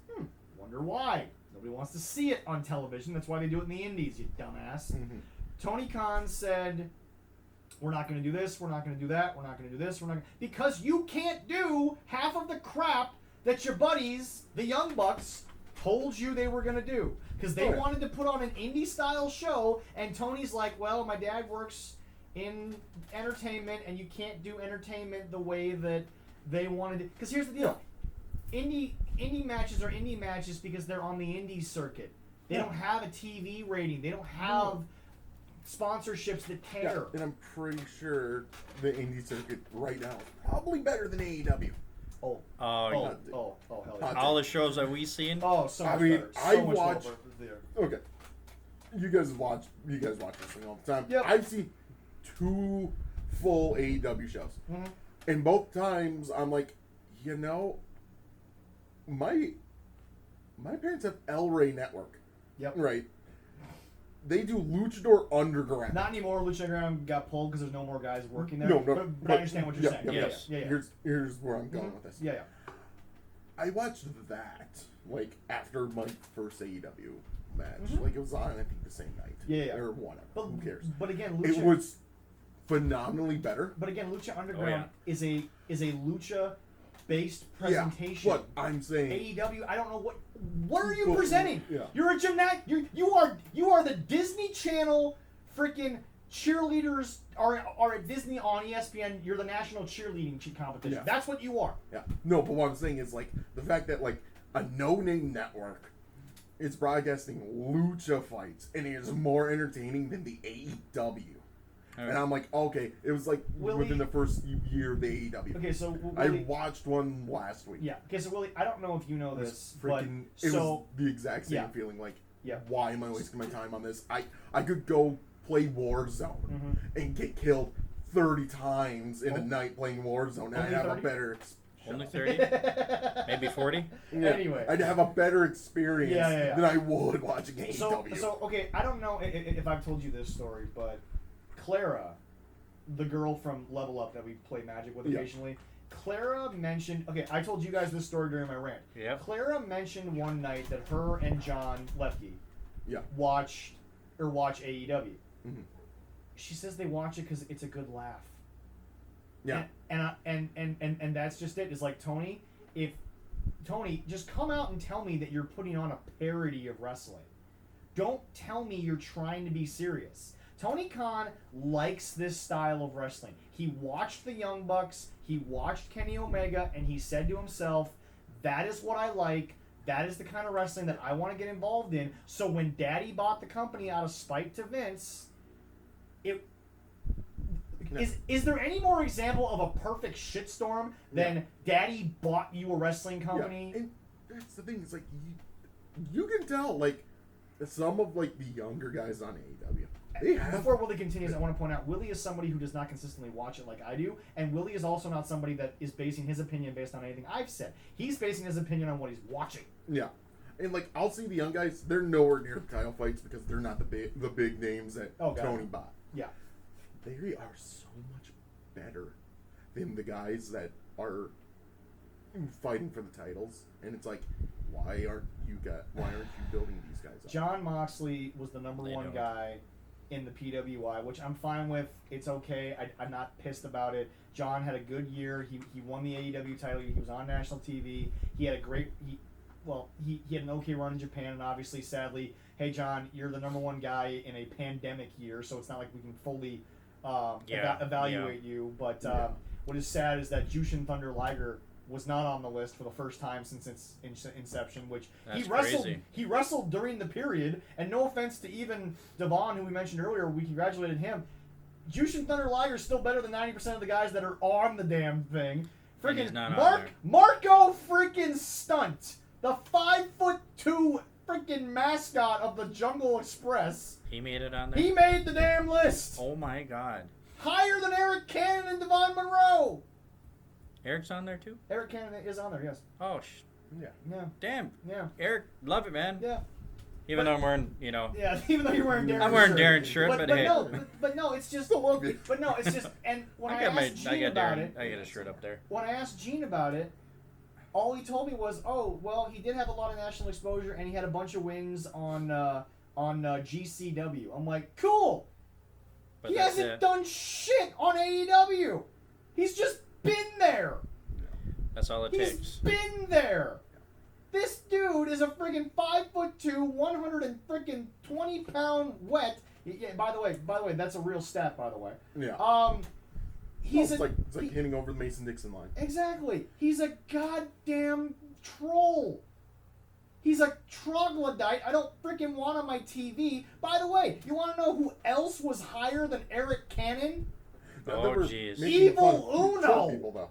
Wonder why. Nobody wants to see it on television. That's why they do it in the indies, you dumbass. Mm-hmm. Tony Khan said... We're not going to do this, we're not going to do that, we're not going to do this, because you can't do half of the crap that your buddies, the Young Bucks, told you they were going to do. Because they wanted to put on an indie-style show, and Tony's like, well, my dad works in entertainment, and you can't do entertainment the way that they wanted it. Because here's the deal. Indie matches are indie matches because they're on the indie circuit. They don't have a TV rating. They don't have... sponsorships that care. Yeah, and I'm pretty sure the indie circuit right now is probably better than AEW. Hell yeah. All the shows that we've seen. Oh, so much better. I watch. Okay, you guys watch wrestling all the time. Yep. I've seen 2 full AEW shows, and both times I'm like, my parents have El Rey Network. Yep. Right. They do Luchador Underground. Not anymore. Luchador Underground got pulled because there's no more guys working there. No, but I understand what you're saying. Here's where I'm going with this. Yeah. I watched that like after my first AEW match. Like it was on, I think, the same night. Yeah. Or whatever. But, Who cares? But again, It was phenomenally better. But again, Lucha Underground is a lucha based presentation. Yeah, but I'm saying AEW, I don't know what are you presenting? Yeah. You're a gymnast. You are the Disney Channel freaking cheerleaders are at Disney on ESPN. You're the national cheerleading competition. Yeah. That's what you are. Yeah. No, but what I'm saying is like the fact that like a no-name network is broadcasting lucha fights and it is more entertaining than the AEW. And I'm like, okay, it was like within the first year of the AEW. Okay, so I watched one last week. Yeah. Okay, so Willie, I don't know if you know this, It was the exact same feeling. Like, why am I wasting my time on this? I could go play Warzone and get killed 30 times in a night playing Warzone, and I'd have 30? A better. Only 30? Maybe 40? Yeah, anyway, I'd have a better experience than I would watching AEW. So okay, I don't know if I've told you this story, but Clara, the girl from Level Up that we play Magic with occasionally, Clara mentioned. Okay, I told you guys this story during my rant. Yeah. Clara mentioned one night that her and John Lefke watch AEW. Mm-hmm. She says they watch it because it's a good laugh. Yeah. And that's just it. It's like, Tony, just come out and tell me that you're putting on a parody of wrestling. Don't tell me you're trying to be serious. Tony Khan likes this style of wrestling. He watched the Young Bucks, he watched Kenny Omega, and he said to himself, that is what I like. That is the kind of wrestling that I want to get involved in. So when Daddy bought the company out of spite to Vince, is there any more example of a perfect shitstorm than Daddy bought you a wrestling company? Yeah. And that's the thing. It's like you can tell, like some of like the younger guys on AEW. Before Willie continues, I want to point out Willie is somebody who does not consistently watch it like I do, and Willie is also not somebody that is basing his opinion based on anything I've said. He's basing his opinion on what he's watching. Yeah. And like I'll see the young guys, they're nowhere near the title fights because they're not the big names that Tony bought. Yeah. They are so much better than the guys that are fighting for the titles. And it's like, why aren't you building these guys up? John Moxley was the number one guy in the PWI, which I'm fine with. It's okay. I'm not pissed about it. John had a good year. He won the AEW title. He was on national TV. He had a great. He had an okay run in Japan, and obviously, sadly, hey John, you're the number one guy in a pandemic year, so it's not like we can fully evaluate you. But what is sad is that Jushin Thunder Liger was not on the list for the first time since its inception, which he wrestled during the period, and no offense to even Devon, who we mentioned earlier, we congratulated him. Jushin Thunder Liger is still better than 90% of the guys that are on the damn thing. Freaking Marco freaking Stunt, the 5'2" freaking mascot of the Jungle Express. He made it on there? He made the damn list. Oh my god. Higher than Eric Cannon and Devon Monroe. Eric's on there too? Eric Cannon is on there, yes. Oh, yeah. Damn. Yeah. Eric, love it, man. Yeah. Even though I'm wearing, Yeah, even though you're wearing Darren's shirt. I'm wearing Darren's shirt, but hey. No, it's just. But no, it's just. And when I asked Gene about it. I get a shirt up there. When I asked Gene about it, all he told me was, oh, well, he did have a lot of national exposure and he had a bunch of wins on GCW. I'm like, cool. But he hasn't done shit on AEW. He's just been there. That's all it takes. He's been there. This dude is a friggin' 5'2", 120-pound wet. Yeah. By the way, that's a real stat. By the way. Yeah. It's like hitting over the Mason-Dixon line. Exactly. He's a goddamn troll. He's a troglodyte I don't freaking want on my TV. By the way, you want to know who else was higher than Eric Cannon? Oh, jeez. Evil Uno.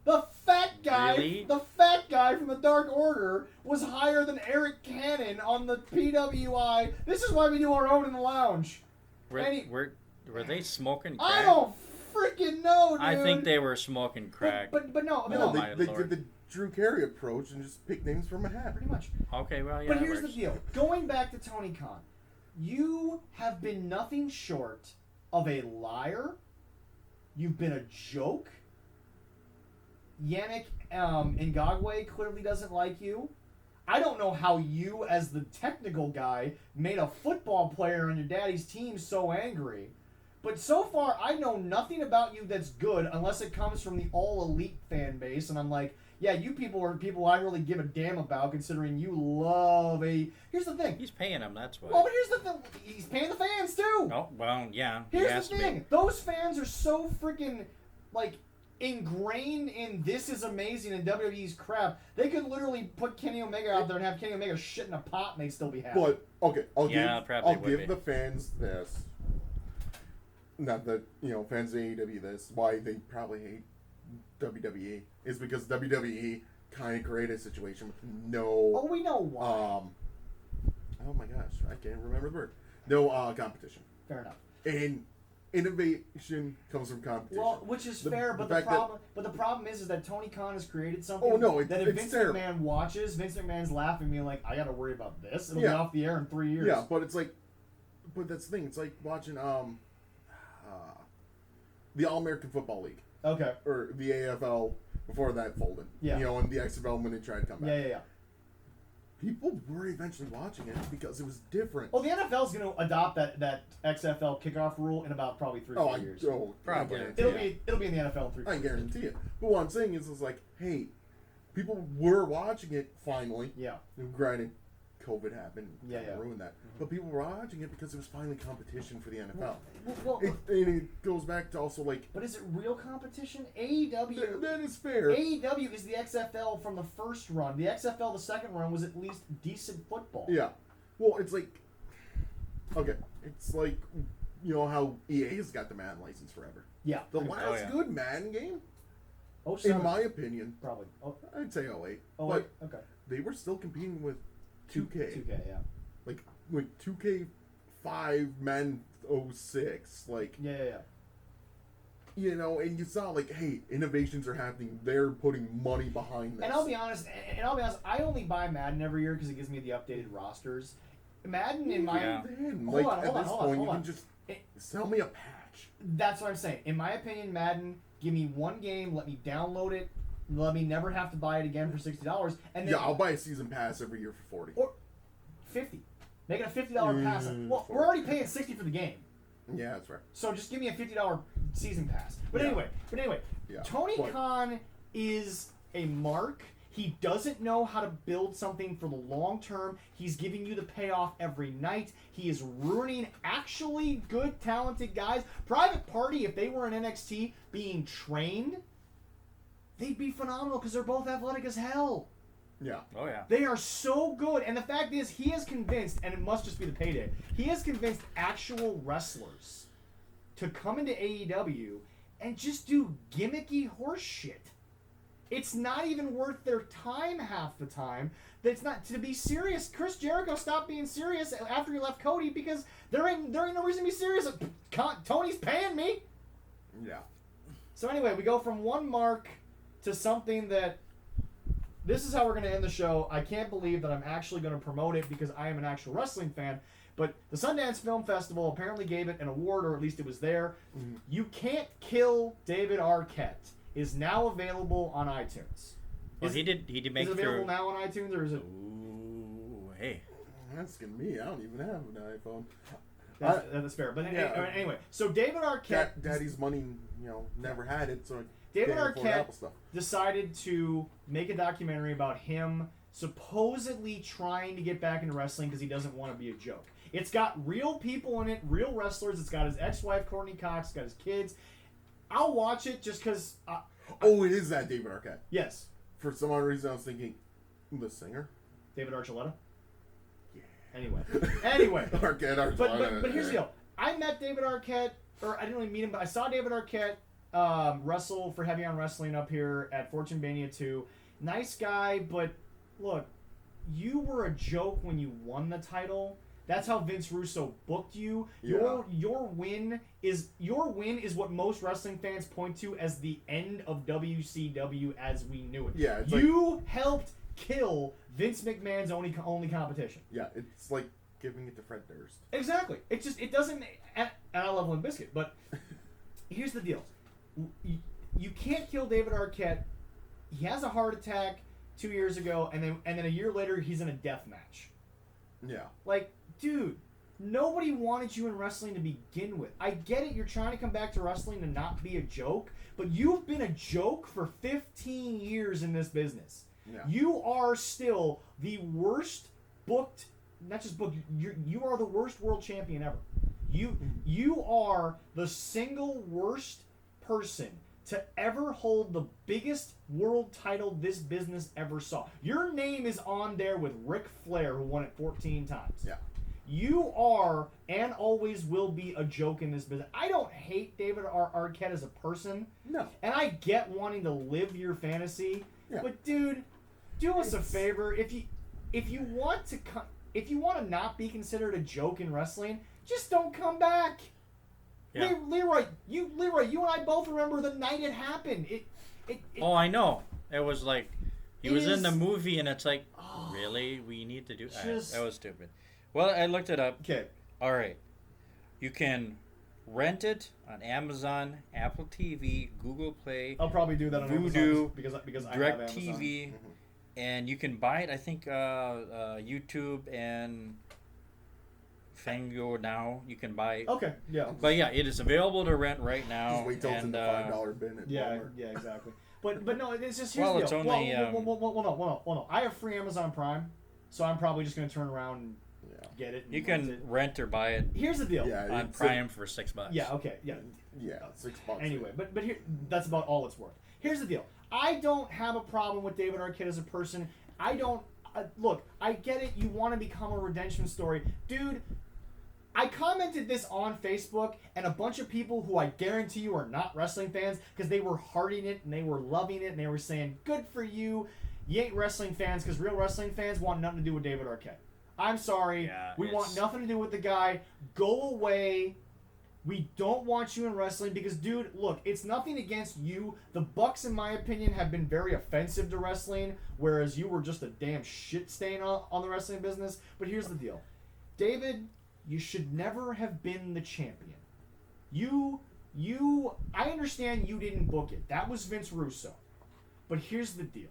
The fat guy, Really? The fat guy from the Dark Order was higher than Eric Cannon on the PWI. This is why we do our own in the lounge. Were they smoking crack? I don't freaking know, dude. I think they were smoking crack. But no. They did the Drew Carey approach and just picked names from a hat. Pretty much. Okay, well, yeah. But here's the deal. Going back to Tony Khan, you have been nothing short of a liar. You've been a joke. Yannick Ngakwe clearly doesn't like you. I don't know how you, as the technical guy, made a football player on your daddy's team so angry. But so far, I know nothing about you that's good unless it comes from the all-elite fan base. And I'm like, yeah, you people are people I really give a damn about, considering you love a... Here's the thing. He's paying them, that's why. Well, but here's the thing. He's paying the fans, too. Oh, well, yeah. Here's the thing. Those fans are so freaking, like, ingrained in this is amazing and WWE's crap. They could literally put Kenny Omega out there and have Kenny Omega shit in a pot and they'd still be happy. But, okay, I'll probably give the fans this. Not that, fans of AEW this. Why they probably hate WWE is because WWE kind of created a situation with no... Oh, we know why. Oh my gosh, I can't remember the word. No competition. Fair enough. And innovation comes from competition. Well, which is fair, but the problem is that Tony Khan has created something that if Vince McMahon watches, Vince McMahon's laughing, being like, I got to worry about this. It'll be off the air in 3 years. Yeah, but it's like, but that's the thing. It's like watching the All-American Football League. Okay. Or the AFL before that folded. Yeah. And the XFL when they tried to come back. Yeah. People were eventually watching it because it was different. Well, the NFL's going to adopt that XFL kickoff rule in about probably 3 years. Probably. It'll be in the NFL in 3 years. I guarantee it. But what I'm saying is like, hey, people were watching it finally. Yeah. Granted, COVID happened. Yeah. Ruined that. Mm-hmm. But people were watching it because it was finally competition for the NFL. Well, and it goes back to also like... But is it real competition? AEW... That is fair. AEW is the XFL from the first run. The XFL, the second run, was at least decent football. Yeah. Well, it's like... Okay. It's like, how EA's got the Madden license forever. Yeah. The last good Madden game, in my opinion... Probably. I'd say 08. But okay. They were still competing with 2K. 2K, yeah. Like 2K5 Men 06. Like, yeah. And you saw like, hey, innovations are happening. They're putting money behind this. And I'll be honest. I only buy Madden every year because it gives me the updated rosters. Madden in my hold on. You can just sell me a patch. That's what I'm saying. In my opinion, Madden, give me one game, let me download it, let me never have to buy it again for $60, and then I'll buy a season pass every year for $40 or $50. Make it a $50 pass. Well, we're already paying $60 for the game. Yeah, that's right. So just give me a $50 season pass. But anyway, Tony Khan is a mark. He doesn't know how to build something for the long term. He's giving you the payoff every night. He is ruining actually good, talented guys. Private Party, if they were in NXT being trained, they'd be phenomenal because they're both athletic as hell. Yeah. Oh, yeah. They are so good. And the fact is, he has convinced, and it must just be the payday, he has convinced actual wrestlers to come into AEW and just do gimmicky horse shit. It's not even worth their time half the time. That's not to be serious. Chris Jericho stopped being serious after he left Cody because there ain't no reason to be serious. Tony's paying me. Yeah. So anyway, we go from one mark to something that... This is how we're going to end the show. I can't believe that I'm actually going to promote it because I am an actual wrestling fan. But the Sundance Film Festival apparently gave it an award, or at least it was there. Mm-hmm. You Can't Kill David Arquette is now available on iTunes. Well, he did make Is it available now on iTunes, or is it... Ooh, hey. Asking me. I don't even have an iPhone. That's fair. But anyway, so David Arquette... Daddy's money, never had it, so... David Arquette decided to make a documentary about him supposedly trying to get back into wrestling because he doesn't want to be a joke. It's got real people in it, real wrestlers. It's got his ex-wife, Courtney Cox. It's got his kids. I'll watch it just because... it is that David Arquette. Yes. For some odd reason, I was thinking, the singer? David Archuleta? Yeah. Anyway. Arquette. But here's the deal. I met David Arquette, or I didn't really meet him, but I saw David Arquette wrestle for Heavy on Wrestling up here at Fortune Mania 2. Nice guy, but look, you were a joke when you won the title. That's how Vince Russo booked you. Yeah. Your win is what most wrestling fans point to as the end of WCW as we knew it. Yeah, you helped kill Vince McMahon's only competition. Yeah, it's like giving it to Fred Durst. Exactly. It doesn't. And I love Limp Bizkit, but here's the deal. You can't kill David Arquette he has a heart attack 2 years ago, and then a year later he's in a death match. Yeah. Like, dude, nobody wanted you in wrestling to begin with. I get it, you're trying to come back to wrestling to not be a joke, but you've been a joke for 15 years in this business. Yeah. You are still the worst booked, not just booked, you are the worst world champion ever. You are the single worst person to ever hold the biggest world title this business ever saw. Your name is on there with Ric Flair, who won it 14 times. Yeah. You are and always will be a joke in this business. I don't hate David Arquette as a person. No. And I get wanting to live your fantasy. Yeah. But dude, do us a favor. If you want to not be considered a joke in wrestling, just don't come back. Yeah. Leroy, you and I both remember the night it happened. Oh, I know. It was like he was in is- the movie, and it's like, really, we need to do that. Just- That was stupid. Well, I looked it up. Okay. All right, you can rent it on Amazon, Apple TV, Google Play, I'll probably do that on Voodoo, Amazon because I have Direct Amazon. TV, and you can buy it. I think YouTube and Fango now you can buy. Okay, yeah. But yeah, it is available to rent right now. Just wait till it's in and, the $5 bin at Yeah, Walmart. yeah, exactly. But no, it's just here's Well, the it's deal. only, Well, no. I have free Amazon Prime, so I'm probably just gonna turn around and get it. And you rent can it. rent or buy it Here's the deal. Yeah, on it's Prime for $6. Yeah. Okay. Yeah. Yeah, $6. Anyway, but here, that's about all it's worth. Here's the deal. I don't have a problem with David Arquette as a person. I don't look. I get it. You want to become a redemption story, dude. I commented this on Facebook, and a bunch of people who I guarantee you are not wrestling fans, because they were hearting it and they were loving it and they were saying, "Good for you." You ain't wrestling fans, because real wrestling fans want nothing to do with David Arquette. I'm sorry. Yeah, we want it's- nothing to do with the guy. Go away. We don't want you in wrestling because, dude, look, it's nothing against you. The Bucks, in my opinion, have been very offensive to wrestling, whereas you were just a damn shit stain on the wrestling business. But here's the deal. David, you should never have been the champion. I understand you didn't book it. That was Vince Russo. But here's the deal.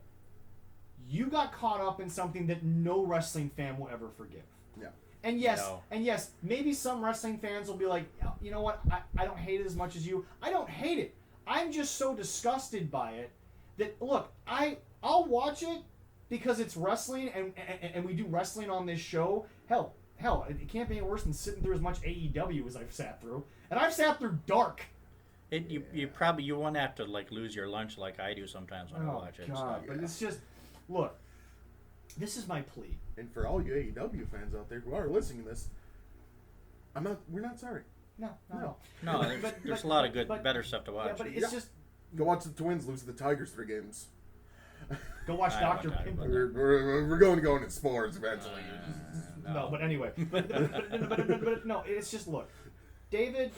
You got caught up in something that no wrestling fan will ever forgive. Yeah. And yes, maybe some wrestling fans will be like, you know what, I don't hate it as much as you. I don't hate it. I'm just so disgusted by it that, look, I'll watch it because it's wrestling and we do wrestling on this show. Hell, it can't be any worse than sitting through as much AEW as I've sat through. And I've sat through Dark. You won't have to like lose your lunch like I do sometimes when I watch it. God, So. but it's just, look, this is my plea. And for all you AEW fans out there who are listening to this, we're not sorry. No. No, there's a lot of good, better stuff to watch. Yeah, but it's just, Go watch the Twins lose to the Tigers 3 games. go watch I don't Dr. want to Pimple. talk about We're going to go into sports eventually. No, but anyway. But no, it's just, look, David,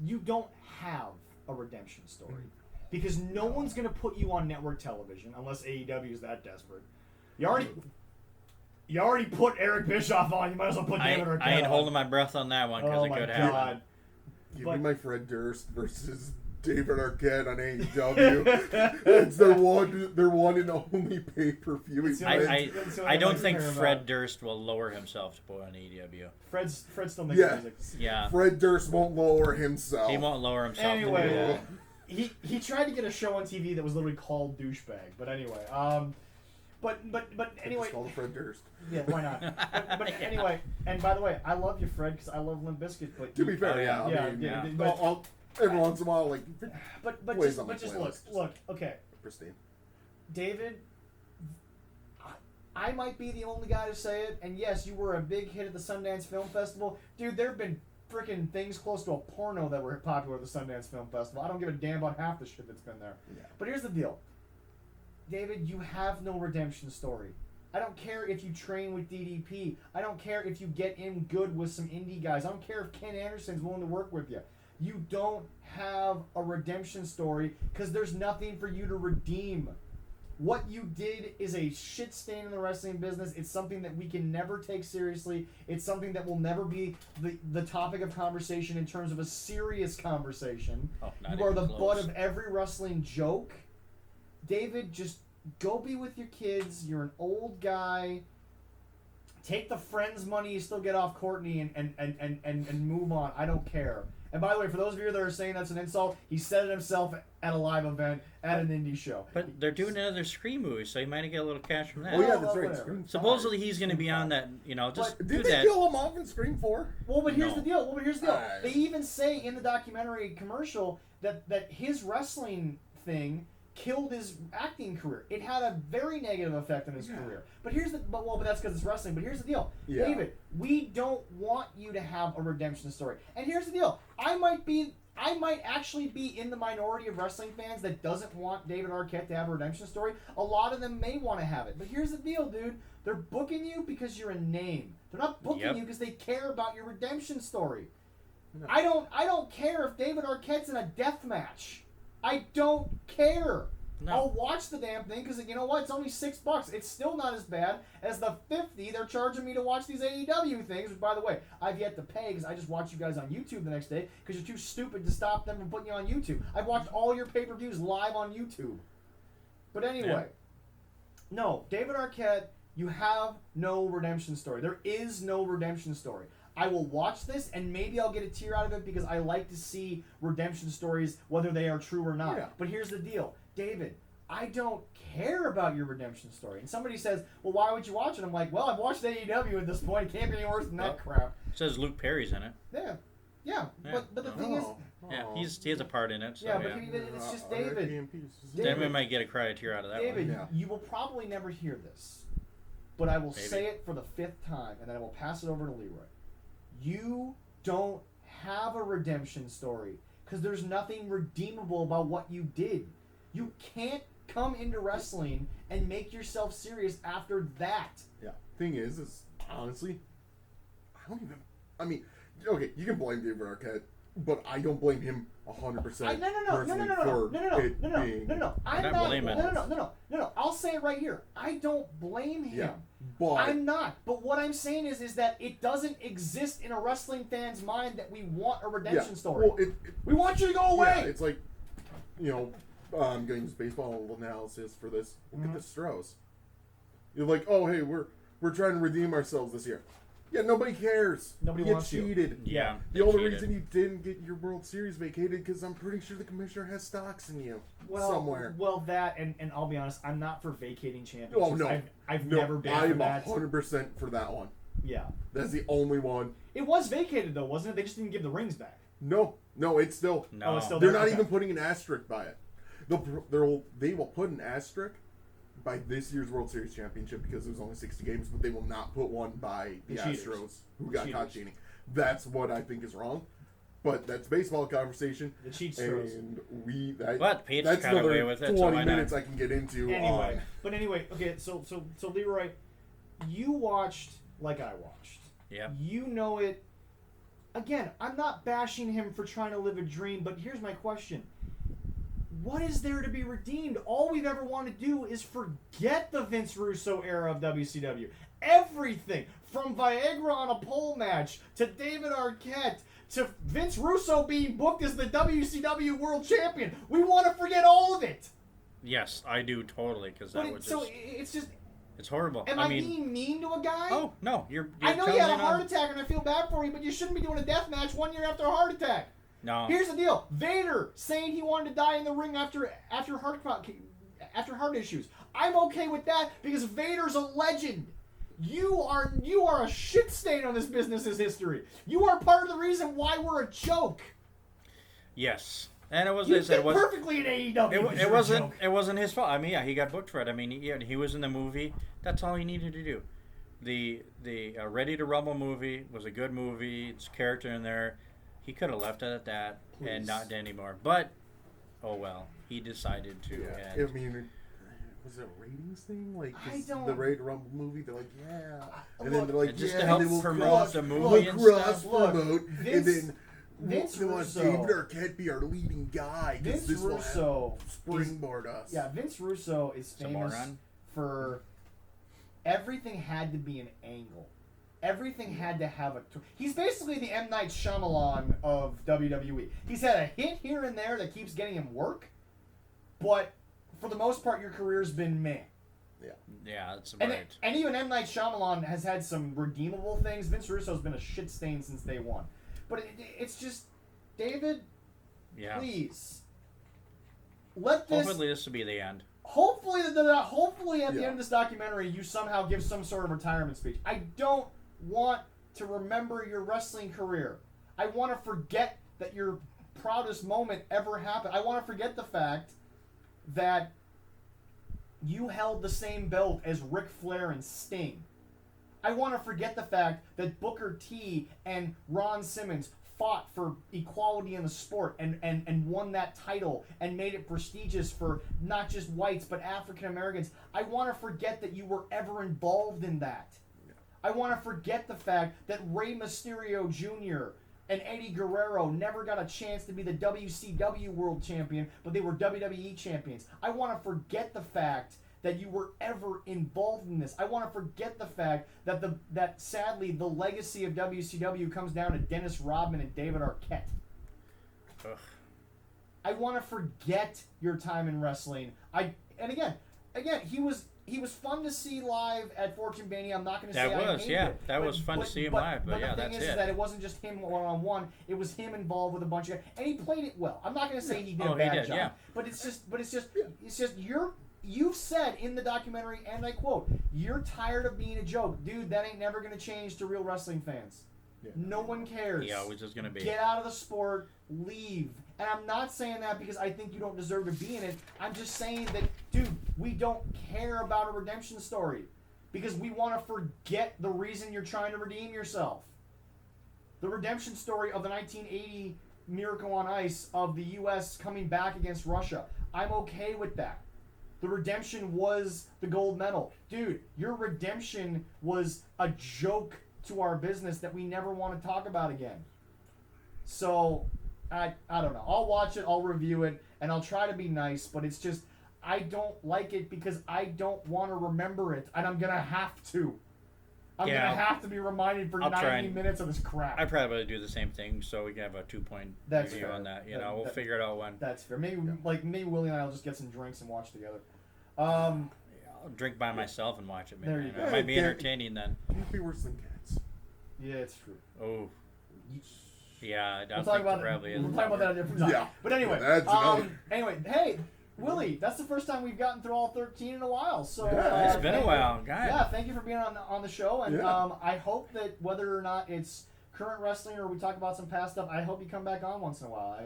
you don't have a redemption story. Because no one's going to put you on network television unless AEW is that desperate. You already put Eric Bischoff on. You might as well put David Arquette on. I ain't holding my breath on that one because it could happen. Give me my Fred Durst versus David Arquette on AEW. It's their one and only pay-per-view. I don't think Fred Durst will lower himself to put on AEW. Fred's still making music. Yeah. Fred Durst won't lower himself. He won't lower himself. Anyway, he tried to get a show on TV that was literally called Douchebag. But anyway, but anyway. Just call it Fred Durst. Yeah, why not? But anyway, and by the way, I love you, Fred, because I love Limp Bizkit. But To be fair, but every once in a while, like, but plays just, on my but just playlist. look, okay, pristine. David. I might be the only guy to say it, and yes, you were a big hit at the Sundance Film Festival, dude. There have been freaking things close to a porno that were popular at the Sundance Film Festival. I don't give a damn about half the shit that's been there. Yeah. But here's the deal, David. You have no redemption story. I don't care if you train with DDP. I don't care if you get in good with some indie guys. I don't care if Ken Anderson's willing to work with you. You don't have a redemption story because there's nothing for you to redeem. What you did is a shit stain in the wrestling business. It's something that we can never take seriously. It's something that will never be the topic of conversation in terms of a serious conversation. Oh, not You are even the close. butt of every wrestling joke. David, just go be with your kids. You're an old guy. Take the friends money you still get off Courtney and move on. I don't care. And by the way, for those of you that are saying that's an insult, he said it himself at a live event at an indie show. But they're doing another Scream movie, so he might get a little cash from that. Oh yeah, that's right. Scream Supposedly he's going to be on that. Just but do did that. they kill him off in Scream 4? Well, but here's the deal. Alright. They even say in the documentary commercial that his wrestling thing killed his acting career. It had a very negative effect on his career. But but that's because it's wrestling. But here's the deal, David. We don't want you to have a redemption story. And here's the deal. I might actually be in the minority of wrestling fans that doesn't want David Arquette to have a redemption story. A lot of them may want to have it. But here's the deal, dude. They're booking you because you're a name. They're not booking you because they care about your redemption story. No. I don't care if David Arquette's in a death match. I don't care. No. I'll watch the damn thing because you know what? It's only $6. It's still not as bad as the $50 they're charging me to watch these AEW things. Which, by the way, I've yet to pay because I just watch you guys on YouTube the next day because you're too stupid to stop them from putting you on YouTube. I've watched all your pay-per-views live on YouTube. But anyway, no, David Arquette, you have no redemption story. There is no redemption story. I will watch this, and maybe I'll get a tear out of it because I like to see redemption stories, whether they are true or not. Yeah. But here's the deal. David, I don't care about your redemption story. And somebody says, well, why would you watch it? I'm like, well, I've watched AEW at this point. It can't be any worse than that crap. It says Luke Perry's in it. Yeah. But the thing is... Yeah, he has a part in it. So, but it's just David. Then we might get a cry or tear out of that David, one. you will probably never hear this. But I will say it for the 5th time, and then I will pass it over to Leroy. You don't have a redemption story because there's nothing redeemable about what you did. You can't come into wrestling and make yourself serious after that. Yeah. Thing is honestly, I mean, okay, you can blame David Arquette, but I don't blame him 100%. No. I'll say it right here. I don't blame him. Yeah, but I'm not. But what I'm saying is that it doesn't exist in a wrestling fan's mind that we want a redemption story. Well, we want you to go away. Yeah, it's like, I'm going to use baseball analysis for this. Look at the Stros. You're like, oh, hey, we're trying to redeem ourselves this year. Yeah, nobody cares. Nobody wants you. Cheated. Yeah. The only reason you didn't get your World Series vacated because I'm pretty sure the commissioner has stocks in you somewhere. Well, that, and I'll be honest, I'm not for vacating championships. Oh, no. I've never been for that. I'm 100% for that one. Yeah. That's the only one. It was vacated, though, wasn't it? They just didn't give the rings back. No, it's still... No. Oh, it's still They're not even putting an asterisk by it. They will put an asterisk by this year's World Series championship because it was only 60 games, but they will not put one by the Astros who got caught cheating. That's what I think is wrong. But that's baseball conversation. The cheat Stros. And but Patriots got away with it. 20 minutes I can get into. Anyway, okay, so Leroy, you watched like I watched. Yeah. You know it. Again, I'm not bashing him for trying to live a dream, but here's my question. What is there to be redeemed? All we've ever wanted to do is forget the Vince Russo era of WCW. Everything, from Viagra on a pole match, to David Arquette, to Vince Russo being booked as the WCW World Champion. We want to forget all of it. Yes, I do totally, because that would just... So it's just... It's horrible. Am I being mean to a guy? Oh, no, you're I know you had a heart attack and I feel bad for you, but you shouldn't be doing a death match 1 year after a heart attack. No. Here's the deal. Vader saying he wanted to die in the ring after heart issues. I'm okay with that because Vader's a legend. You are a shit stain on this business's history. You are part of the reason why we're a joke. Yes. And it was perfectly in AEW. It wasn't his fault. I mean, yeah, he got booked for it. I mean, he was in the movie. That's all he needed to do. The Ready to Rumble movie was a good movie. It's character in there. He could have left it at that and not done anymore. But, oh well, he decided to. Yeah. I mean, was it a ratings thing? Like, the Ready to Rumble movie, they're like, yeah. And then they're like, just to help promote the movie and stuff. And then Vince Russo, David Arquette be our leading guy. Vince Russo springboard us. Yeah, Vince Russo is famous for everything had to be an angle. Everything had to have he's basically the M. Night Shyamalan of WWE. He's had a hit here and there that keeps getting him work, but for the most part, your career's been meh. Yeah, that's And, right. and even M. Night Shyamalan has had some redeemable things. Vince Russo's been a shit stain since day one. But it's just, David, please, let this... Hopefully this will be the end. Hopefully at the end of this documentary, you somehow give some sort of retirement speech. I don't want to remember your wrestling career. I want to forget that your proudest moment ever happened. I want to forget the fact that you held the same belt as Ric Flair and Sting. I want to forget the fact that Booker T and Ron Simmons fought for equality in the sport and won that title and made it prestigious for not just whites but African Americans. I want to forget that you were ever involved in that. I want to forget the fact that Rey Mysterio Jr. and Eddie Guerrero never got a chance to be the WCW World Champion, but they were WWE Champions. I want to forget the fact that you were ever involved in this. I want to forget the fact that sadly the legacy of WCW comes down to Dennis Rodman and David Arquette. Ugh. I want to forget your time in wrestling. Again, he was fun to see live at Fortune Mania. I'm not going to say I hated it. That was fun to see him live. But yeah, the thing is that it wasn't just him one-on-one. It was him involved with a bunch of guys, and he played it well. I'm not going to say he did a bad job. Yeah. But it's just you've said in the documentary, and I quote, "You're tired of being a joke, dude. That ain't never going to change to real wrestling fans. Yeah. No one cares. Yeah, which is going to be. Get out of the sport. Leave." And I'm not saying that because I think you don't deserve to be in it. I'm just saying that, dude, we don't care about a redemption story because we want to forget the reason you're trying to redeem yourself. The redemption story of the 1980 Miracle on Ice of the U.S. coming back against Russia. I'm okay with that. The redemption was the gold medal. Dude, your redemption was a joke to our business that we never want to talk about again. So, I don't know. I'll watch it, I'll review it, and I'll try to be nice, but it's just, I don't like it because I don't want to remember it, and I'm going to have to. I'm going to have to be reminded for 90 minutes of this crap. I probably do the same thing, so we can have a 2-point review on that. We'll figure it out when. That's fair. Maybe Willie and I will just get some drinks and watch together. I'll drink by myself and watch it. Maybe. There you go. It might be entertaining then. Can't be worse than cats. Yeah, it's true. Oh. Yeah, we'll talk about that at a different time. Yeah. But anyway, anyway, hey, Willie, that's the first time we've gotten through all 13 in a while. So it's been a while, guys. Yeah, thank you for being on the show, and I hope that whether or not it's current wrestling or we talk about some past stuff, I hope you come back on once in a while.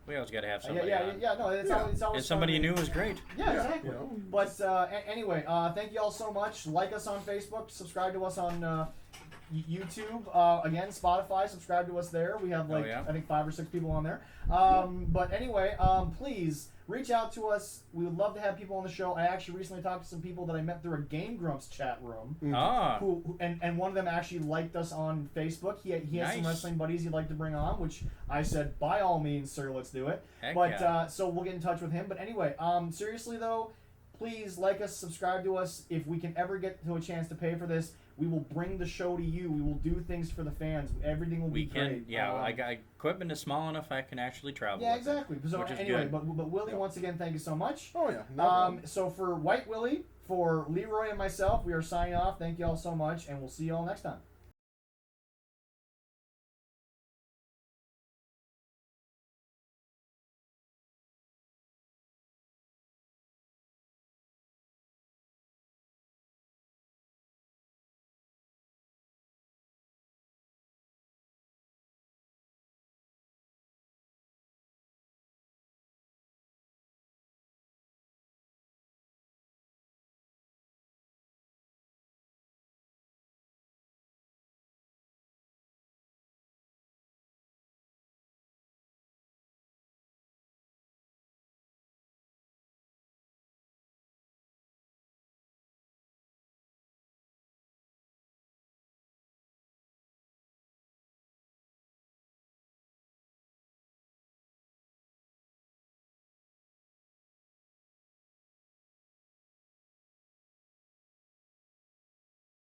We always got to have somebody. It's always and somebody new is great. Yeah, exactly. You know. But anyway, thank you all so much. Like us on Facebook, subscribe to us on YouTube, again, Spotify, subscribe to us there. We have I think 5 or 6 people on there. But anyway, please reach out to us. We would love to have people on the show. I actually recently talked to some people that I met through a Game Grumps chat room. Who and one of them actually liked us on Facebook. He has some wrestling buddies he'd like to bring on, which I said, by all means, sir, let's do it. So we'll get in touch with him. But anyway, seriously though, please like us, subscribe to us. If we can ever get to a chance to pay for this, we will bring the show to you. We will do things for the fans. Everything will be great. Yeah, I got equipment is small enough I can actually travel. Yeah, exactly. So which is anyway, good. But Willie, once again, thank you so much. Oh yeah. So for White Willie, for Leroy and myself, we are signing off. Thank you all so much, and we'll see you all next time.